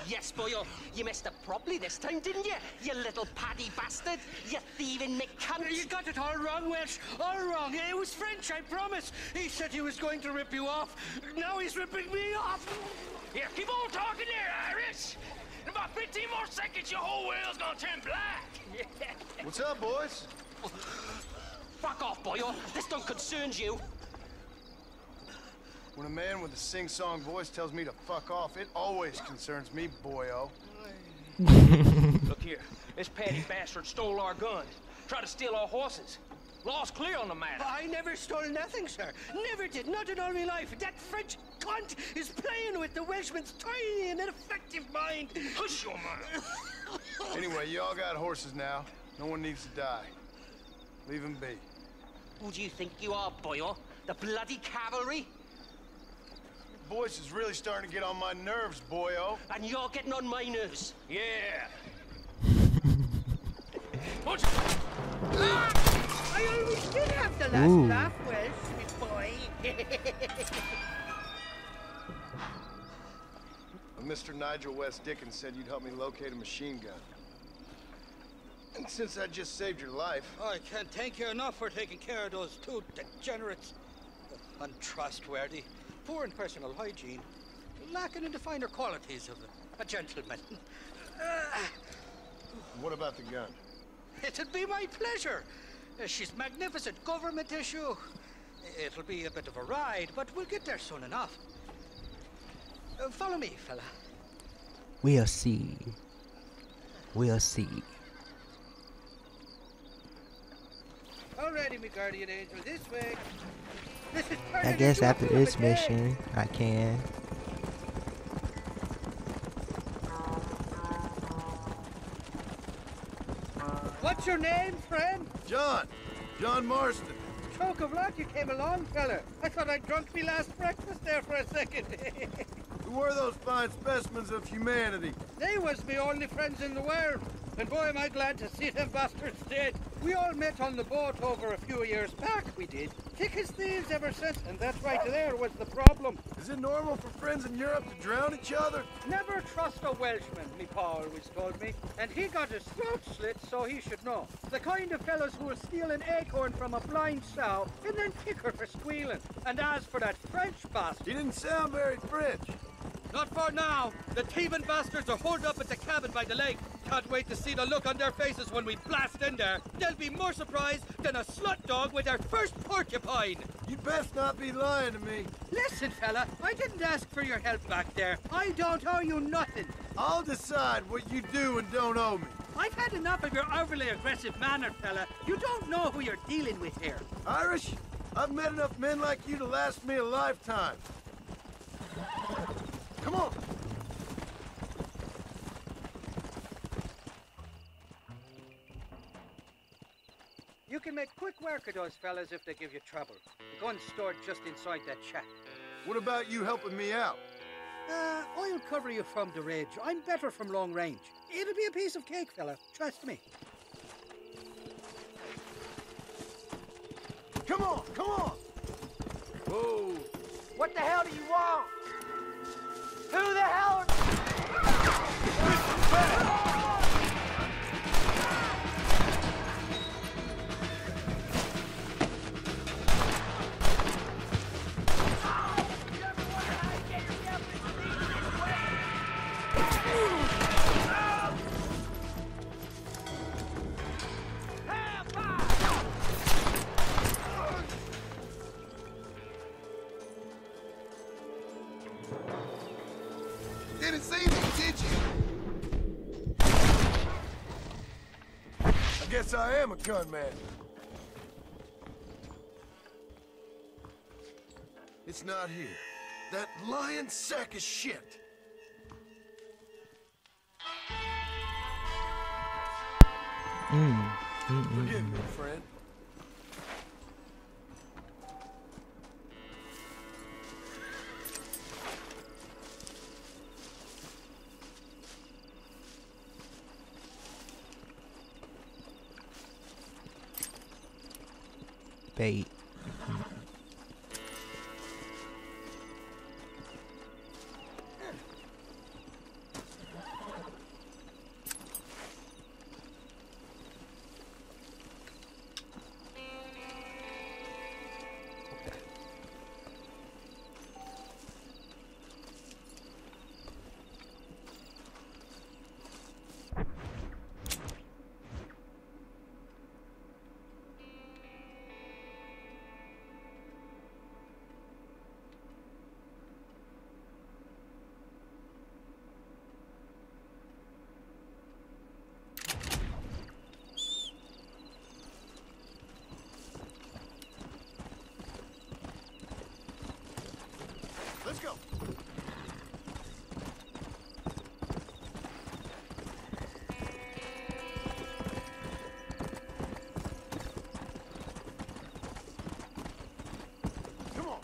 Yes, boyo, you messed up properly this time, didn't you? You little paddy bastard. You thieving McCunt. You got it all wrong, Welsh. All wrong. It was French, I promise. He said he was going to rip you off. Now he's ripping me off. Here, keep on talking there, Irish. In about 15 more seconds, your whole world's gonna turn black. What's up, boys? Fuck off, boyo. This don't concern you. When a man with a sing-song voice tells me to fuck off, it always concerns me, boyo. Look here, this petty bastard stole our guns, tried to steal our horses. Law's clear on the matter. I never stole nothing, sir. Never did, not in all my life. That French cunt is playing with the Welshman's tiny and ineffective mind. Hush your mouth. Anyway, you all got horses now. No one needs to die. Leave them be. Who do you think you are, boyo? The bloody cavalry? Voice is really starting to get on my nerves, boyo. And you're getting on my nerves. Yeah. I always did have the last laugh, Welsh, me boy. Mr. Nigel West Dickens said you'd help me locate a machine gun. And since I just saved your life... I can't thank you enough for taking care of those two degenerates. Untrustworthy, poor in personal hygiene, lacking in the finer qualities of a gentleman. What about the gun? It'll be my pleasure. She's magnificent, government issue. It'll be a bit of a ride, but we'll get there soon enough. Follow me, fella. We'll see. We'll see. Alrighty, me guardian angel, this way. This is I guess after this mission, I can. What's your name, friend? John. John Marston. Choke of luck you came along, fella. I thought I'd drunk me last breakfast there for a second. Who were those fine specimens of humanity? They was me only friends in the world. And boy, am I glad to see them bastards dead. We all met on the boat over a few years back, we did. Thick as thieves ever since, and that right there was the problem. Is it normal for friends in Europe to drown each other? Never trust a Welshman, me pa always told me. And he got his throat slit, so he should know. The kind of fellows who will steal an acorn from a blind sow and then kick her for squealing. And as for that French bastard... He didn't sound very French. Not for now. The thieving bastards are holed up at the cabin by the lake. Can't wait to see the look on their faces when we blast in there. They'll be more surprised than a slut dog with their first porcupine. You best not be lying to me. Listen, fella, I didn't ask for your help back there. I don't owe you nothing. I'll decide what you do and don't owe me. I've had enough of your overly aggressive manner, fella. You don't know who you're dealing with here. Irish, I've met enough men like you to last me a lifetime. Come on. You can make quick work of those fellas if they give you trouble. The gun's stored just inside that shack. What about you helping me out? I'll cover you from the ridge. I'm better from long range. It'll be a piece of cake, fella. Trust me. Come on, come on! Whoa. What the hell do you want? Who the hell are... Didn't see me, did you? I guess I am a gunman. It's not here. That lying sack of shit. Forgive me, friend. Bait. Let's go. Come on.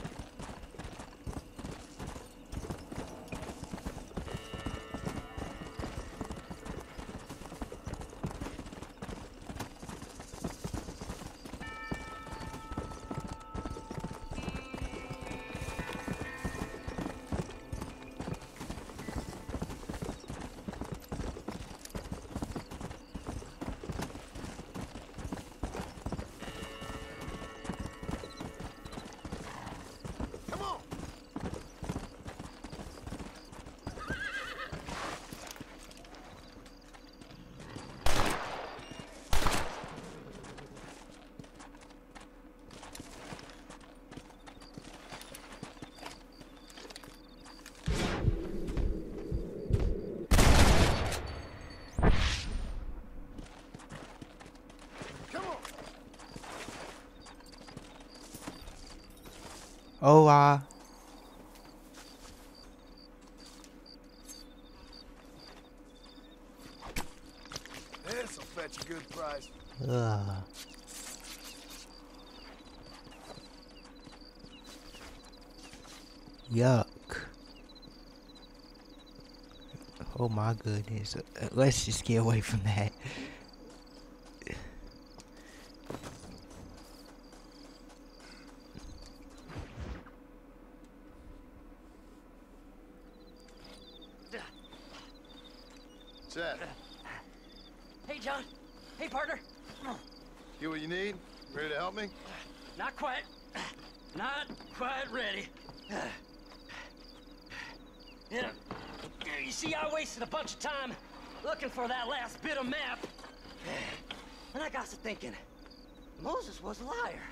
Oh, This'll fetch a good price. Yuck. Oh my goodness. Let's just get away from that. Seth. Hey, John. Hey, partner. Get what you need? Ready to help me? Not quite. Not quite ready. You see, I wasted a bunch of time looking for that last bit of map. And I got to thinking, Moses was a liar.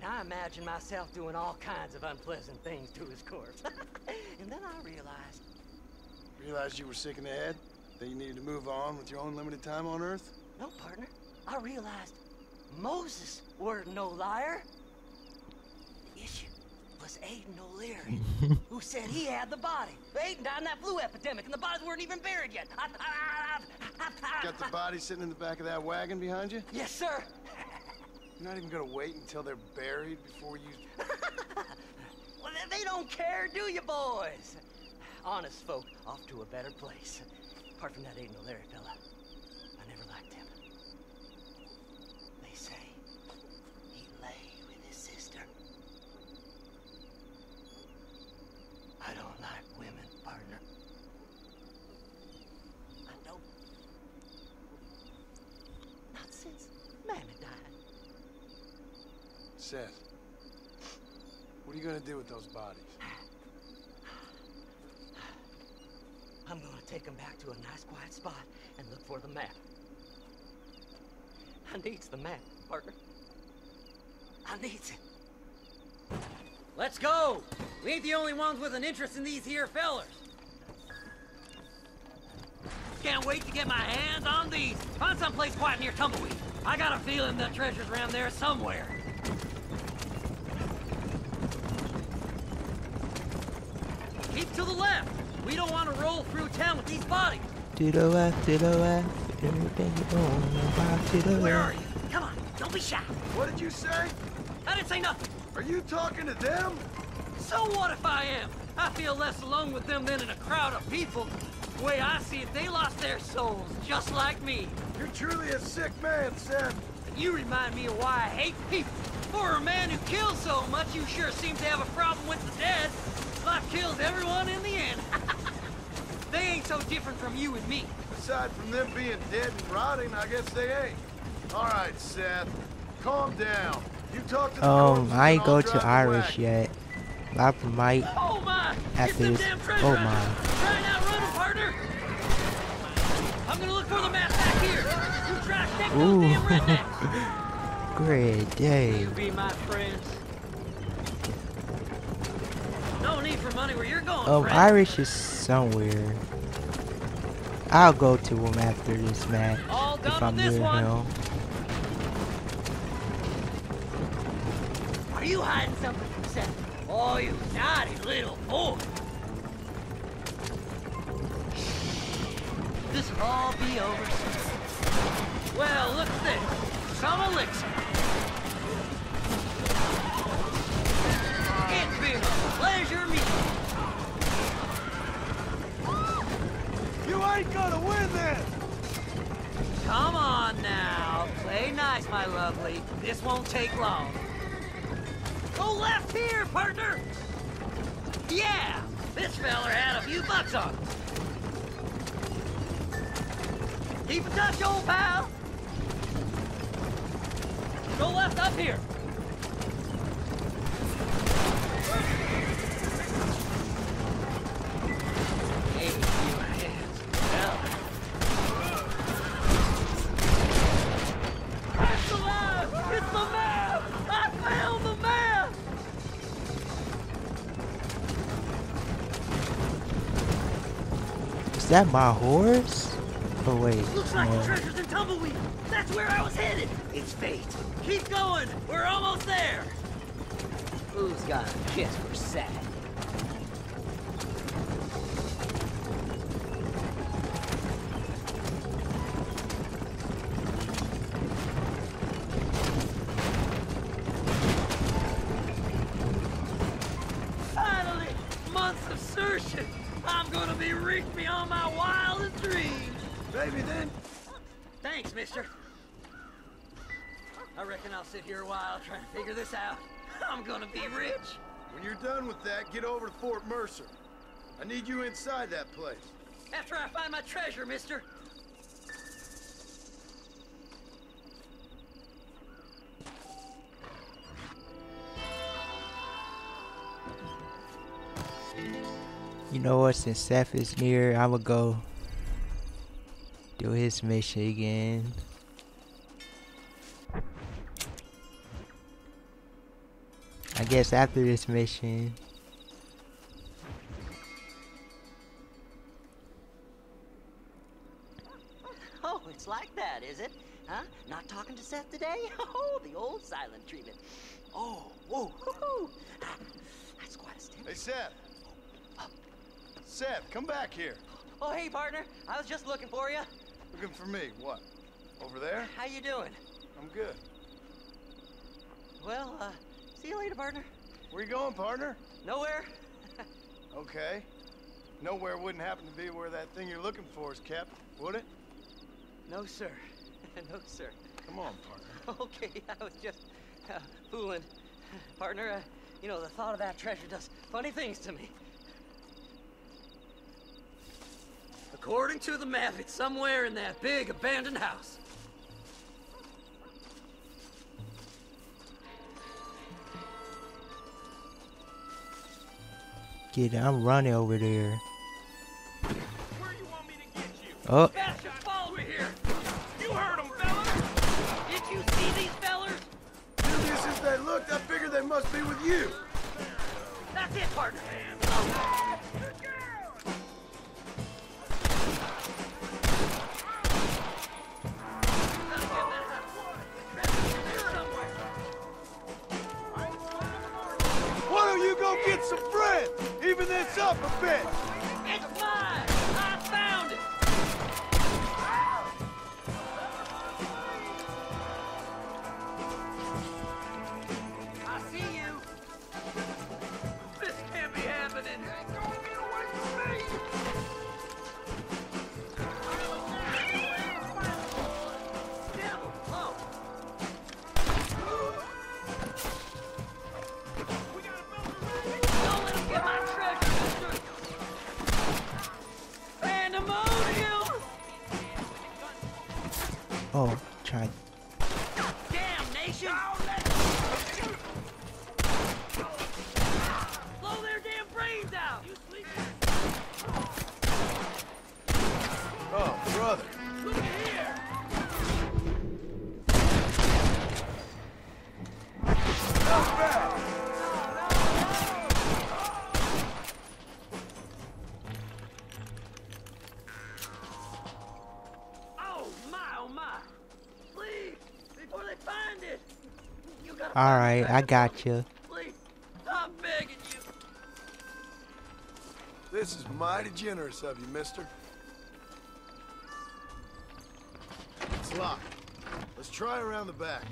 and I imagined myself doing all kinds of unpleasant things to his corpse. And then I realized... Realized you were sick in the head? That you needed to move on with your own limited time on Earth? No, partner. I realized Moses weren't no liar. The issue was Aiden O'Leary, who said he had the body. Aiden died in that flu epidemic, and the bodies weren't even buried yet. Got the body sitting in the back of that wagon behind you? Yes, sir. You're not even gonna wait until they're buried before you... Well, they don't care, do you, boys? Honest folk off to a better place. Apart from that Aiden O'Leary fella, I never liked him. They say he lay with his sister. I don't like women, partner. I don't. Not since Mammy died. Seth, what are you gonna do with those bodies? I'm gonna take him back to a nice quiet spot and look for the map. I needs the map, partner. I needs it. Let's go! We ain't the only ones with an interest in these here fellers. Can't wait to get my hands on these. Find someplace quiet near Tumbleweed. I got a feeling the treasure's around there somewhere. Keep to the left. We don't want to roll through town with these bodies. To the left, everything you want about to the left. Where are you? Come on, don't be shy. What did you say? I didn't say nothing. Are you talking to them? So what if I am? I feel less alone with them than in a crowd of people. The way I see it, they lost their souls, just like me. You're truly a sick man, Seth. And you remind me of why I hate people. For a man who kills so much, you sure seem to have a problem with the dead. Life kills everyone in the end. They ain't so different from you and me. Aside from them being dead and rotting, I guess they ain't. All right, Seth, calm down. You talk to the corpses I ain't and go I'll to drive the Irish wagon. yet. I might Oh my! after this. Oh my. Try and outrun him, partner! I'm gonna look for the map back here. You try to stick those Ooh. damn rednecks. Great day. You be my friends. No need for money where you're going, friend. Irish is somewhere. I'll go to him after this match All done if I'm with this near one. him. Are you hiding something from Seth? Oh, you naughty little boy. This'll all be over soon. Well, look at this. Some elixir. It's been a pleasure meeting You ain't gonna win this! Come on now. Play nice, my lovely. This won't take long. Go left here, partner! Yeah! This feller had a few bucks on him. Keep in touch, old pal! Go left up here. Hey, you hands. Well. It's alive! It's the map! I found the map! Is that my horse? Oh wait. Looks like the no. treasure's in Tumbleweed. That's where I was headed. It's fate. Keep going. We're almost there. Who's got a kiss for Seth? Finally, months of searching. I'm gonna be rich beyond my wildest dreams. Maybe then. Thanks, mister. I reckon I'll sit here a while trying to figure this out. I'm gonna be rich. When you're done with that, get over to Fort Mercer. I need you inside that place. After I find my treasure, mister. You know what? Since Seth is near, I'ma go do his mission again. I guess after this mission. Oh, it's like that, is it? Huh? Not talking to Seth today? Oh, the old silent treatment. Oh, whoa, hoo-hoo. That's quite a step. Hey, Seth. Seth, come back here. Oh, hey, partner. I was just looking for you. Looking for me? What? Over there? How you doing? I'm good. Well, see you later, partner. Where you going, partner? Nowhere. Okay. Nowhere wouldn't happen to be where that thing you're looking for is kept, would it? No, sir. No, sir. Come on, partner. Okay, I was just fooling. Partner, you know, the thought of that treasure does funny things to me. According to the map, it's somewhere in that big abandoned house. Get it, I'm running over there. Where you want me to get you? Oh. Bastard, follow me here. You heard them, fellas. Did you see these fellers? Julius, if they looked, I figured they must be with you. That's it, partner. Why don't you go get some friends? Even this up a bit. It's mine. I found it. I see you. This can't be happening. Devil, oh. Don't let him get my treasure, mister. Pandemonium! Oh, try. Damnation! Blow their damn brains out! You sleep? Oh, brother. Look at here! Not bad. Oh my! Please, before they find it! You gotta All find right, the I treasure. got you. Please, I'm begging you. This is mighty generous of you, mister. It's locked. Let's try around the back.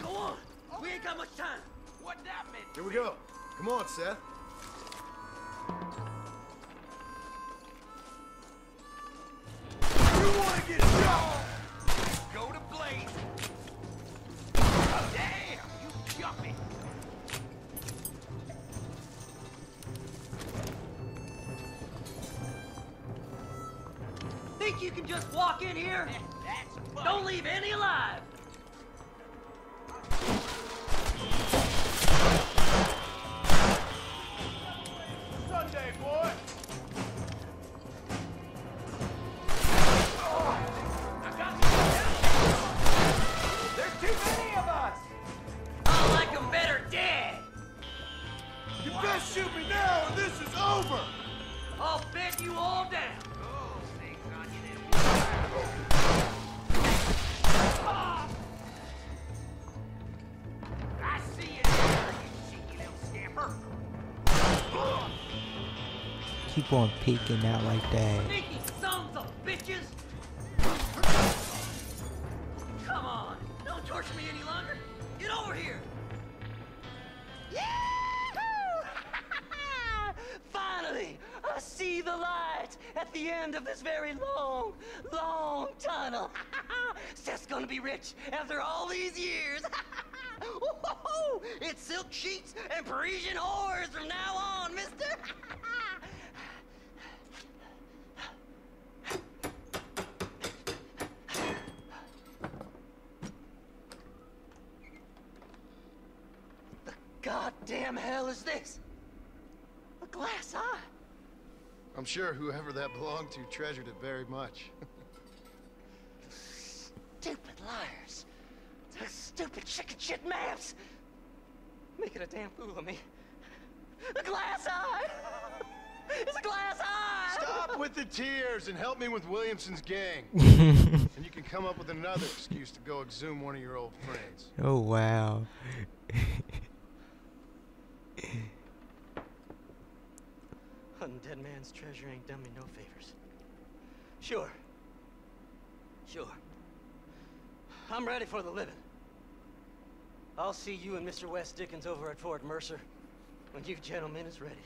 Go on! We ain't got much time! What that meant? Here we go. Come on, Seth. You want to get shot? Go to Blaze. Damn, you jumping. Think you can just walk in here? Don't leave any alive! Sunday, boy. There's too many of us. I like them better dead! You best shoot me now or this is over. I'll bet you all down! I see you there, you cheeky little scamper. Keep on peeking out like that. Sneaky sons of bitches! Come on, don't torture me any longer. Get over here! Finally, I see the light at the end of this very long, long tunnel. Seth's gonna be rich after all these years. Woo-hoo-hoo! It's silk sheets and Parisian whores from now on, mister. The goddamn hell is this? A glass eye? I'm sure whoever that belonged to treasured it very much. Stupid liars. Those stupid chicken shit maps. Making a damn fool of me. A glass eye! It's a glass eye! Stop with the tears and help me with Williamson's gang. And you can come up with another excuse to go exhume one of your old friends. Oh, wow. Hunting dead man's treasure ain't done me no favors. Sure. I'm ready for the living. I'll see you and Mr. West Dickens over at Fort Mercer when you gentlemen is ready.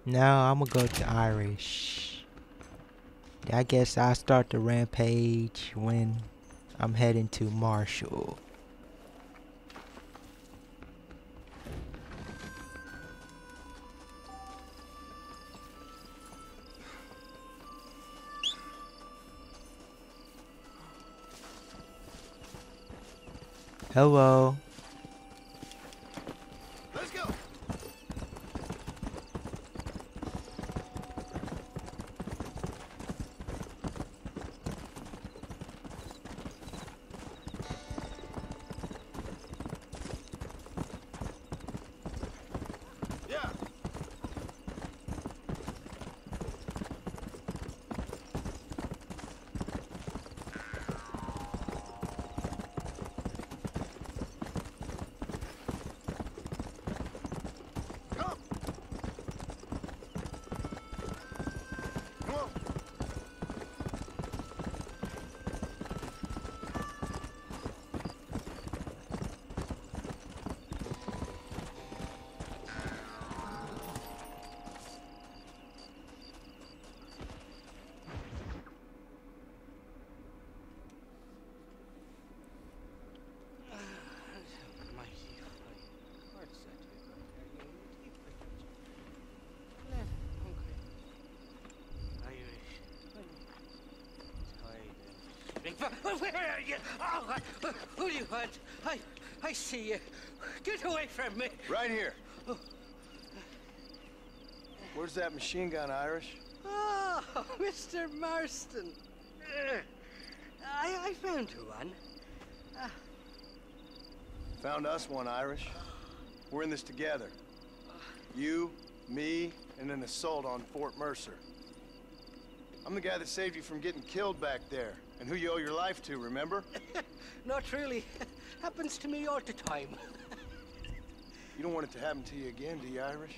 Now I'm gonna go to Irish. I guess I'll start the rampage when I'm heading to Marshal. Hello. Let's go. Yeah. Where are you? Oh, who do you want? I see you. Get away from me. Right here. Where's that machine gun, Irish? Oh, Mr. Marston. I found you one. Found us one, Irish. We're in this together. You, me, and an assault on Fort Mercer. I'm the guy that saved you from getting killed back there, and who you owe your life to, remember? Not really. Happens to me all the time. You don't want it to happen to you again, do you, Irish?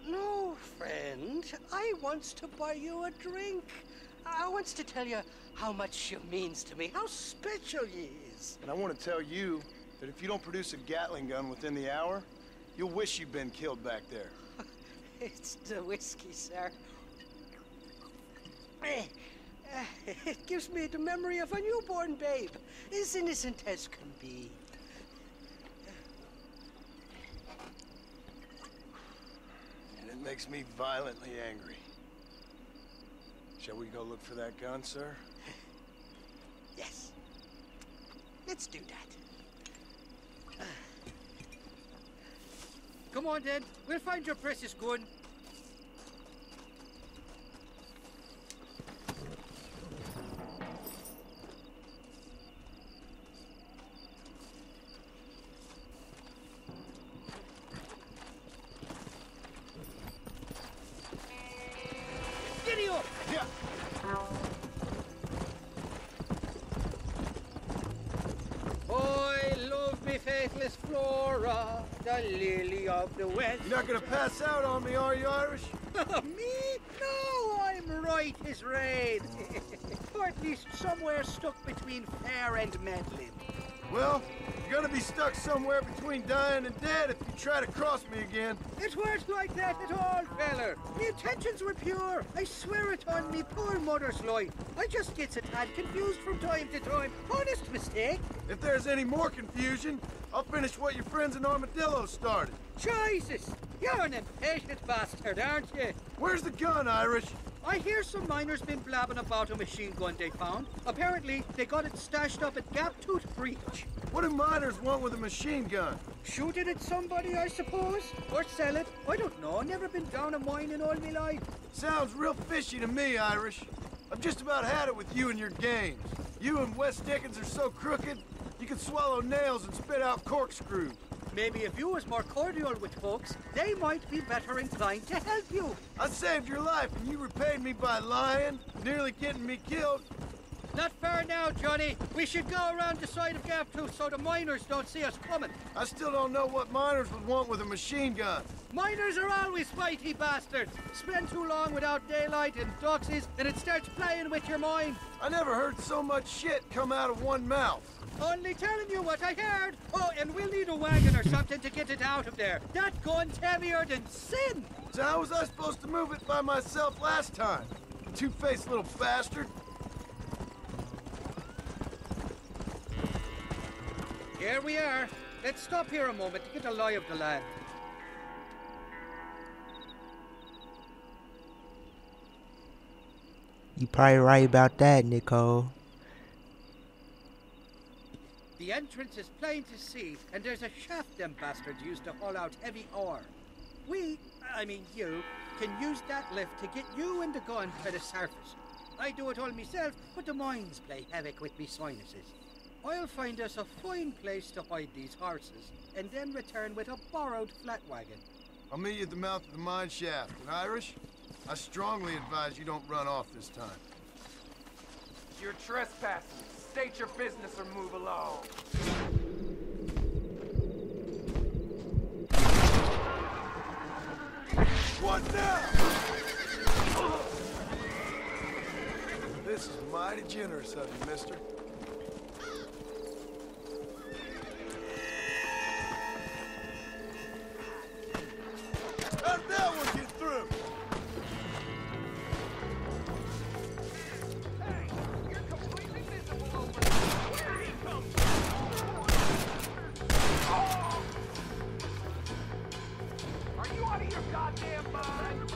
No, friend. I wants to buy you a drink. I wants to tell you how much you means to me, how special you is. And I want to tell you that if you don't produce a Gatling gun within the hour, you'll wish you'd been killed back there. It's the whiskey, sir. It gives me the memory of a newborn babe, as innocent as can be. And it makes me violently angry. Shall we go look for that gun, sir? Yes. Let's do that. Come on, then. We'll find your precious gun. Faithless Flora, the lily of the West. You're not gonna pass out on me, are you, Irish? Me? No, I'm right as rain. Or at least somewhere stuck between fair and meddling. Well, you're gonna be stuck somewhere between dying and dead if you try to cross me again. It weren't like that at all, feller. Me intentions were pure. I swear it on me poor mother's life. I just gets a tad confused from time to time. Honest mistake. If there's any more confusion, I'll finish what your friends in Armadillo started. Jesus! You're an impatient bastard, aren't you? Where's the gun, Irish? I hear some miners been blabbing about a machine gun they found. Apparently, they got it stashed up at Gaptooth Breach. What do miners want with a machine gun? Shoot it at somebody, I suppose? Or sell it? I don't know. Never been down a mine in all my life. Sounds real fishy to me, Irish. I've just about had it with you and your games. You and West Dickens are so crooked, you can swallow nails and spit out corkscrews. Maybe if you was more cordial with folks, they might be better inclined to help you. I saved your life and you repaid me by lying, nearly getting me killed. Not fair now, Johnny. We should go around the side of Gaptooth so the miners don't see us coming. I still don't know what miners would want with a machine gun. Miners are always fighty bastards. Spend too long without daylight and doxies, and it starts playing with your mind. I never heard so much shit come out of one mouth. Only telling you what I heard. Oh, and we'll need a wagon or something to get it out of there. That gun's heavier than sin. So how was I supposed to move it by myself last time? You two-faced little bastard. Here we are. Let's stop here a moment to get a lie of the land. You probably right about that, Nicole. The entrance is plain to see, and there's a shaft them bastards used to haul out heavy ore. I mean you, can use that lift to get you and the gun to the surface. I do it all myself, but the mines play havoc with me sinuses. I'll find us a fine place to hide these horses, and then return with a borrowed flat wagon. I'll meet you at the mouth of the mine shaft. And Irish, I strongly advise you don't run off this time. You're trespassing. State your business or move along. What now? This is mighty generous of you, mister. How'd that one get through? Are you out of your goddamn mind?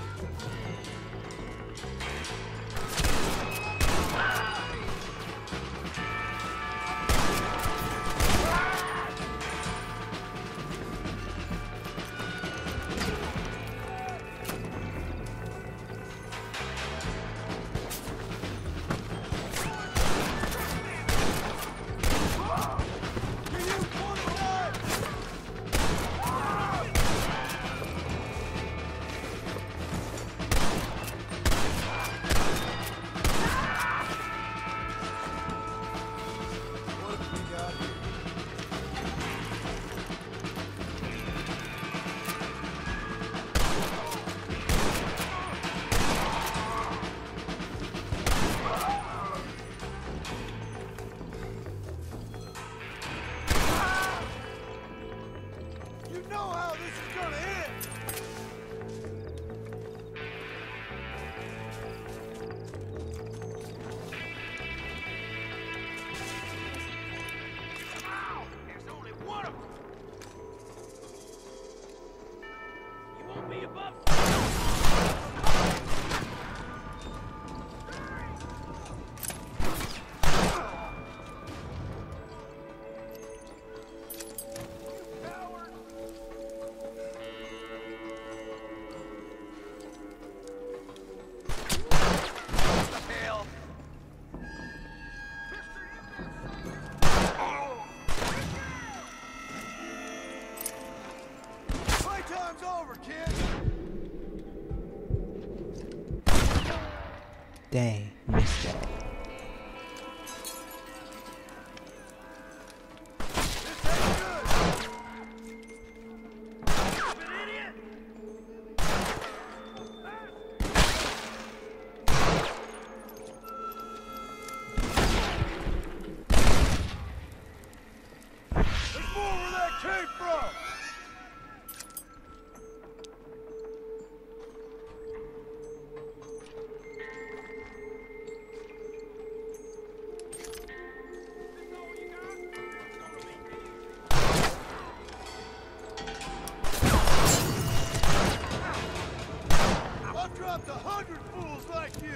Dang, missed that. dropped 100 fools like you!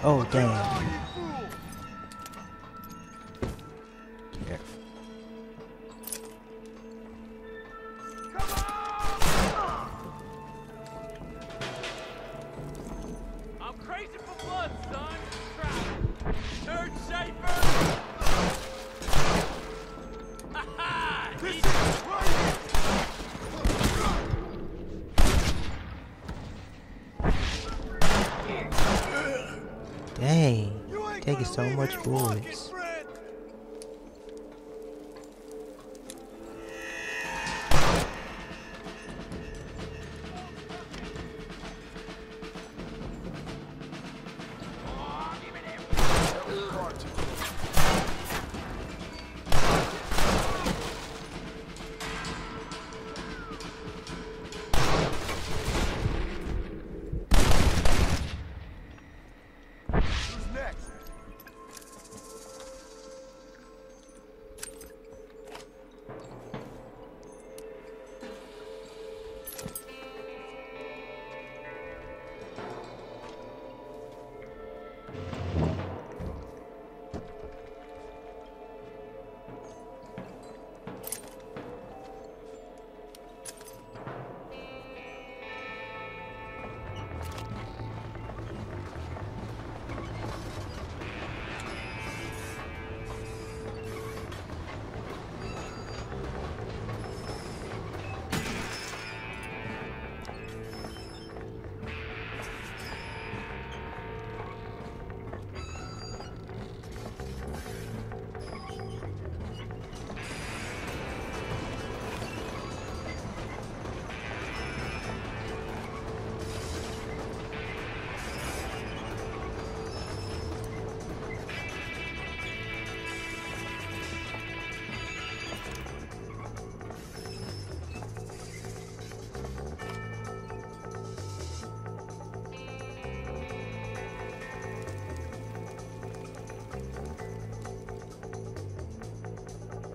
Oh, damn. Careful. I'm crazy for blood, son. Third Schaefer. Ha ha! This is right. Dang, taking so much bullets.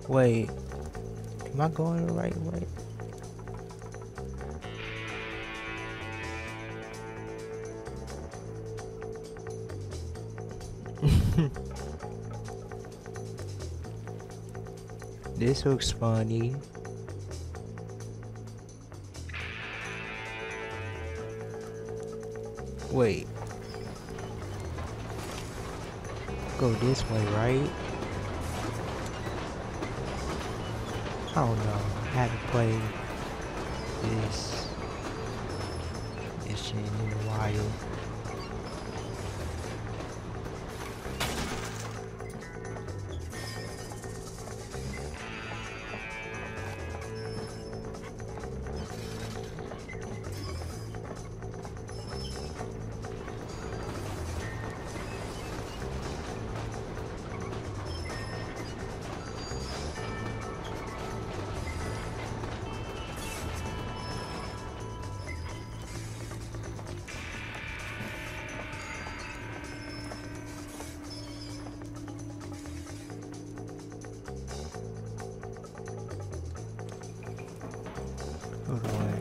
Wait, am I going the right way? This looks funny. Wait. Go this way, right? I don't know. I haven't played this shit in a while. Hold on.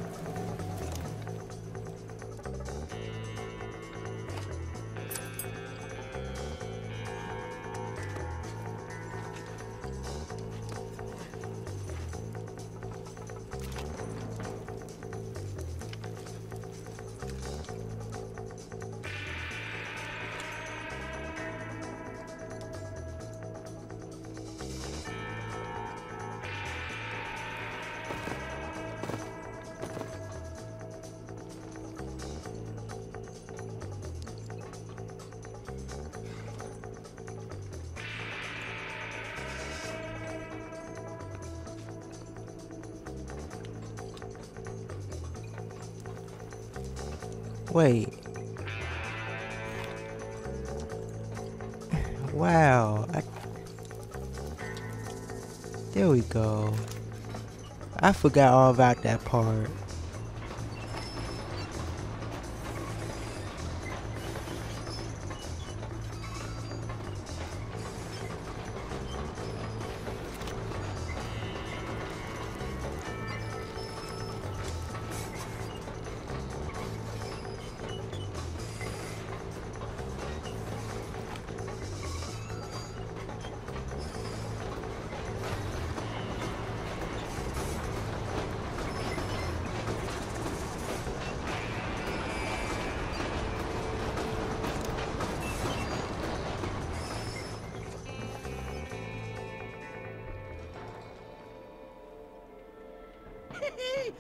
Wait. Wow. There we go. I forgot all about that part.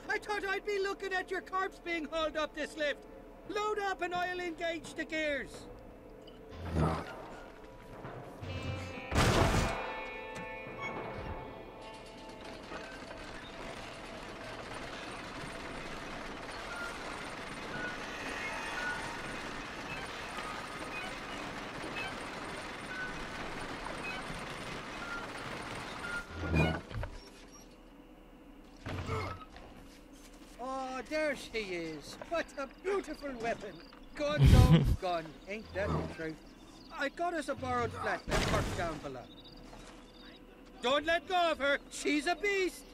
I thought I'd be looking at your corpse being hauled up this lift. Load up and I'll engage the gears. There she is. What a beautiful weapon. Good old gun. Ain't that the truth? I got us a borrowed flatbed parked down below. Don't let go of her. She's a beast.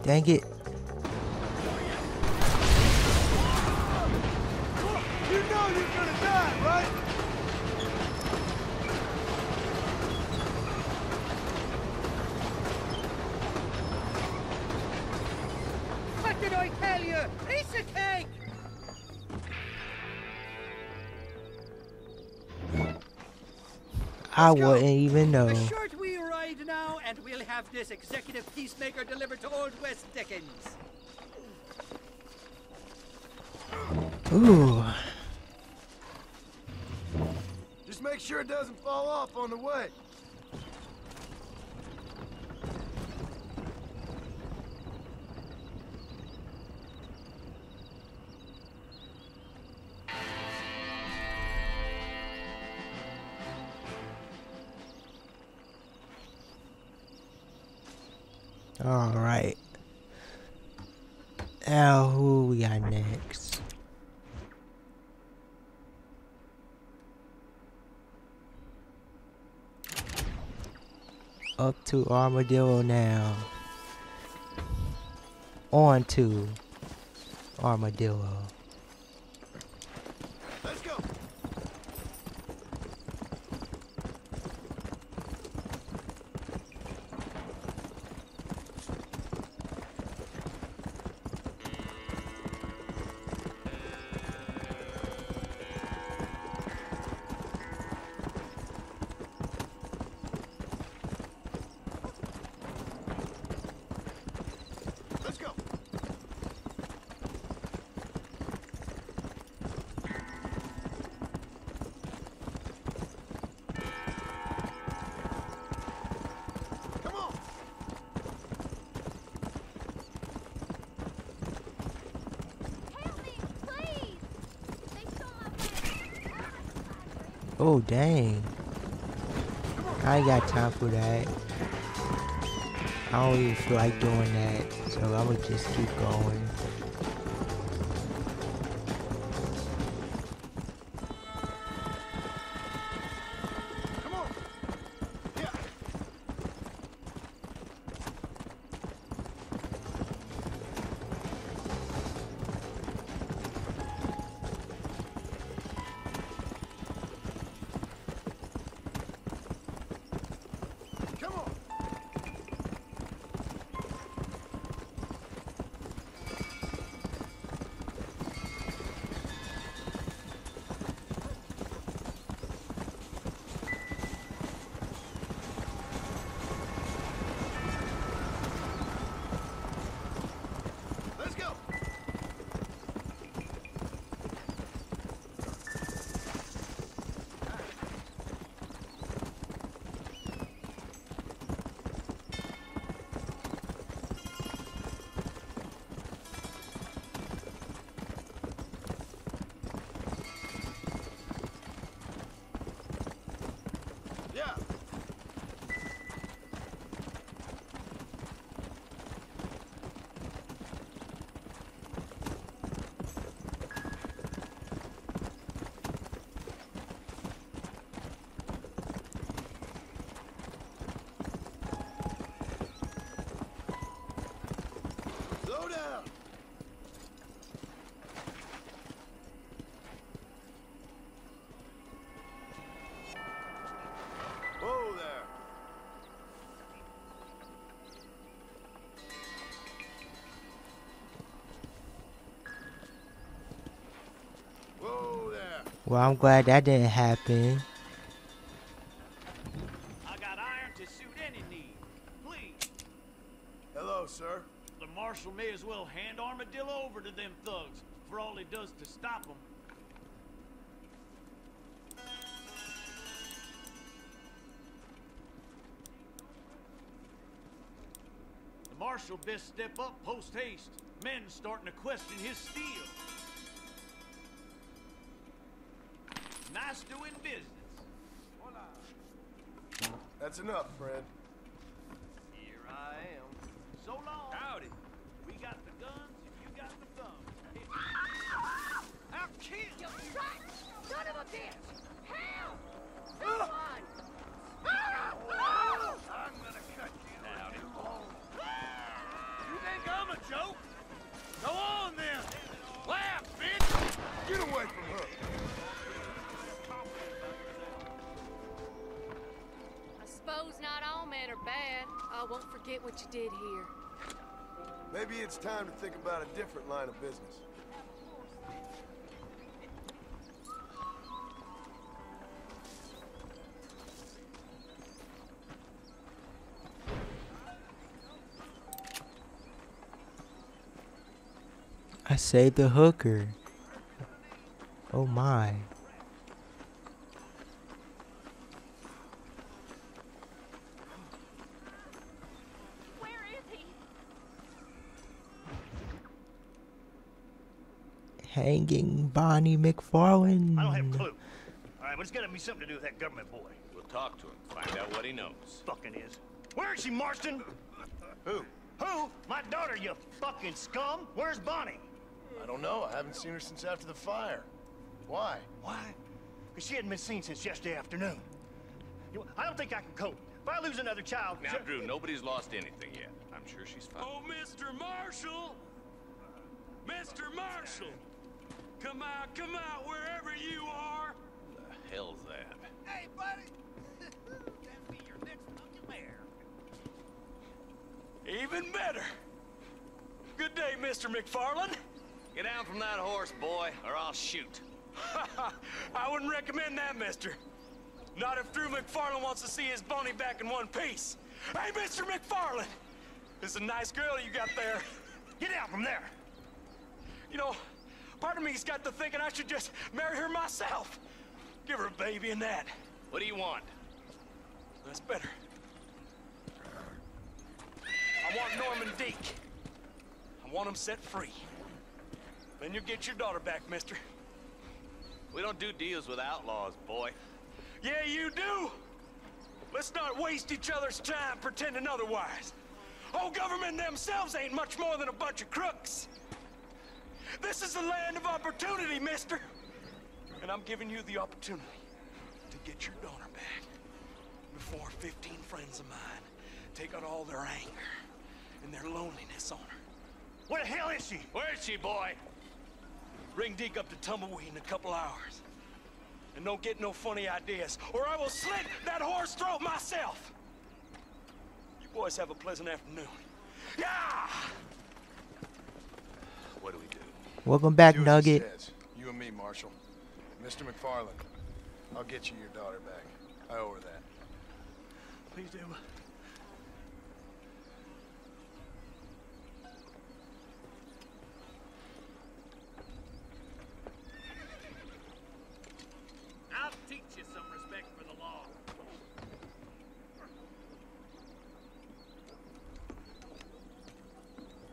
Dang it. You know you're gonna die, right? What did I tell you? Piece of cake! I wouldn't even know. A short wee ride now, and we'll have this executive peacemaker delivered to old West Dickens. Ooh. Just make sure it doesn't fall off on the way. All right. Now who we got next? Up to Armadillo now. On to Armadillo. Let's go. Oh dang. I ain't got time for that. I don't even feel like doing that. So I'ma just keep going. Well, I'm glad that didn't happen. I got iron to suit any need. Please. Hello, sir. The Marshal may as well hand Armadillo over to them thugs for all he does to stop them. The Marshal best step up post-haste. Men starting to question his steel. Nice doing business. That's enough, Fred. Here I am. So long. Howdy. We got the guns and you got the thumbs. I'll kill you. Son of a bitch! Help! Someone! I'm gonna cut you. Howdy. You think I'm a joke? Go on then. Laugh, bitch. Get away from her. I suppose not all men are bad. I won't forget what you did here. Maybe it's time to think about a different line of business. I saved the hooker. Oh my. Where is he? Hanging Bonnie MacFarlane. I don't have a clue. All right, but it's got to be something to do with that government boy. We'll talk to him, find out what he knows. Fucking is. Where is she, Marston? Who? Who? My daughter, you fucking scum. Where's Bonnie? I don't know. I haven't seen her since after the fire. Why? Why? Because she hadn't been seen since yesterday afternoon. I don't think I can cope. If I lose another child... Now, Drew, nobody's lost anything yet. I'm sure she's fine. Oh, Mr. Marshal! Mr. Marshal! Come out, wherever you are! Who the hell's that? Hey, buddy! That'll be your next lucky mare. Even better! Good day, Mr. MacFarlane. Get down from that horse, boy, or I'll shoot. I wouldn't recommend that, mister. Not if Drew MacFarlane wants to see his Bonnie back in one piece. Hey, Mr. MacFarlane! This is a nice girl you got there. Get out from there! You know, part of me's got to thinking I should just marry her myself. Give her a baby and that. What do you want? That's better. I want Norman Deke. I want him set free. Then you'll get your daughter back, mister. We don't do deals with outlaws, boy. Yeah, you do! Let's not waste each other's time pretending otherwise. Old government themselves ain't much more than a bunch of crooks. This is the land of opportunity, mister. And I'm giving you the opportunity to get your daughter back before 15 friends of mine take out all their anger and their loneliness on her. Where the hell is she? Where is she, boy? Bring Deke up to Tumbleweed in a couple hours. And don't get no funny ideas, or I will slit that horse throat myself. You boys have a pleasant afternoon. Yeah! What do we do? Welcome back, Do as he Nugget. says. You and me, Marshal. Mr. MacFarlane, I'll get you your daughter back. I owe her that. Please do. I'll teach you some respect for the law.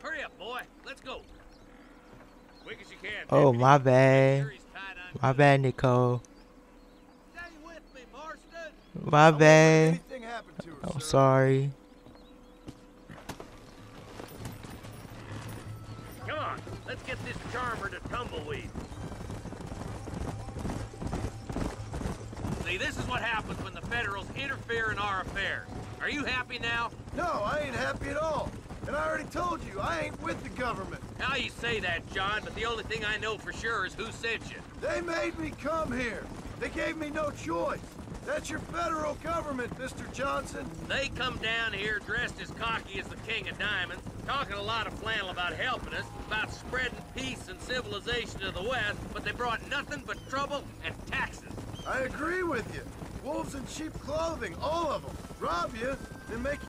Hurry up, boy. Let's go. Quick as you can. Oh, my bad. My bad, Nicole. Stay with me, Marston. My bad. Anything happened to her, I'm sir? sorry. Come on, let's get this charmer to Tumbleweed. See, this is what happens when the Federals interfere in our affairs. Are you happy now? No, I ain't happy at all. And I already told you, I ain't with the government. Now you say that, John, but the only thing I know for sure is who sent you. They made me come here. They gave me no choice. That's your federal government, Mr. Johnson. They come down here dressed as cocky as the King of Diamonds, talking a lot of flannel about helping us, about spreading peace and civilization to the West, but they brought nothing but trouble and taxes. I agree with you. Wolves in sheep clothing, all of them. Rob you, then make